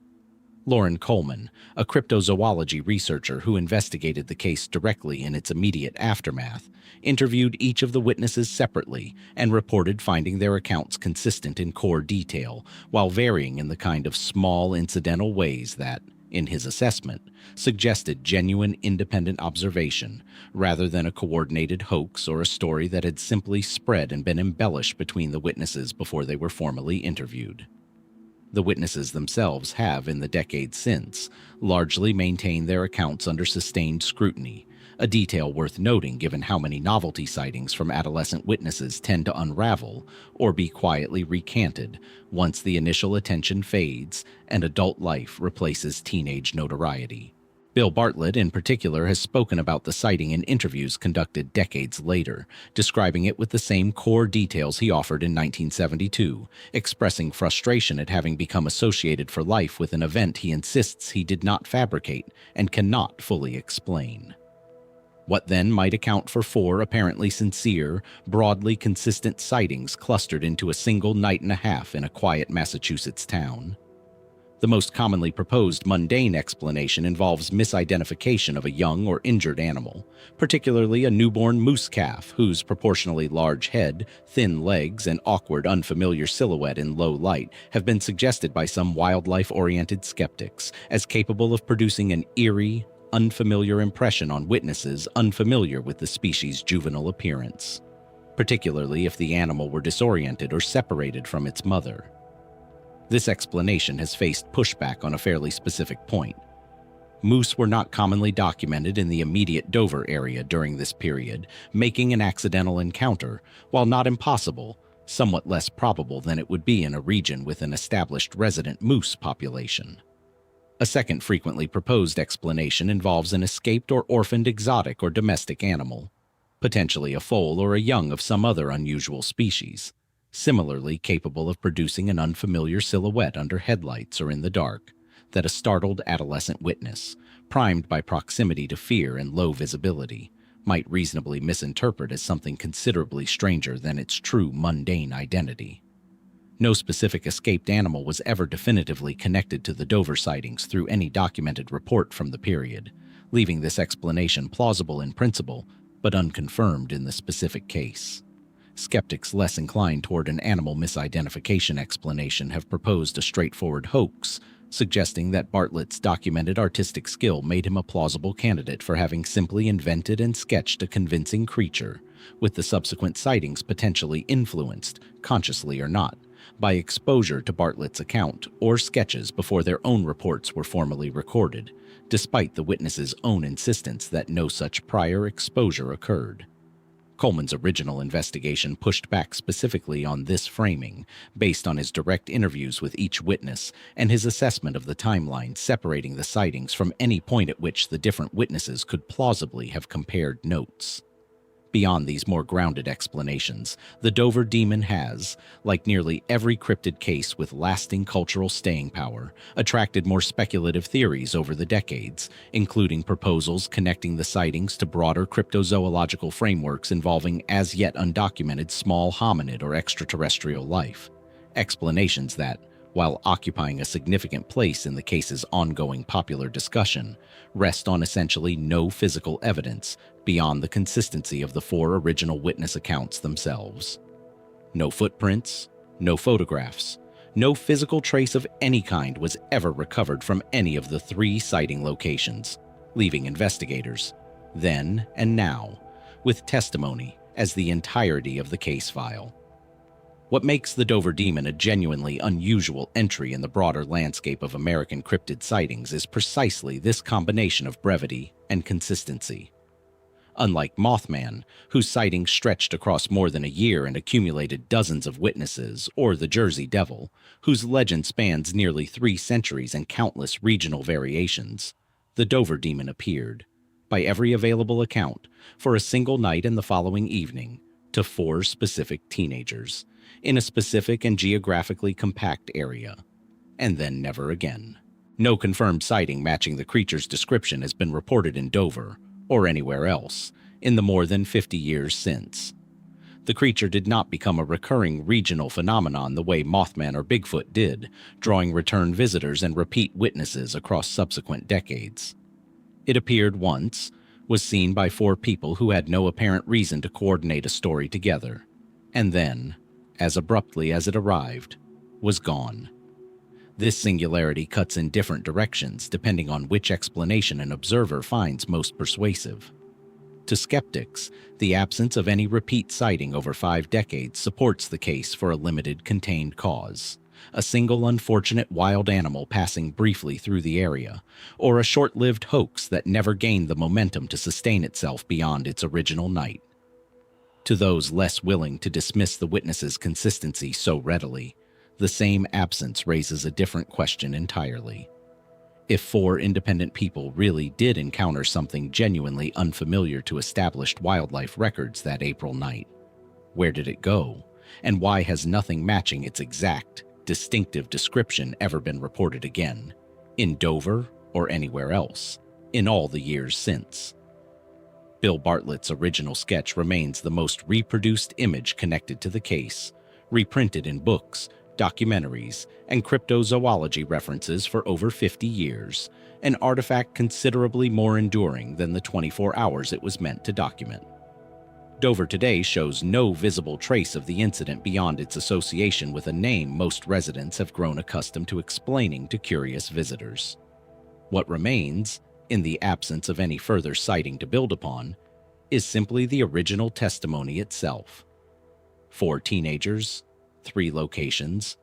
Lauren Coleman, a cryptozoology researcher who investigated the case directly in its immediate aftermath, interviewed each of the witnesses separately and reported finding their accounts consistent in core detail, while varying in the kind of small incidental ways that, in his assessment, suggested genuine independent observation, rather than a coordinated hoax or a story that had simply spread and been embellished between the witnesses before they were formally interviewed. The witnesses themselves have, in the decades since, largely maintained their accounts under sustained scrutiny, a detail worth noting given how many novelty sightings from adolescent witnesses tend to unravel or be quietly recanted once the initial attention fades and adult life replaces teenage notoriety. Bill Bartlett, in particular, has spoken about the sighting in interviews conducted decades later, describing it with the same core details he offered in 1972, expressing frustration at having become associated for life with an event he insists he did not fabricate and cannot fully explain. What then might account for 4 apparently sincere, broadly consistent sightings clustered into a single night and a half in a quiet Massachusetts town? The most commonly proposed mundane explanation involves misidentification of a young or injured animal, particularly a newborn moose calf whose proportionally large head, thin legs, and awkward, unfamiliar silhouette in low light have been suggested by some wildlife-oriented skeptics as capable of producing an eerie, unfamiliar impression on witnesses unfamiliar with the species' juvenile appearance, particularly if the animal were disoriented or separated from its mother. This explanation has faced pushback on a fairly specific point. Moose were not commonly documented in the immediate Dover area during this period, making an accidental encounter, while not impossible, somewhat less probable than it would be in a region with an established resident moose population. A second frequently proposed explanation involves an escaped or orphaned exotic or domestic animal, potentially a foal or a young of some other unusual species, similarly capable of producing an unfamiliar silhouette under headlights or in the dark, that a startled adolescent witness, primed by proximity to fear and low visibility, might reasonably misinterpret as something considerably stranger than its true mundane identity. No specific escaped animal was ever definitively connected to the Dover sightings through any documented report from the period, leaving this explanation plausible in principle, but unconfirmed in the specific case. Skeptics less inclined toward an animal misidentification explanation have proposed a straightforward hoax, suggesting that Bartlett's documented artistic skill made him a plausible candidate for having simply invented and sketched a convincing creature, with the subsequent sightings potentially influenced, consciously or not, by exposure to Bartlett's account or sketches before their own reports were formally recorded, despite the witness's own insistence that no such prior exposure occurred. Coleman's original investigation pushed back specifically on this framing, based on his direct interviews with each witness and his assessment of the timeline separating the sightings from any point at which the different witnesses could plausibly have compared notes. Beyond these more grounded explanations, the Dover Demon has, like nearly every cryptid case with lasting cultural staying power, attracted more speculative theories over the decades, including proposals connecting the sightings to broader cryptozoological frameworks involving as yet undocumented small hominid or extraterrestrial life. Explanations that, while occupying a significant place in the case's ongoing popular discussion, rest on essentially no physical evidence beyond the consistency of the 4 original witness accounts themselves. No footprints, no photographs, no physical trace of any kind was ever recovered from any of the 3 sighting locations, leaving investigators, then and now, with testimony as the entirety of the case file. What makes the Dover Demon a genuinely unusual entry in the broader landscape of American cryptid sightings is precisely this combination of brevity and consistency. Unlike Mothman, whose sightings stretched across more than a year and accumulated dozens of witnesses, or the Jersey Devil, whose legend spans nearly 3 centuries and countless regional variations, the Dover Demon appeared, by every available account, for a single night and the following evening, to 4 specific teenagers, in a specific and geographically compact area, and then never again. No confirmed sighting matching the creature's description has been reported in Dover, or anywhere else, in the more than 50 years since. The creature did not become a recurring regional phenomenon the way Mothman or Bigfoot did, drawing return visitors and repeat witnesses across subsequent decades. It appeared once, was seen by 4 people who had no apparent reason to coordinate a story together, and then, as abruptly as it arrived, was gone. This singularity cuts in different directions depending on which explanation an observer finds most persuasive. To skeptics, the absence of any repeat sighting over 5 decades supports the case for a limited contained cause, a single unfortunate wild animal passing briefly through the area, or a short-lived hoax that never gained the momentum to sustain itself beyond its original night. To those less willing to dismiss the witness's consistency so readily, the same absence raises a different question entirely. If 4 independent people really did encounter something genuinely unfamiliar to established wildlife records that April night, where did it go, and why has nothing matching its exact, distinctive description ever been reported again, in Dover or anywhere else, in all the years since? Bill Bartlett's original sketch remains the most reproduced image connected to the case, reprinted in books, documentaries, and cryptozoology references for over 50 years, an artifact considerably more enduring than the 24 hours it was meant to document. Dover today shows no visible trace of the incident beyond its association with a name most residents have grown accustomed to explaining to curious visitors. What remains, in the absence of any further sighting to build upon, is simply the original testimony itself. 4 teenagers, 3 locations,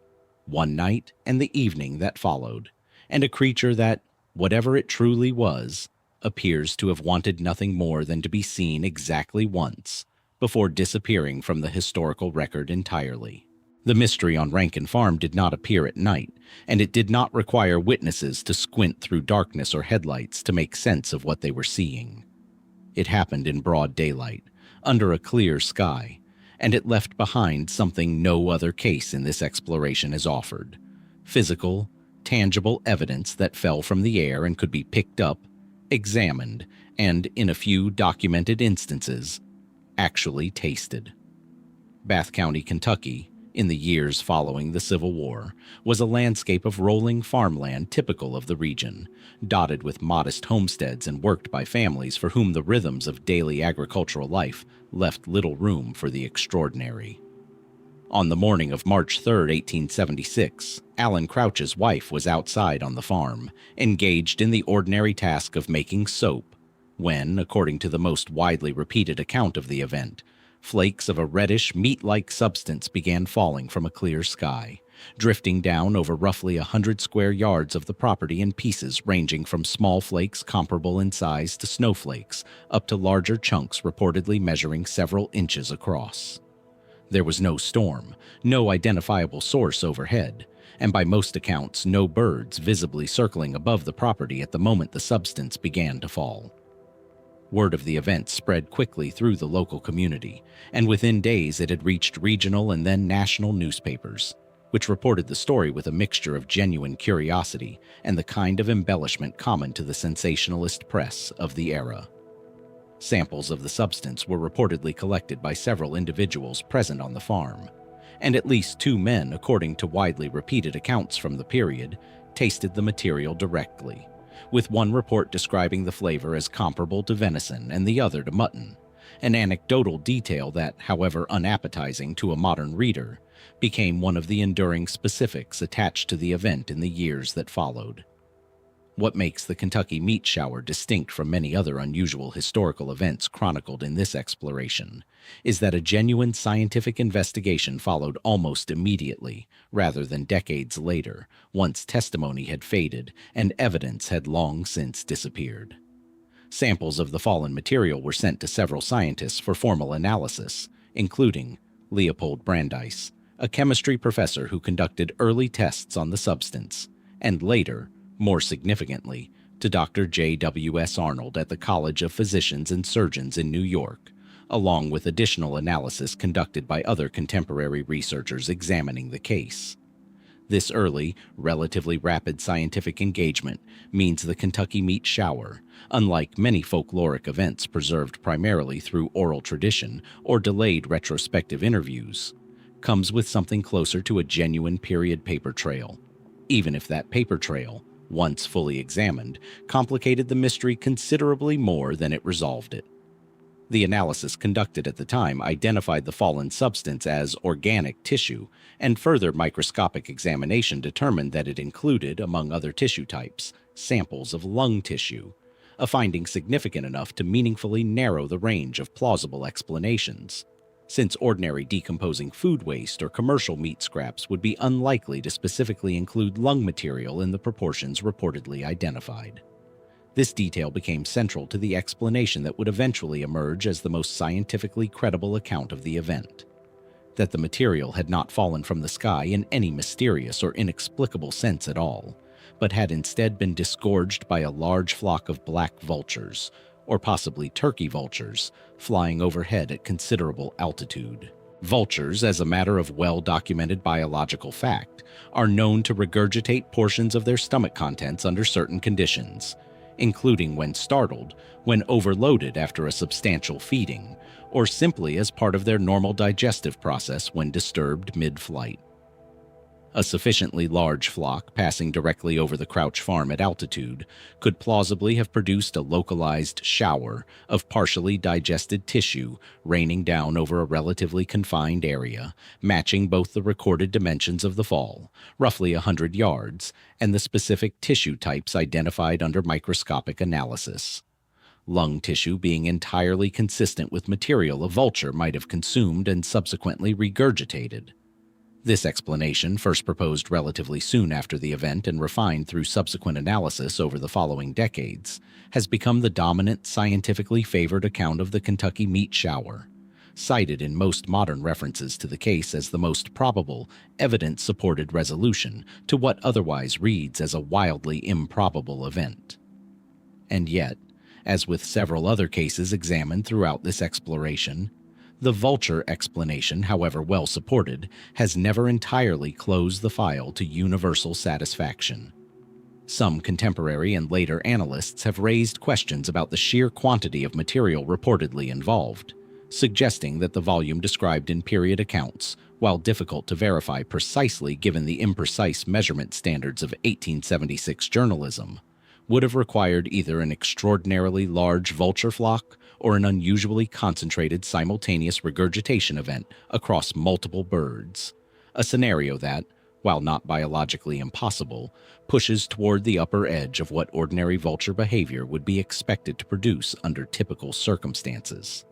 1 night and the evening that followed, and a creature that, whatever it truly was, appears to have wanted nothing more than to be seen exactly once, before disappearing from the historical record entirely. The mystery on Rankin Farm did not appear at night, and it did not require witnesses to squint through darkness or headlights to make sense of what they were seeing. It happened in broad daylight, under a clear sky, and it left behind something no other case in this exploration has offered: physical, tangible evidence that fell from the air and could be picked up, examined, and, in a few documented instances, actually tasted. Bath County, Kentucky, in the years following the Civil War, was a landscape of rolling farmland typical of the region, dotted with modest homesteads and worked by families for whom the rhythms of daily agricultural life left little room for the extraordinary. On the morning of March 3, 1876, Allen Crouch's wife was outside on the farm, engaged in the ordinary task of making soap, when, according to the most widely repeated account of the event, flakes of a reddish, meat-like substance began falling from a clear sky, drifting down over roughly 100 square yards of the property in pieces ranging from small flakes comparable in size to snowflakes, up to larger chunks reportedly measuring several inches across. There was no storm, no identifiable source overhead, and by most accounts no birds visibly circling above the property at the moment the substance began to fall. Word of the event spread quickly through the local community, and within days it had reached regional and then national newspapers, which reported the story with a mixture of genuine curiosity and the kind of embellishment common to the sensationalist press of the era. Samples of the substance were reportedly collected by several individuals present on the farm, and at least 2 men, according to widely repeated accounts from the period, tasted the material directly, with one report describing the flavor as comparable to venison and the other to mutton, an anecdotal detail that, however unappetizing to a modern reader, became one of the enduring specifics attached to the event in the years that followed. What makes the Kentucky meat shower distinct from many other unusual historical events chronicled in this exploration is that a genuine scientific investigation followed almost immediately, rather than decades later, once testimony had faded and evidence had long since disappeared. Samples of the fallen material were sent to several scientists for formal analysis, including Leopold Brandeis, a chemistry professor who conducted early tests on the substance, and later, more significantly, to Dr. J.W.S. Arnold at the College of Physicians and Surgeons in New York, along with additional analysis conducted by other contemporary researchers examining the case. This early, relatively rapid scientific engagement means the Kentucky meat shower, unlike many folkloric events preserved primarily through oral tradition or delayed retrospective interviews, comes with something closer to a genuine period paper trail, even if that paper trail, once fully examined, complicated the mystery considerably more than it resolved it. The analysis conducted at the time identified the fallen substance as organic tissue, and further microscopic examination determined that it included, among other tissue types, samples of lung tissue, a finding significant enough to meaningfully narrow the range of plausible explanations, since ordinary decomposing food waste or commercial meat scraps would be unlikely to specifically include lung material in the proportions reportedly identified. This detail became central to the explanation that would eventually emerge as the most scientifically credible account of the event: that the material had not fallen from the sky in any mysterious or inexplicable sense at all, but had instead been disgorged by a large flock of black vultures, or possibly turkey vultures, flying overhead at considerable altitude. Vultures, as a matter of well-documented biological fact, are known to regurgitate portions of their stomach contents under certain conditions, including when startled, when overloaded after a substantial feeding, or simply as part of their normal digestive process when disturbed mid-flight. A sufficiently large flock passing directly over the Crouch Farm at altitude could plausibly have produced a localized shower of partially digested tissue raining down over a relatively confined area, matching both the recorded dimensions of the fall, roughly 100 yards, and the specific tissue types identified under microscopic analysis. Lung tissue being entirely consistent with material a vulture might have consumed and subsequently regurgitated. This explanation, first proposed relatively soon after the event and refined through subsequent analysis over the following decades, has become the dominant scientifically favored account of the Kentucky meat shower, cited in most modern references to the case as the most probable, evidence-supported resolution to what otherwise reads as a wildly improbable event. And yet, as with several other cases examined throughout this exploration, the vulture explanation, however well supported, has never entirely closed the file to universal satisfaction. Some contemporary and later analysts have raised questions about the sheer quantity of material reportedly involved, suggesting that the volume described in period accounts, while difficult to verify precisely given the imprecise measurement standards of 1876 journalism, would have required either an extraordinarily large vulture flock or an unusually concentrated simultaneous regurgitation event across multiple birds, a scenario that, while not biologically impossible, pushes toward the upper edge of what ordinary vulture behavior would be expected to produce under typical circumstances.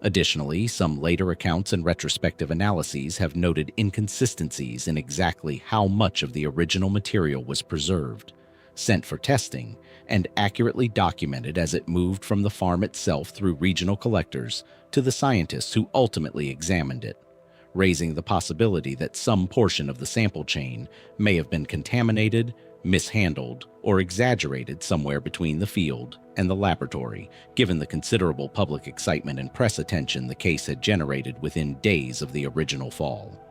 Additionally, some later accounts and retrospective analyses have noted inconsistencies in exactly how much of the original material was preserved, sent for testing, and accurately documented as it moved from the farm itself through regional collectors to the scientists who ultimately examined it, raising the possibility that some portion of the sample chain may have been contaminated, mishandled, or exaggerated somewhere between the field and the laboratory, given the considerable public excitement and press attention the case had generated within days of the original fall.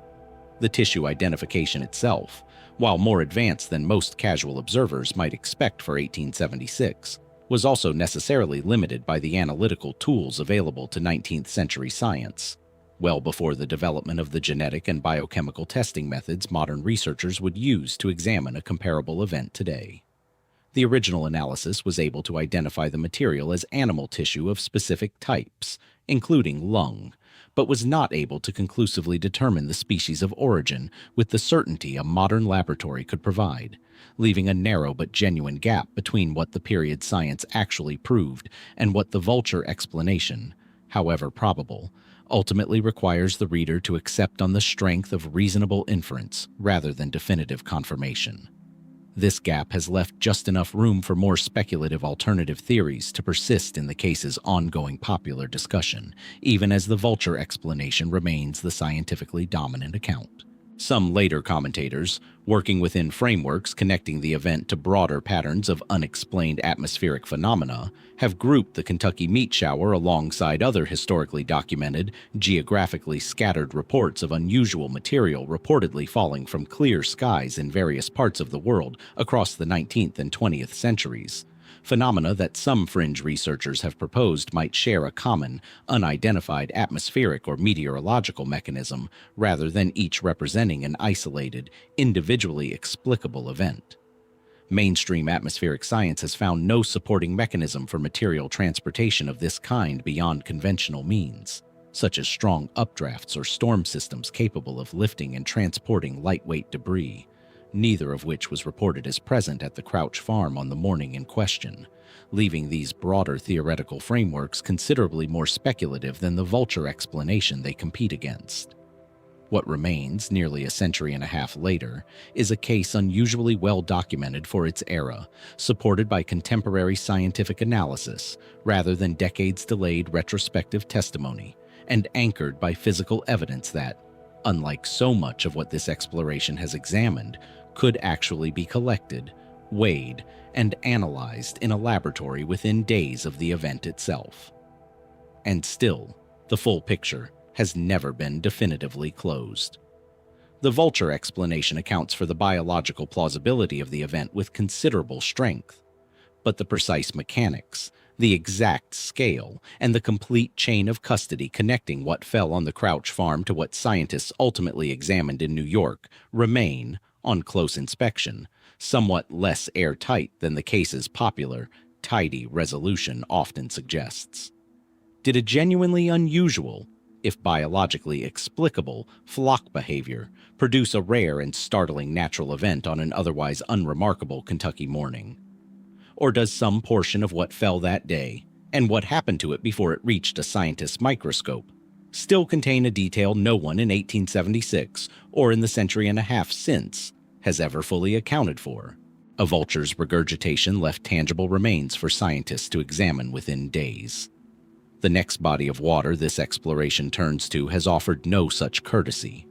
The tissue identification itself, while more advanced than most casual observers might expect for 1876, was also necessarily limited by the analytical tools available to 19th century science, well before the development of the genetic and biochemical testing methods modern researchers would use to examine a comparable event today. The original analysis was able to identify the material as animal tissue of specific types, including lung, but was not able to conclusively determine the species of origin with the certainty a modern laboratory could provide, leaving a narrow but genuine gap between what the period science actually proved and what the vulture explanation, however probable, ultimately requires the reader to accept on the strength of reasonable inference rather than definitive confirmation. This gap has left just enough room for more speculative alternative theories to persist in the case's ongoing popular discussion, even as the vulture explanation remains the scientifically dominant account. Some later commentators, working within frameworks connecting the event to broader patterns of unexplained atmospheric phenomena, have grouped the Kentucky meat shower alongside other historically documented, geographically scattered reports of unusual material reportedly falling from clear skies in various parts of the world across the 19th and 20th centuries. Phenomena that some fringe researchers have proposed might share a common, unidentified atmospheric or meteorological mechanism rather than each representing an isolated, individually explicable event. Mainstream atmospheric science has found no supporting mechanism for material transportation of this kind beyond conventional means, such as strong updrafts or storm systems capable of lifting and transporting lightweight debris, neither of which was reported as present at the Crouch Farm on the morning in question, leaving these broader theoretical frameworks considerably more speculative than the vulture explanation they compete against. What remains, nearly a century and a half later, is a case unusually well documented for its era, supported by contemporary scientific analysis rather than decades-delayed retrospective testimony, and anchored by physical evidence that, unlike so much of what this exploration has examined, could actually be collected, weighed, and analyzed in a laboratory within days of the event itself. And still, the full picture has never been definitively closed. The vulture explanation accounts for the biological plausibility of the event with considerable strength, but the precise mechanics, the exact scale, and the complete chain of custody connecting what fell on the Crouch Farm to what scientists ultimately examined in New York remain, on close inspection, somewhat less airtight than the case's popular, tidy resolution often suggests. Did a genuinely unusual, if biologically explicable, flock behavior produce a rare and startling natural event on an otherwise unremarkable Kentucky morning? Or does some portion of what fell that day, and what happened to it before it reached a scientist's microscope, still contain a detail no one in 1876, or in the century and a half since, has ever fully accounted for? A vulture's regurgitation left tangible remains for scientists to examine within days. The next body of water this exploration turns to has offered no such courtesy,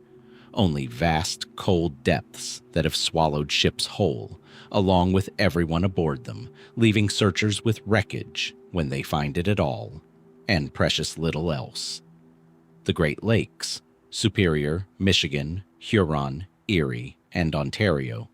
only vast, cold depths that have swallowed ships whole, along with everyone aboard them, leaving searchers with wreckage when they find it at all, and precious little else. The Great Lakes, Superior, Michigan, Huron, Erie, and Ontario,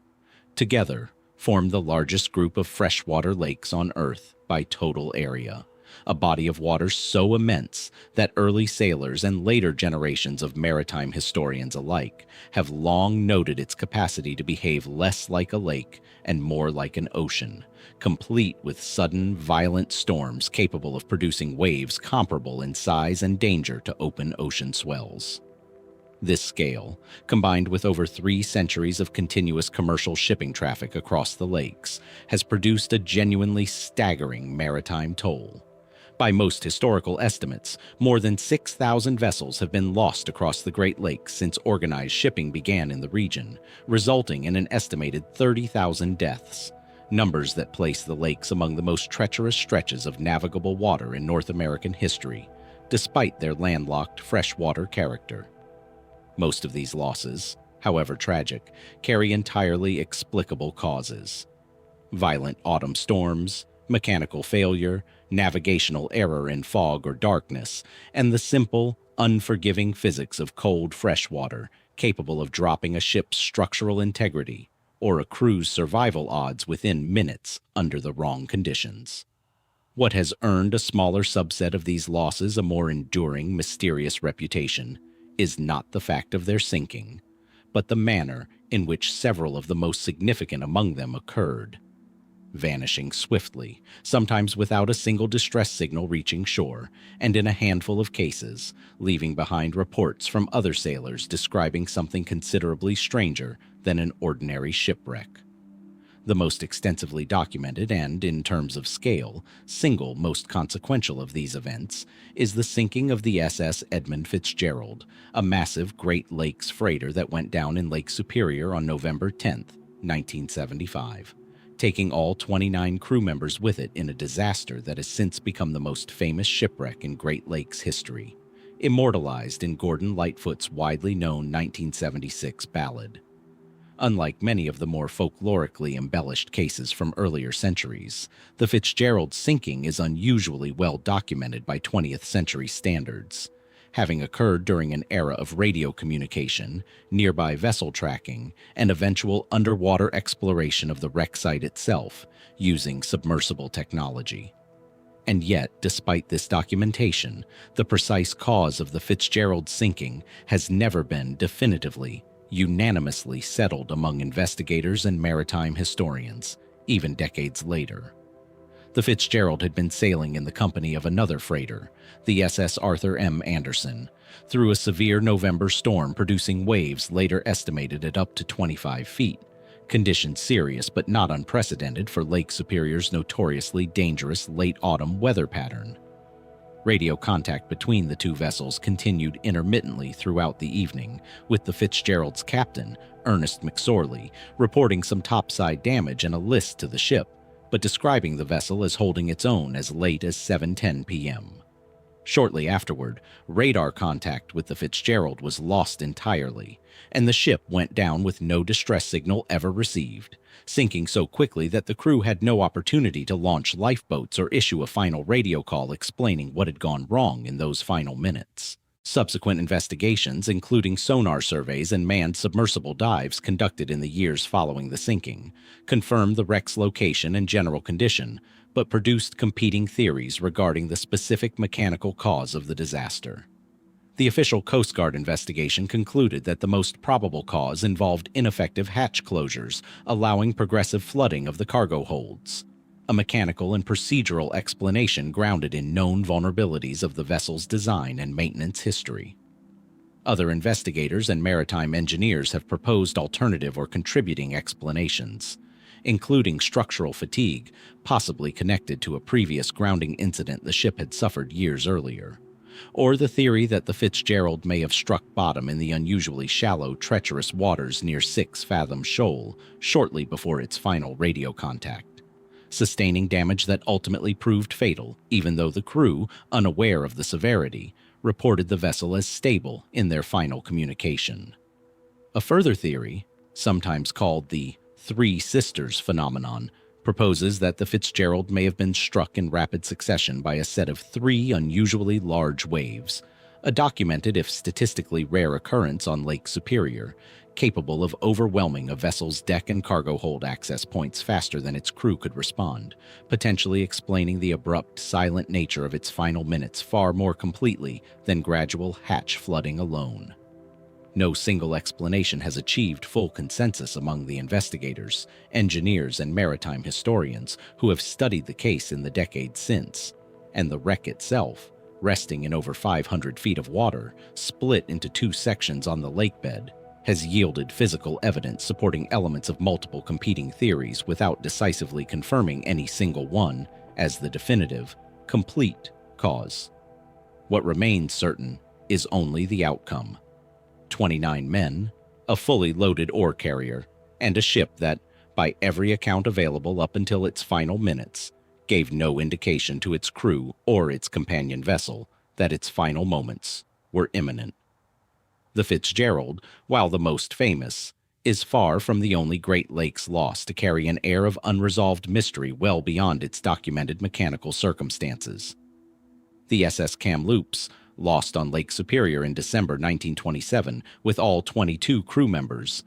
together form the largest group of freshwater lakes on Earth by total area, a body of water so immense that early sailors and later generations of maritime historians alike have long noted its capacity to behave less like a lake and more like an ocean, complete with sudden, violent storms capable of producing waves comparable in size and danger to open ocean swells. This scale, combined with over 3 centuries of continuous commercial shipping traffic across the lakes, has produced a genuinely staggering maritime toll. By most historical estimates, more than 6,000 vessels have been lost across the Great Lakes since organized shipping began in the region, resulting in an estimated 30,000 deaths, numbers that place the lakes among the most treacherous stretches of navigable water in North American history, despite their landlocked freshwater character. Most of these losses, however tragic, carry entirely explicable causes. Violent autumn storms, mechanical failure, navigational error in fog or darkness, and the simple, unforgiving physics of cold fresh water capable of dropping a ship's structural integrity or a crew's survival odds within minutes under the wrong conditions. What has earned a smaller subset of these losses a more enduring, mysterious reputation is not the fact of their sinking, but the manner in which several of the most significant among them occurred. Vanishing swiftly, sometimes without a single distress signal reaching shore, and in a handful of cases, leaving behind reports from other sailors describing something considerably stranger than an ordinary shipwreck. The most extensively documented and, in terms of scale, single most consequential of these events is the sinking of the SS Edmund Fitzgerald, a massive Great Lakes freighter that went down in Lake Superior on November 10, 1975, taking all 29 crew members with it in a disaster that has since become the most famous shipwreck in Great Lakes history, immortalized in Gordon Lightfoot's widely known 1976 ballad. Unlike many of the more folklorically embellished cases from earlier centuries, the Fitzgerald sinking is unusually well documented by 20th century standards, having occurred during an era of radio communication, nearby vessel tracking, and eventual underwater exploration of the wreck site itself using submersible technology. And yet, despite this documentation, the precise cause of the Fitzgerald sinking has never been definitively, unanimously settled among investigators and maritime historians, even decades later. The Fitzgerald had been sailing in the company of another freighter, the SS Arthur M. Anderson, through a severe November storm producing waves later estimated at up to 25 feet, conditions serious but not unprecedented for Lake Superior's notoriously dangerous late autumn weather pattern. Radio contact between the two vessels continued intermittently throughout the evening, with the Fitzgerald's captain, Ernest McSorley, reporting some topside damage and a list to the ship, but describing the vessel as holding its own as late as 7:10 p.m. Shortly afterward, radar contact with the Fitzgerald was lost entirely, and the ship went down with no distress signal ever received, sinking so quickly that the crew had no opportunity to launch lifeboats or issue a final radio call explaining what had gone wrong in those final minutes. Subsequent investigations, including sonar surveys and manned submersible dives conducted in the years following the sinking, confirmed the wreck's location and general condition, but produced competing theories regarding the specific mechanical cause of the disaster. The official Coast Guard investigation concluded that the most probable cause involved ineffective hatch closures, allowing progressive flooding of the cargo holds, a mechanical and procedural explanation grounded in known vulnerabilities of the vessel's design and maintenance history. Other investigators and maritime engineers have proposed alternative or contributing explanations, including structural fatigue, possibly connected to a previous grounding incident the ship had suffered years earlier, or the theory that the Fitzgerald may have struck bottom in the unusually shallow, treacherous waters near 6 Fathom Shoal shortly before its final radio contact, sustaining damage that ultimately proved fatal, even though the crew, unaware of the severity, reported the vessel as stable in their final communication. A further theory, sometimes called the Three Sisters phenomenon, proposes that the Fitzgerald may have been struck in rapid succession by a set of 3 unusually large waves, a documented if statistically rare occurrence on Lake Superior, capable of overwhelming a vessel's deck and cargo hold access points faster than its crew could respond, potentially explaining the abrupt, silent nature of its final minutes far more completely than gradual hatch flooding alone. No single explanation has achieved full consensus among the investigators, engineers, and maritime historians who have studied the case in the decades since, and the wreck itself, resting in over 500 feet of water, split into 2 sections on the lakebed, has yielded physical evidence supporting elements of multiple competing theories without decisively confirming any single one as the definitive, complete cause. What remains certain is only the outcome: 29 men, a fully loaded ore carrier, and a ship that, by every account available up until its final minutes, gave no indication to its crew or its companion vessel that its final moments were imminent. The Fitzgerald, while the most famous, is far from the only Great Lakes loss to carry an air of unresolved mystery well beyond its documented mechanical circumstances. The SS Kamloops, lost on Lake Superior in December 1927 with all 22 crew members,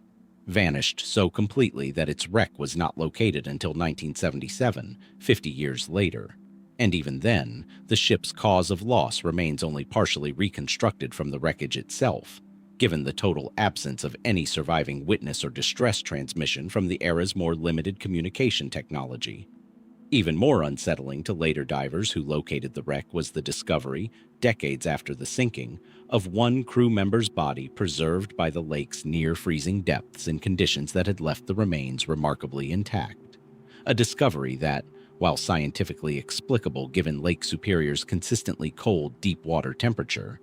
vanished so completely that its wreck was not located until 1977, 50 years later. And even then, the ship's cause of loss remains only partially reconstructed from the wreckage itself, given the total absence of any surviving witness or distress transmission from the era's more limited communication technology. Even more unsettling to later divers who located the wreck was the discovery, decades after the sinking, of one crew member's body preserved by the lake's near-freezing depths in conditions that had left the remains remarkably intact. A discovery that, while scientifically explicable given Lake Superior's consistently cold, deep-water temperature,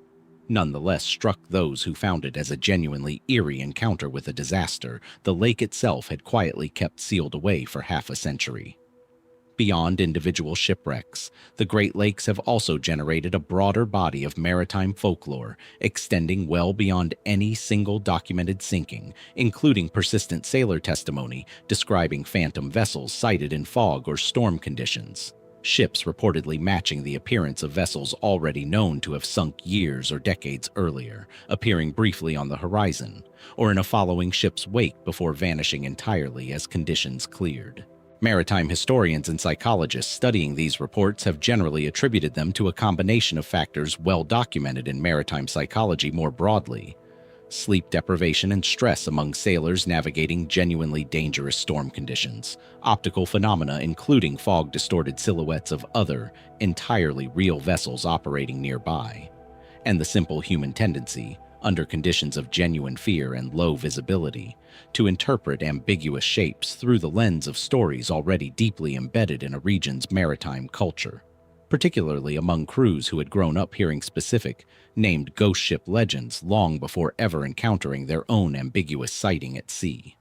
Nonetheless, struck those who found it as a genuinely eerie encounter with a disaster the lake itself had quietly kept sealed away for half a century. Beyond individual shipwrecks, the Great Lakes have also generated a broader body of maritime folklore, extending well beyond any single documented sinking, including persistent sailor testimony describing phantom vessels sighted in fog or storm conditions. Ships reportedly matching the appearance of vessels already known to have sunk years or decades earlier, appearing briefly on the horizon, or in a following ship's wake before vanishing entirely as conditions cleared. Maritime historians and psychologists studying these reports have generally attributed them to a combination of factors well documented in maritime psychology more broadly: sleep deprivation and stress among sailors navigating genuinely dangerous storm conditions, optical phenomena including fog-distorted silhouettes of other, entirely real vessels operating nearby, and the simple human tendency, under conditions of genuine fear and low visibility, to interpret ambiguous shapes through the lens of stories already deeply embedded in a region's maritime culture, particularly among crews who had grown up hearing specific, named ghost ship legends long before ever encountering their own ambiguous sighting at sea.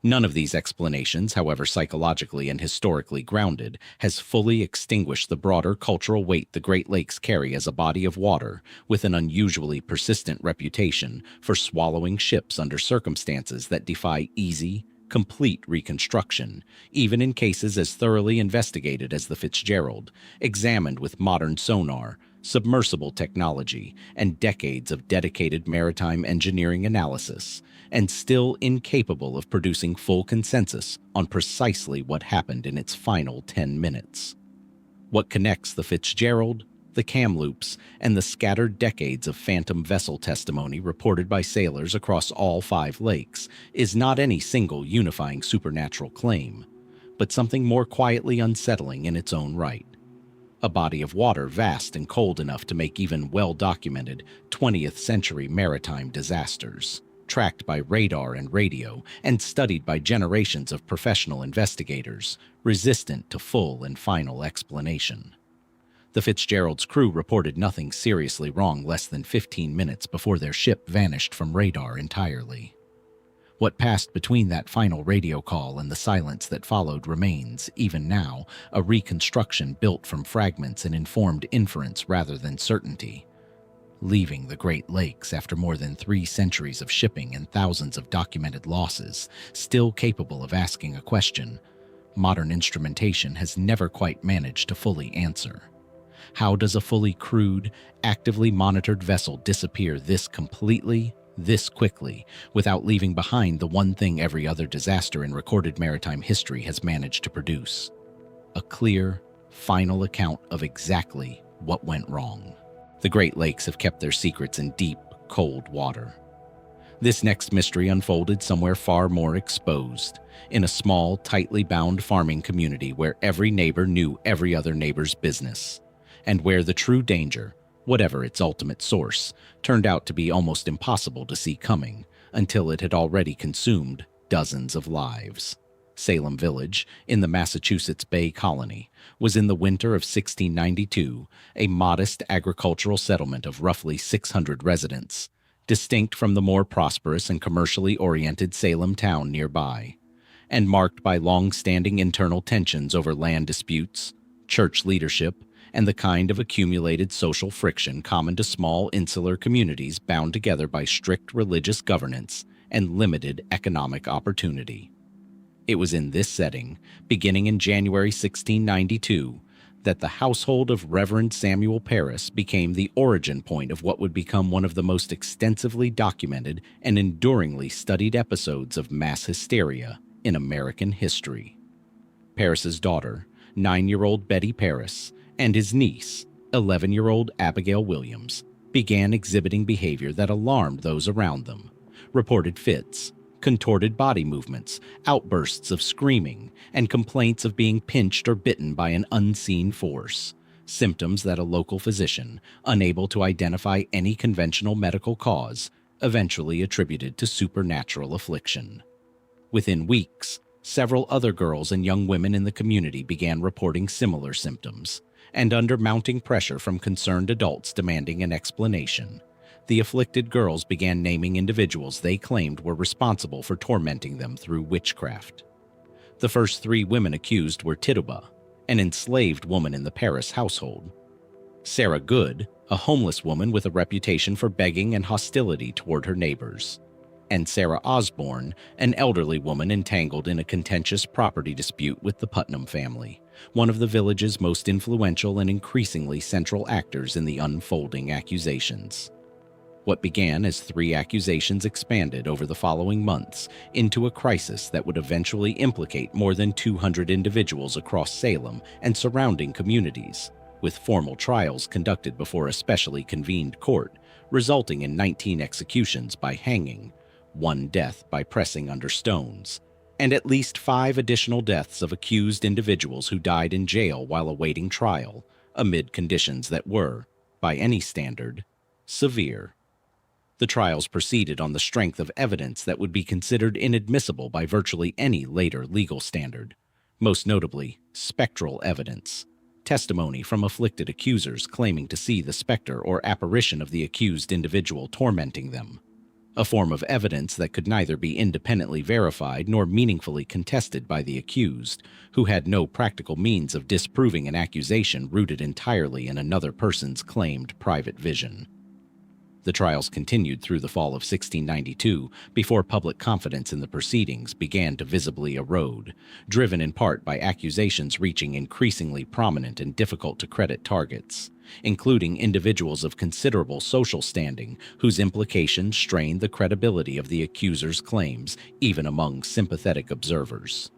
None of these explanations, however psychologically and historically grounded, has fully extinguished the broader cultural weight the Great Lakes carry as a body of water with an unusually persistent reputation for swallowing ships under circumstances that defy easy, complete reconstruction, even in cases as thoroughly investigated as the Fitzgerald, examined with modern sonar, submersible technology, and decades of dedicated maritime engineering analysis, and still incapable of producing full consensus on precisely what happened in its final 10 minutes. What connects the Fitzgerald, the Kamloops, and the scattered decades of phantom vessel testimony reported by sailors across all 5 lakes is not any single unifying supernatural claim, but something more quietly unsettling in its own right. A body of water vast and cold enough to make even well-documented 20th century maritime disasters, tracked by radar and radio, and studied by generations of professional investigators, resistant to full and final explanation. The Fitzgerald's crew reported nothing seriously wrong less than 15 minutes before their ship vanished from radar entirely. What passed between that final radio call and the silence that followed remains, even now, a reconstruction built from fragments and informed inference rather than certainty. Leaving the Great Lakes after more than 3 centuries of shipping and thousands of documented losses, still capable of asking a question modern instrumentation has never quite managed to fully answer. How does a fully crewed, actively monitored vessel disappear this completely, this quickly, without leaving behind the one thing every other disaster in recorded maritime history has managed to produce? A clear, final account of exactly what went wrong. The Great Lakes have kept their secrets in deep, cold water. This next mystery unfolded somewhere far more exposed, in a small, tightly bound farming community where every neighbor knew every other neighbor's business, and where the true danger, whatever its ultimate source, turned out to be almost impossible to see coming until it had already consumed dozens of lives. Salem Village, in the Massachusetts Bay Colony, was in the winter of 1692 a modest agricultural settlement of roughly 600 residents, distinct from the more prosperous and commercially oriented Salem town nearby, and marked by long-standing internal tensions over land disputes, church leadership, and the kind of accumulated social friction common to small insular communities bound together by strict religious governance and limited economic opportunity. It was in this setting, beginning in January 1692, that the household of Reverend Samuel Parris became the origin point of what would become one of the most extensively documented and enduringly studied episodes of mass hysteria in American history. Parris's daughter, 9-year-old Betty Parris, and his niece, 11-year-old Abigail Williams, began exhibiting behavior that alarmed those around them. Reported fits, contorted body movements, outbursts of screaming, and complaints of being pinched or bitten by an unseen force, symptoms that a local physician, unable to identify any conventional medical cause, eventually attributed to supernatural affliction. Within weeks, several other girls and young women in the community began reporting similar symptoms, and under mounting pressure from concerned adults demanding an explanation, the afflicted girls began naming individuals they claimed were responsible for tormenting them through witchcraft. The first 3 women accused were Tituba, an enslaved woman in the Paris household; Sarah Good, a homeless woman with a reputation for begging and hostility toward her neighbors; and Sarah Osborne, an elderly woman entangled in a contentious property dispute with the Putnam family, one of the village's most influential and increasingly central actors in the unfolding accusations. What began as 3 accusations expanded over the following months into a crisis that would eventually implicate more than 200 individuals across Salem and surrounding communities, with formal trials conducted before a specially convened court, resulting in 19 executions by hanging, 1 death by pressing under stones, and at least 5 additional deaths of accused individuals who died in jail while awaiting trial, amid conditions that were, by any standard, severe. The trials proceeded on the strength of evidence that would be considered inadmissible by virtually any later legal standard, most notably spectral evidence, testimony from afflicted accusers claiming to see the specter or apparition of the accused individual tormenting them, a form of evidence that could neither be independently verified nor meaningfully contested by the accused, who had no practical means of disproving an accusation rooted entirely in another person's claimed private vision. The trials continued through the fall of 1692 before public confidence in the proceedings began to visibly erode, driven in part by accusations reaching increasingly prominent and difficult-to-credit targets, including individuals of considerable social standing whose implications strained the credibility of the accuser's claims even among sympathetic observers.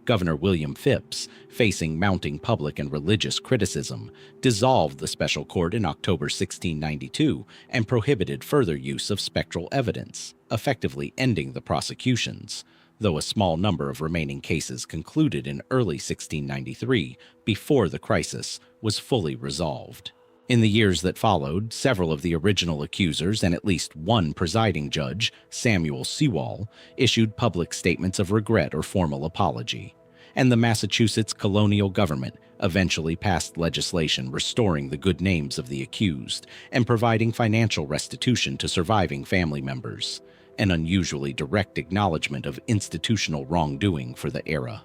Governor William Phips, facing mounting public and religious criticism, dissolved the special court in October 1692 and prohibited further use of spectral evidence, effectively ending the prosecutions, though a small number of remaining cases concluded in early 1693 before the crisis was fully resolved. In the years that followed, several of the original accusers and at least 1 presiding judge, Samuel Sewall, issued public statements of regret or formal apology, and the Massachusetts colonial government eventually passed legislation restoring the good names of the accused and providing financial restitution to surviving family members, an unusually direct acknowledgement of institutional wrongdoing for the era.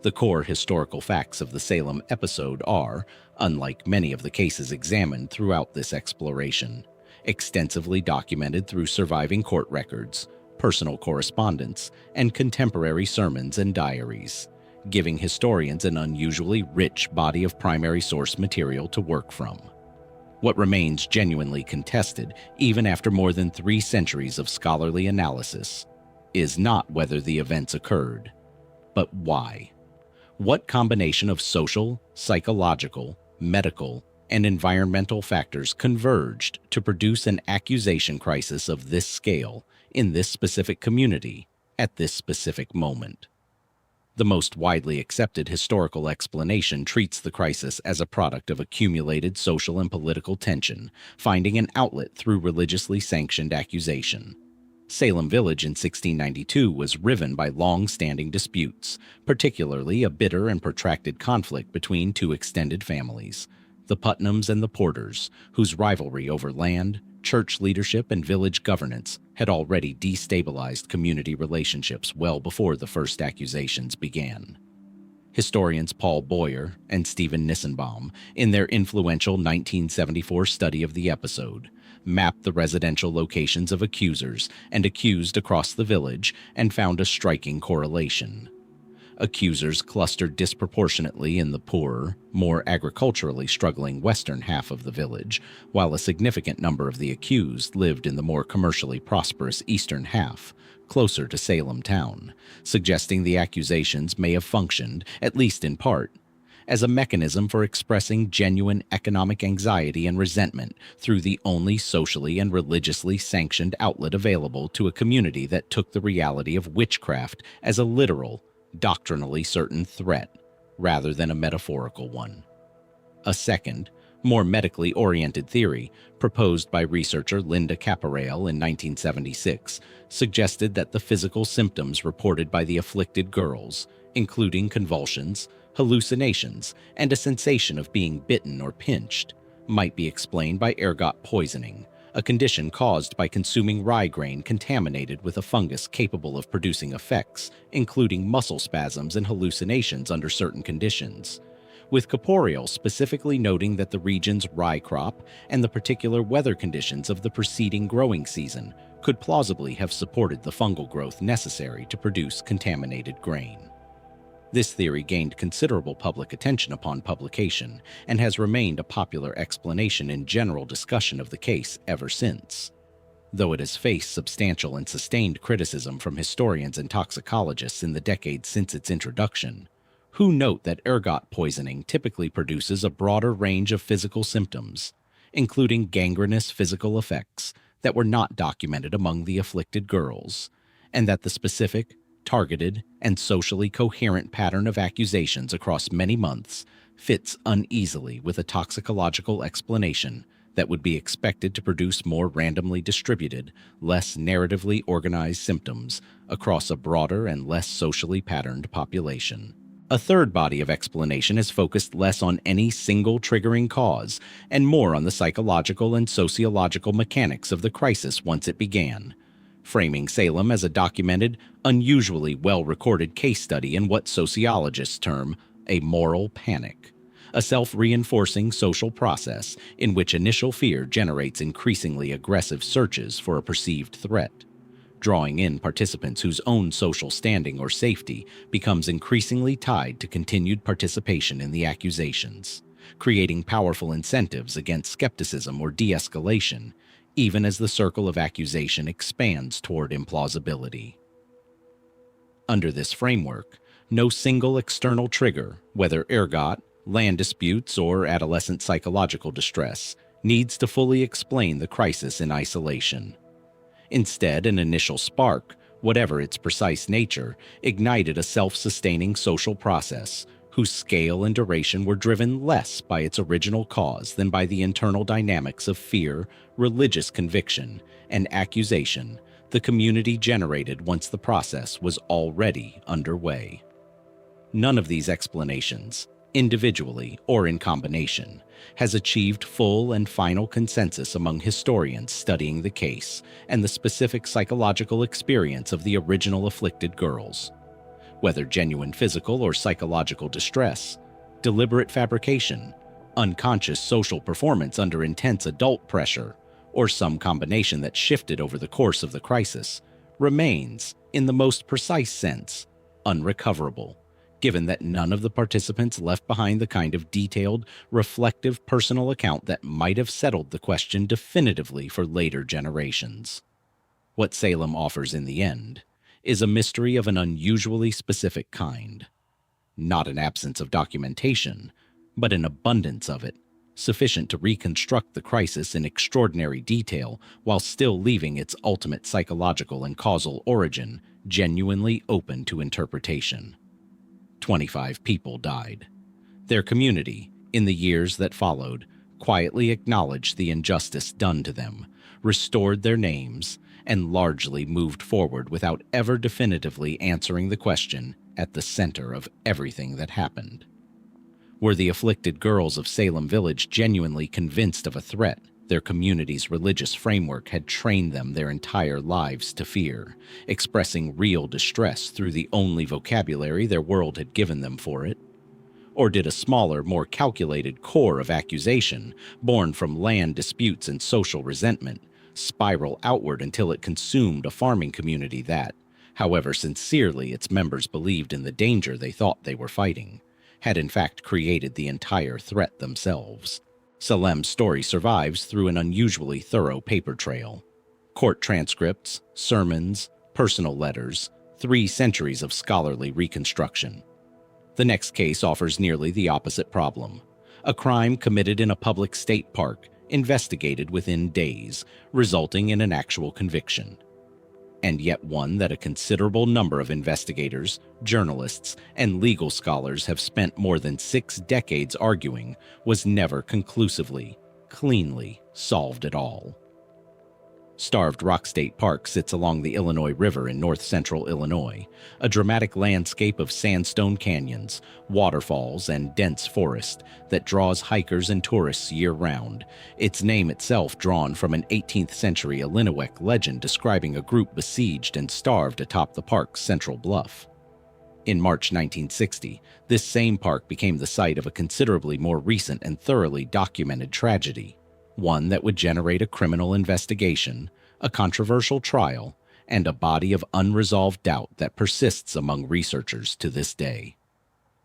The core historical facts of the Salem episode are, unlike many of the cases examined throughout this exploration, extensively documented through surviving court records, personal correspondence, and contemporary sermons and diaries, giving historians an unusually rich body of primary source material to work from. What remains genuinely contested, even after more than 3 centuries of scholarly analysis, is not whether the events occurred, but why. What combination of social, psychological, medical, and environmental factors converged to produce an accusation crisis of this scale in this specific community at this specific moment? The most widely accepted historical explanation treats the crisis as a product of accumulated social and political tension, finding an outlet through religiously sanctioned accusation. Salem Village in 1692 was riven by long-standing disputes, particularly a bitter and protracted conflict between 2 extended families, the Putnams and the Porters, whose rivalry over land, church leadership, and village governance had already destabilized community relationships well before the first accusations began. Historians Paul Boyer and Stephen Nissenbaum, in their influential 1974 study of the episode, mapped the residential locations of accusers and accused across the village and found a striking correlation. Accusers clustered disproportionately in the poorer, more agriculturally struggling western half of the village, while a significant number of the accused lived in the more commercially prosperous eastern half, closer to Salem town, suggesting the accusations may have functioned, at least in part, as a mechanism for expressing genuine economic anxiety and resentment through the only socially and religiously sanctioned outlet available to a community that took the reality of witchcraft as a literal, doctrinally certain threat, rather than a metaphorical one. A second, more medically oriented theory, proposed by researcher Linda Caporael in 1976, suggested that the physical symptoms reported by the afflicted girls, including convulsions, hallucinations, and a sensation of being bitten or pinched, might be explained by ergot poisoning, a condition caused by consuming rye grain contaminated with a fungus capable of producing effects, including muscle spasms and hallucinations under certain conditions, with Corporeal specifically noting that the region's rye crop and the particular weather conditions of the preceding growing season could plausibly have supported the fungal growth necessary to produce contaminated grain. This theory gained considerable public attention upon publication and has remained a popular explanation in general discussion of the case ever since. Though it has faced substantial and sustained criticism from historians and toxicologists in the decades since its introduction, who note that ergot poisoning typically produces a broader range of physical symptoms, including gangrenous physical effects that were not documented among the afflicted girls, and that the specific, targeted, and socially coherent pattern of accusations across many months fits uneasily with a toxicological explanation that would be expected to produce more randomly distributed, less narratively organized symptoms across a broader and less socially patterned population. A third body of explanation is focused less on any single triggering cause and more on the psychological and sociological mechanics of the crisis once it began, framing Salem as a documented, unusually well-recorded case study in what sociologists term a moral panic, a self-reinforcing social process in which initial fear generates increasingly aggressive searches for a perceived threat, drawing in participants whose own social standing or safety becomes increasingly tied to continued participation in the accusations, creating powerful incentives against skepticism or de-escalation, even as the circle of accusation expands toward implausibility. Under this framework, no single external trigger, whether ergot, land disputes, or adolescent psychological distress, needs to fully explain the crisis in isolation. Instead, an initial spark, whatever its precise nature, ignited a self-sustaining social process whose scale and duration were driven less by its original cause than by the internal dynamics of fear, religious conviction, and accusation the community generated once the process was already underway. None of these explanations, individually or in combination, has achieved full and final consensus among historians studying the case and the specific psychological experience of the original afflicted girls. Whether genuine physical or psychological distress, deliberate fabrication, unconscious social performance under intense adult pressure, or some combination that shifted over the course of the crisis, remains, in the most precise sense, unrecoverable, given that none of the participants left behind the kind of detailed, reflective personal account that might have settled the question definitively for later generations. What Salem offers in the end is a mystery of an unusually specific kind. Not an absence of documentation, but an abundance of it, sufficient to reconstruct the crisis in extraordinary detail while still leaving its ultimate psychological and causal origin genuinely open to interpretation. 25 people died. Their community, in the years that followed, quietly acknowledged the injustice done to them, restored their names, and largely moved forward without ever definitively answering the question at the center of everything that happened. Were the afflicted girls of Salem Village genuinely convinced of a threat their community's religious framework had trained them their entire lives to fear, expressing real distress through the only vocabulary their world had given them for it? Or did a smaller, more calculated core of accusation, born from land disputes and social resentment, spiral outward until it consumed a farming community that, however sincerely its members believed in the danger they thought they were fighting, had in fact created the entire threat themselves? Salem's story survives through an unusually thorough paper trail. Court transcripts, sermons, personal letters, 3 centuries of scholarly reconstruction. The next case offers nearly the opposite problem. A crime committed in a public state park, investigated within days, resulting in an actual conviction. And yet one that a considerable number of investigators, journalists, and legal scholars have spent more than 6 decades arguing was never conclusively, cleanly solved at all. Starved Rock State Park sits along the Illinois River in north-central Illinois, a dramatic landscape of sandstone canyons, waterfalls, and dense forest that draws hikers and tourists year-round, its name itself drawn from an 18th-century Illinois legend describing a group besieged and starved atop the park's central bluff. In March 1960, this same park became the site of a considerably more recent and thoroughly documented tragedy, one that would generate a criminal investigation, a controversial trial, and a body of unresolved doubt that persists among researchers to this day.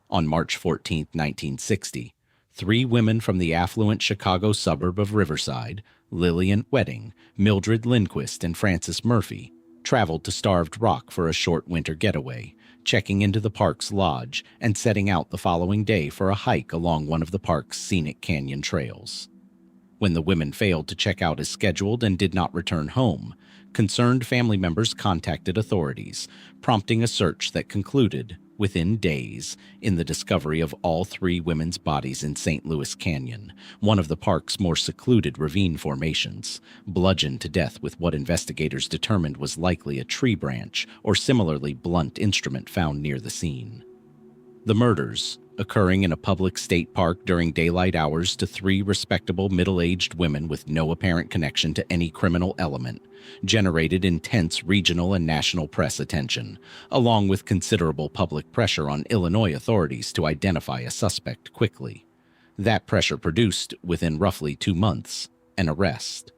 On March 14, 1960, 3 women from the affluent Chicago suburb of Riverside, Lillian Wedding, Mildred Lindquist, and Frances Murphy, traveled to Starved Rock for a short winter getaway, checking into the park's lodge and setting out the following day for a hike along one of the park's scenic canyon trails. When the women failed to check out as scheduled and did not return home, concerned family members contacted authorities, prompting a search that concluded, within days, in the discovery of all 3 women's bodies in St. Louis Canyon, one of the park's more secluded ravine formations, bludgeoned to death with what investigators determined was likely a tree branch or similarly blunt instrument found near the scene. The murders, occurring in a public state park during daylight hours to 3 respectable middle-aged women with no apparent connection to any criminal element, generated intense regional and national press attention, along with considerable public pressure on Illinois authorities to identify a suspect quickly. That pressure produced, within roughly 2 months, an arrest.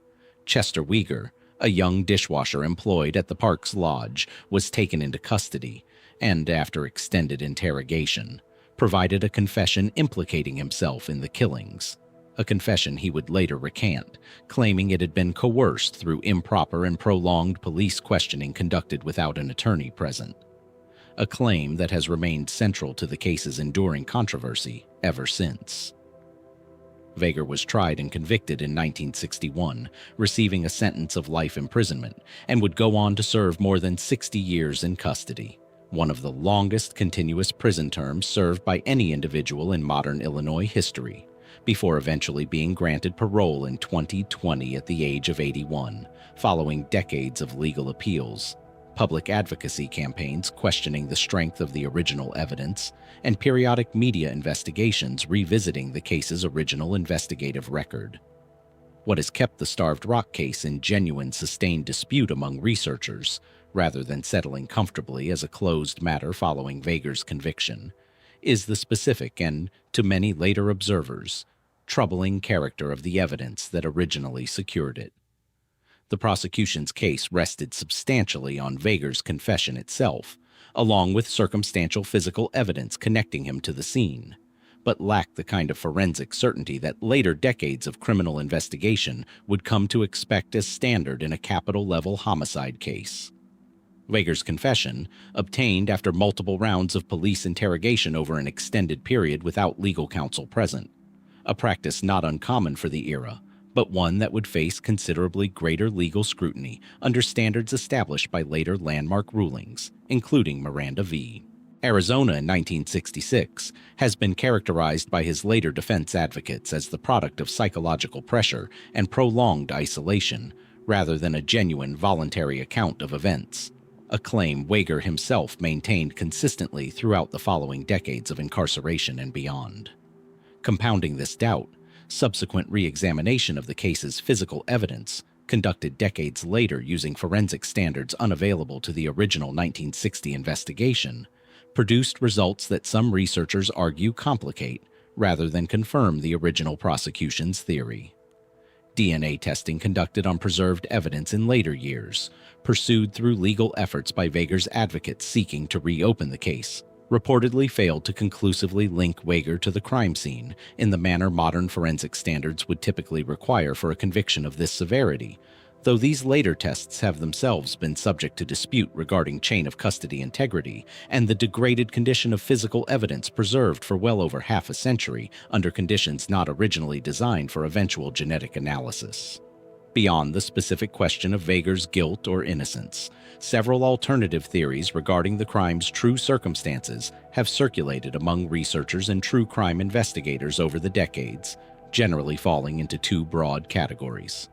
Chester Weger, a young dishwasher employed at the park's lodge, was taken into custody and, after extended interrogation, provided a confession implicating himself in the killings, a confession he would later recant, claiming it had been coerced through improper and prolonged police questioning conducted without an attorney present, a claim that has remained central to the case's enduring controversy ever since. Weger was tried and convicted in 1961, receiving a sentence of life imprisonment, and would go on to serve more than 60 years in custody, one of the longest continuous prison terms served by any individual in modern Illinois history, before eventually being granted parole in 2020 at the age of 81, following decades of legal appeals, public advocacy campaigns questioning the strength of the original evidence, and periodic media investigations revisiting the case's original investigative record. What has kept the Starved Rock case in genuine sustained dispute among researchers, rather than settling comfortably as a closed matter following Weger's conviction, is the specific and, to many later observers, troubling character of the evidence that originally secured it. The prosecution's case rested substantially on Weger's confession itself, along with circumstantial physical evidence connecting him to the scene, but lacked the kind of forensic certainty that later decades of criminal investigation would come to expect as standard in a capital-level homicide case. Weger's confession, obtained after multiple rounds of police interrogation over an extended period without legal counsel present, a practice not uncommon for the era, but one that would face considerably greater legal scrutiny under standards established by later landmark rulings, including Miranda v. Arizona in 1966, has been characterized by his later defense advocates as the product of psychological pressure and prolonged isolation, rather than a genuine voluntary account of events, a claim Weger himself maintained consistently throughout the following decades of incarceration and beyond. Compounding this doubt, subsequent re-examination of the case's physical evidence, conducted decades later using forensic standards unavailable to the original 1960 investigation, produced results that some researchers argue complicate rather than confirm the original prosecution's theory. DNA testing conducted on preserved evidence in later years, pursued through legal efforts by Weger's advocates seeking to reopen the case, reportedly failed to conclusively link Weger to the crime scene in the manner modern forensic standards would typically require for a conviction of this severity, though these later tests have themselves been subject to dispute regarding chain of custody integrity and the degraded condition of physical evidence preserved for well over half a century under conditions not originally designed for eventual genetic analysis. Beyond the specific question of Weger's guilt or innocence, several alternative theories regarding the crime's true circumstances have circulated among researchers and true crime investigators over the decades, generally falling into 2 broad categories.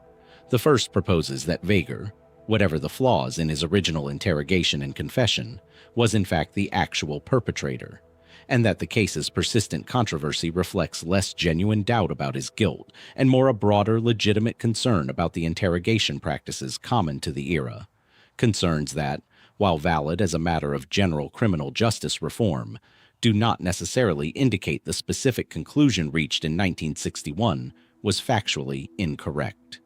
The first proposes that Vager, whatever the flaws in his original interrogation and confession, was in fact the actual perpetrator, and that the case's persistent controversy reflects less genuine doubt about his guilt and more a broader, legitimate concern about the interrogation practices common to the era. Concerns that, while valid as a matter of general criminal justice reform, do not necessarily indicate the specific conclusion reached in 1961 was factually incorrect.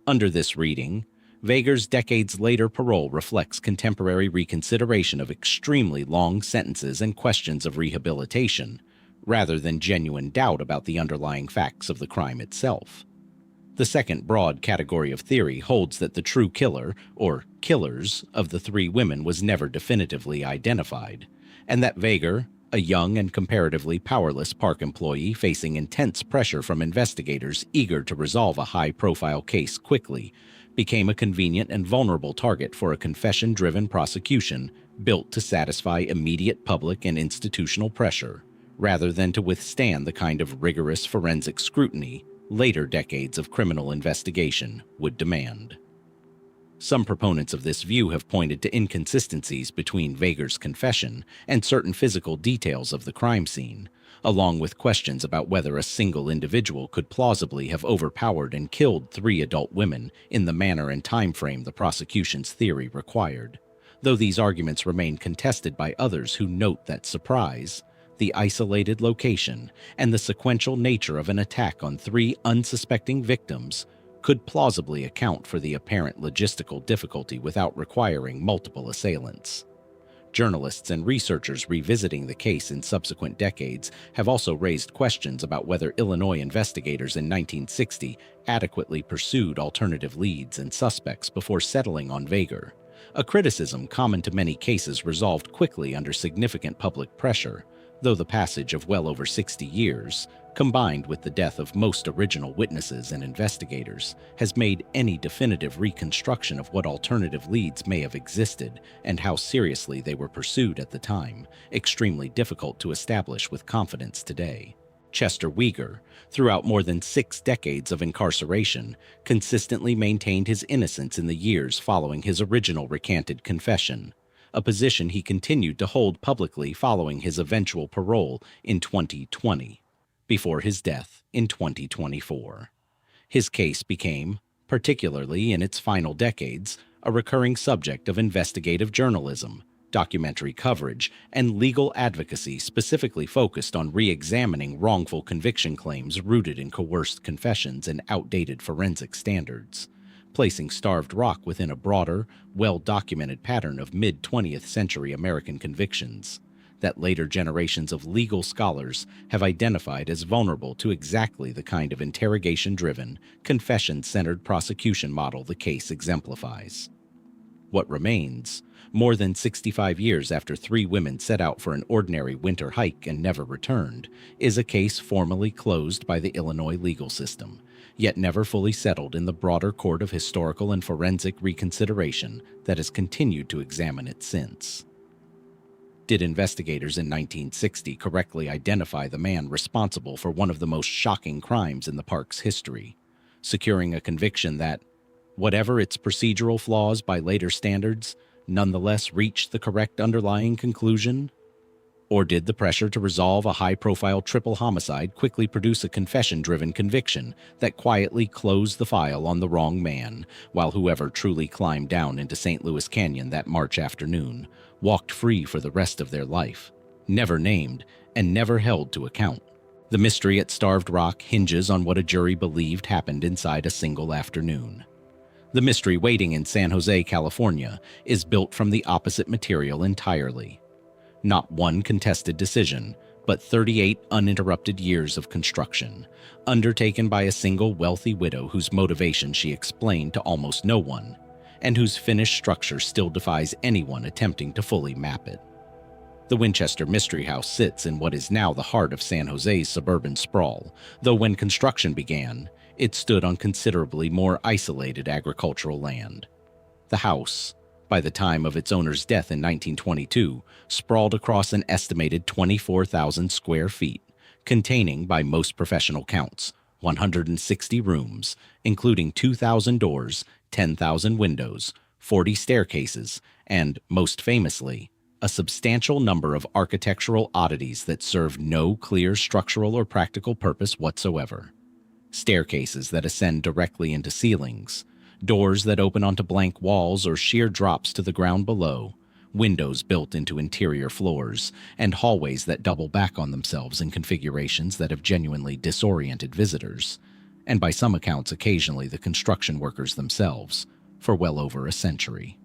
Under this reading, Vager's decades-later parole reflects contemporary reconsideration of extremely long sentences and questions of rehabilitation, rather than genuine doubt about the underlying facts of the crime itself. The second broad category of theory holds that the true killer, or killers, of the three women was never definitively identified, and that Vager, a young and comparatively powerless park employee facing intense pressure from investigators eager to resolve a high-profile case quickly, became a convenient and vulnerable target for a confession-driven prosecution built to satisfy immediate public and institutional pressure, rather than to withstand the kind of rigorous forensic scrutiny later decades of criminal investigation would demand. Some proponents of this view have pointed to inconsistencies between Vager's confession and certain physical details of the crime scene, along with questions about whether a single individual could plausibly have overpowered and killed three adult women in the manner and time frame the prosecution's theory required, though these arguments remain contested by others who note that surprise, the isolated location, and the sequential nature of an attack on three unsuspecting victims could plausibly account for the apparent logistical difficulty without requiring multiple assailants. Journalists and researchers revisiting the case in subsequent decades have also raised questions about whether Illinois investigators in 1960 adequately pursued alternative leads and suspects before settling on Vager, a criticism common to many cases resolved quickly under significant public pressure, though the passage of well over 60 years, combined with the death of most original witnesses and investigators, has made any definitive reconstruction of what alternative leads may have existed and how seriously they were pursued at the time extremely difficult to establish with confidence today. Chester Weger, throughout more than 6 decades of incarceration, consistently maintained his innocence in the years following his original recanted confession, a position he continued to hold publicly following his eventual parole in 2020. Before his death in 2024. His case became, particularly in its final decades, a recurring subject of investigative journalism, documentary coverage, and legal advocacy specifically focused on re-examining wrongful conviction claims rooted in coerced confessions and outdated forensic standards, placing Starved Rock within a broader, well-documented pattern of mid-20th century American convictions that later generations of legal scholars have identified as vulnerable to exactly the kind of interrogation-driven, confession-centered prosecution model the case exemplifies. What remains, more than 65 years after 3 women set out for an ordinary winter hike and never returned, is a case formally closed by the Illinois legal system, yet never fully settled in the broader court of historical and forensic reconsideration that has continued to examine it since. Did investigators in 1960 correctly identify the man responsible for one of the most shocking crimes in the park's history, securing a conviction that, whatever its procedural flaws by later standards, nonetheless reached the correct underlying conclusion? Or did the pressure to resolve a high-profile triple homicide quickly produce a confession-driven conviction that quietly closed the file on the wrong man, while whoever truly climbed down into St. Louis Canyon that March afternoon walked free for the rest of their life, never named and never held to account? The mystery at Starved Rock hinges on what a jury believed happened inside a single afternoon. The mystery waiting in San Jose, California, is built from the opposite material entirely. Not one contested decision, but 38 uninterrupted years of construction, undertaken by a single wealthy widow whose motivation she explained to almost no one, and whose finished structure still defies anyone attempting to fully map it. The Winchester Mystery House sits in what is now the heart of San Jose's suburban sprawl, though when construction began, it stood on considerably more isolated agricultural land. The house, by the time of its owner's death in 1922, sprawled across an estimated 24,000 square feet, containing, by most professional counts, 160 rooms, including 2,000 doors, 10,000 windows, 40 staircases, and, most famously, a substantial number of architectural oddities that serve no clear structural or practical purpose whatsoever. Staircases that ascend directly into ceilings, doors that open onto blank walls or sheer drops to the ground below, windows built into interior floors, and hallways that double back on themselves in configurations that have genuinely disoriented visitors, and by some accounts occasionally the construction workers themselves, for well over a century.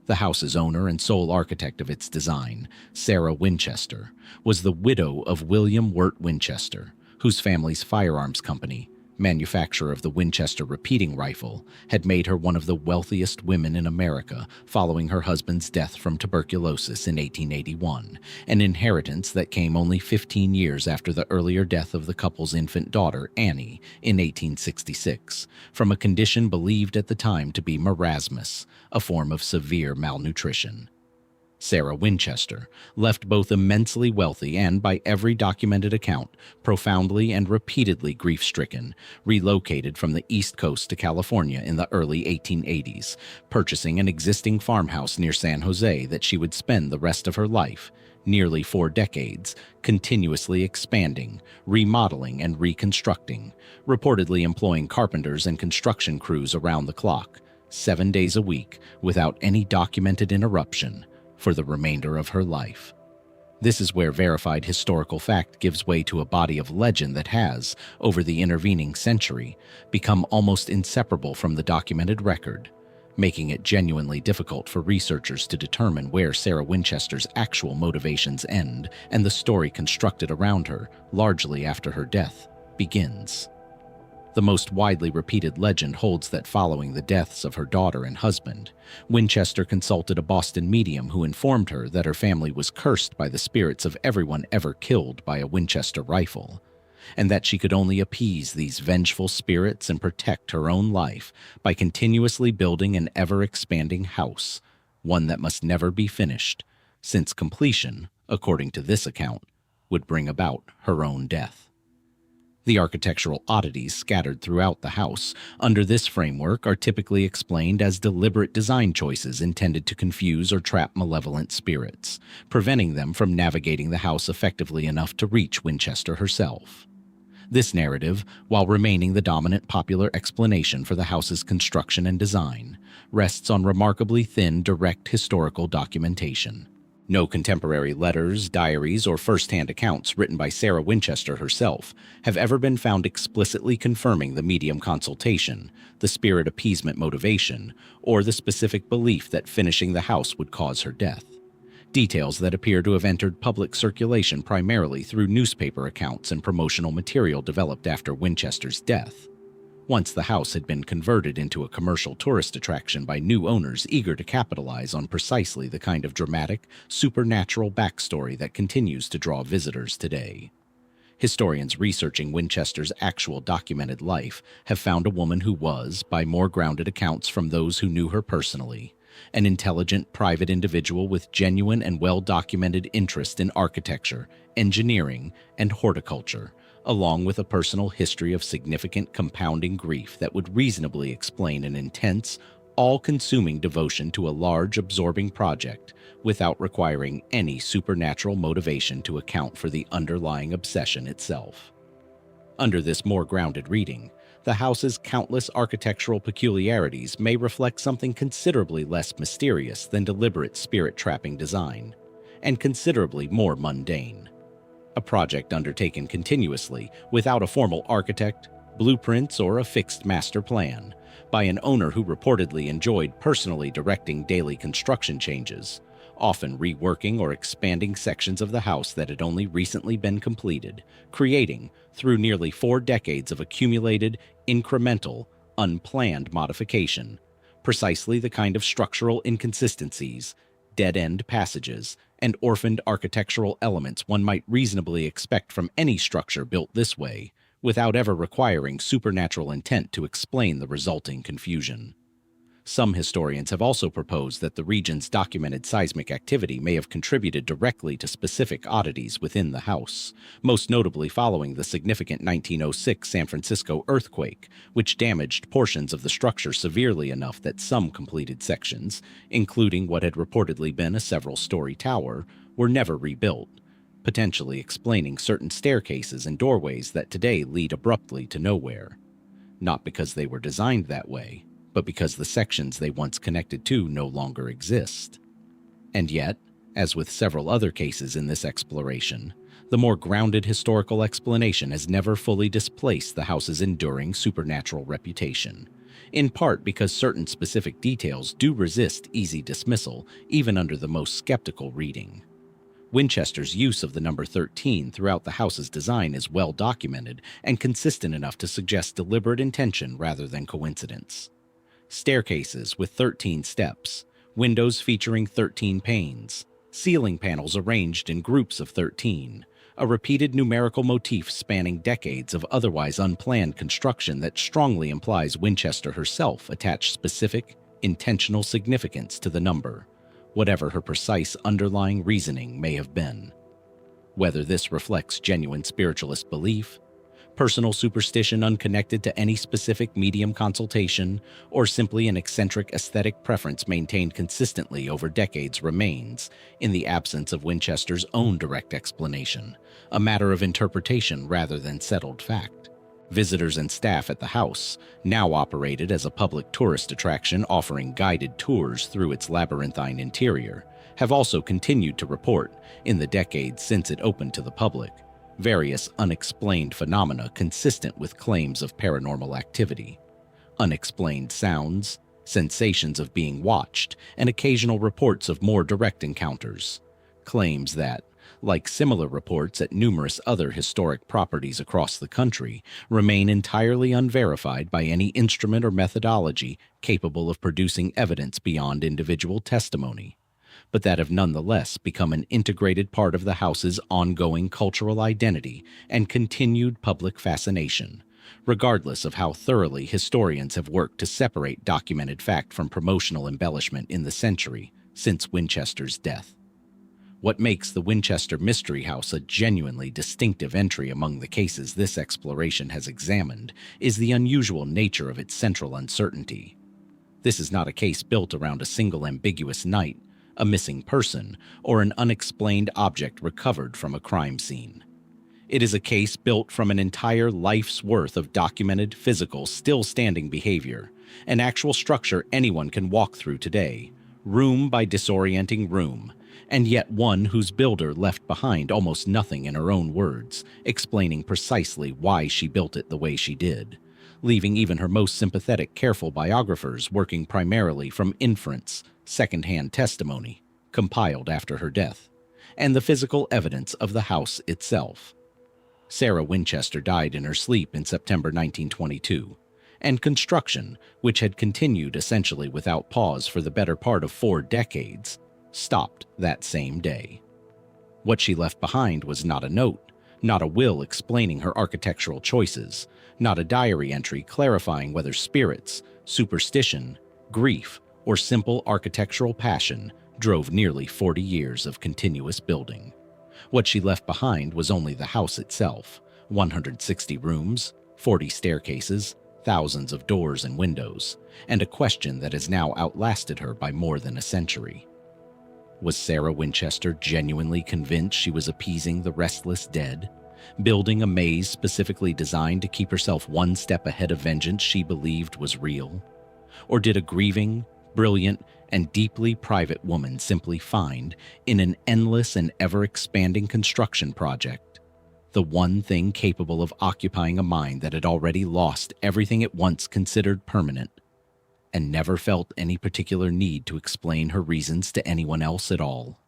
The house's owner and sole architect of its design, Sarah Winchester, was the widow of William Wirt Winchester, whose family's firearms company, manufacturer of the Winchester repeating rifle, had made her one of the wealthiest women in America following her husband's death from tuberculosis in 1881, an inheritance that came only 15 years after the earlier death of the couple's infant daughter, Annie, in 1866, from a condition believed at the time to be marasmus, a form of severe malnutrition. Sarah Winchester, left both immensely wealthy and, by every documented account, profoundly and repeatedly grief-stricken, relocated from the East Coast to California in the early 1880s, purchasing an existing farmhouse near San Jose that she would spend the rest of her life, nearly 4 decades, continuously expanding, remodeling, and reconstructing, reportedly employing carpenters and construction crews around the clock, 7 days a week, without any documented interruption, for the remainder of her life. This is where verified historical fact gives way to a body of legend that has, over the intervening century, become almost inseparable from the documented record, making it genuinely difficult for researchers to determine where Sarah Winchester's actual motivations end and the story constructed around her, largely after her death, begins. The most widely repeated legend holds that following the deaths of her daughter and husband, Winchester consulted a Boston medium who informed her that her family was cursed by the spirits of everyone ever killed by a Winchester rifle, and that she could only appease these vengeful spirits and protect her own life by continuously building an ever-expanding house, one that must never be finished, since completion, according to this account, would bring about her own death. The architectural oddities scattered throughout the house under this framework are typically explained as deliberate design choices intended to confuse or trap malevolent spirits, preventing them from navigating the house effectively enough to reach Winchester herself. This narrative, while remaining the dominant popular explanation for the house's construction and design, rests on remarkably thin direct historical documentation. No contemporary letters, diaries, or first-hand accounts written by Sarah Winchester herself have ever been found explicitly confirming the medium consultation, the spirit appeasement motivation, or the specific belief that finishing the house would cause her death. Details that appear to have entered public circulation primarily through newspaper accounts and promotional material developed after Winchester's death. Once the house had been converted into a commercial tourist attraction by new owners eager to capitalize on precisely the kind of dramatic, supernatural backstory that continues to draw visitors today. Historians researching Winchester's actual documented life have found a woman who was, by more grounded accounts from those who knew her personally, an intelligent private individual with genuine and well-documented interest in architecture, engineering, and horticulture, along with a personal history of significant compounding grief that would reasonably explain an intense, all-consuming devotion to a large, absorbing project without requiring any supernatural motivation to account for the underlying obsession itself. Under this more grounded reading, the house's countless architectural peculiarities may reflect something considerably less mysterious than deliberate spirit-trapping design, and considerably more mundane. A project undertaken continuously, without a formal architect, blueprints, or a fixed master plan, by an owner who reportedly enjoyed personally directing daily construction changes, often reworking or expanding sections of the house that had only recently been completed, creating, through nearly 4 decades of accumulated, incremental, unplanned modification, precisely the kind of structural inconsistencies, dead-end passages, and orphaned architectural elements one might reasonably expect from any structure built this way, without ever requiring supernatural intent to explain the resulting confusion. Some historians have also proposed that the region's documented seismic activity may have contributed directly to specific oddities within the house, most notably following the significant 1906 San Francisco earthquake, which damaged portions of the structure severely enough that some completed sections, including what had reportedly been a several-story tower, were never rebuilt, potentially explaining certain staircases and doorways that today lead abruptly to nowhere. Not because they were designed that way, but because the sections they once connected to no longer exist. And yet, as with several other cases in this exploration, the more grounded historical explanation has never fully displaced the house's enduring supernatural reputation, in part because certain specific details do resist easy dismissal even under the most skeptical reading. Winchester's use of the number 13 throughout the house's design is well documented and consistent enough to suggest deliberate intention rather than coincidence. Staircases with 13 steps, windows featuring 13 panes, ceiling panels arranged in groups of 13, a repeated numerical motif spanning decades of otherwise unplanned construction that strongly implies Winchester herself attached specific, intentional significance to the number, whatever her precise underlying reasoning may have been. Whether this reflects genuine spiritualist belief, personal superstition unconnected to any specific medium consultation, or simply an eccentric aesthetic preference maintained consistently over decades remains, in the absence of Winchester's own direct explanation, a matter of interpretation rather than settled fact. Visitors and staff at the house, now operated as a public tourist attraction offering guided tours through its labyrinthine interior, have also continued to report, in the decades since it opened to the public, various unexplained phenomena consistent with claims of paranormal activity. Unexplained sounds, sensations of being watched, and occasional reports of more direct encounters. Claims that, like similar reports at numerous other historic properties across the country, remain entirely unverified by any instrument or methodology capable of producing evidence beyond individual testimony, but that have nonetheless become an integrated part of the house's ongoing cultural identity and continued public fascination, regardless of how thoroughly historians have worked to separate documented fact from promotional embellishment in the century since Winchester's death. What makes the Winchester Mystery House a genuinely distinctive entry among the cases this exploration has examined is the unusual nature of its central uncertainty. This is not a case built around a single ambiguous night, a missing person, or an unexplained object recovered from a crime scene. It is a case built from an entire life's worth of documented, physical, still-standing behavior, an actual structure anyone can walk through today, room by disorienting room, and yet one whose builder left behind almost nothing in her own words, explaining precisely why she built it the way she did, leaving even her most sympathetic, careful biographers working primarily from inference, second-hand testimony, compiled after her death, and the physical evidence of the house itself. Sarah Winchester died in her sleep in September 1922, and construction, which had continued essentially without pause for the better part of 4 decades, stopped that same day. What she left behind was not a note, not a will explaining her architectural choices, not a diary entry clarifying whether spirits, superstition, grief, or simple architectural passion drove nearly 40 years of continuous building. What she left behind was only the house itself, 160 rooms, 40 staircases, thousands of doors and windows, and a question that has now outlasted her by more than a century. Was Sarah Winchester genuinely convinced she was appeasing the restless dead, building a maze specifically designed to keep herself one step ahead of vengeance she believed was real? Or did a grieving, brilliant, and deeply private woman simply find, in an endless and ever-expanding construction project, the one thing capable of occupying a mind that had already lost everything it once considered permanent, and never felt any particular need to explain her reasons to anyone else at all?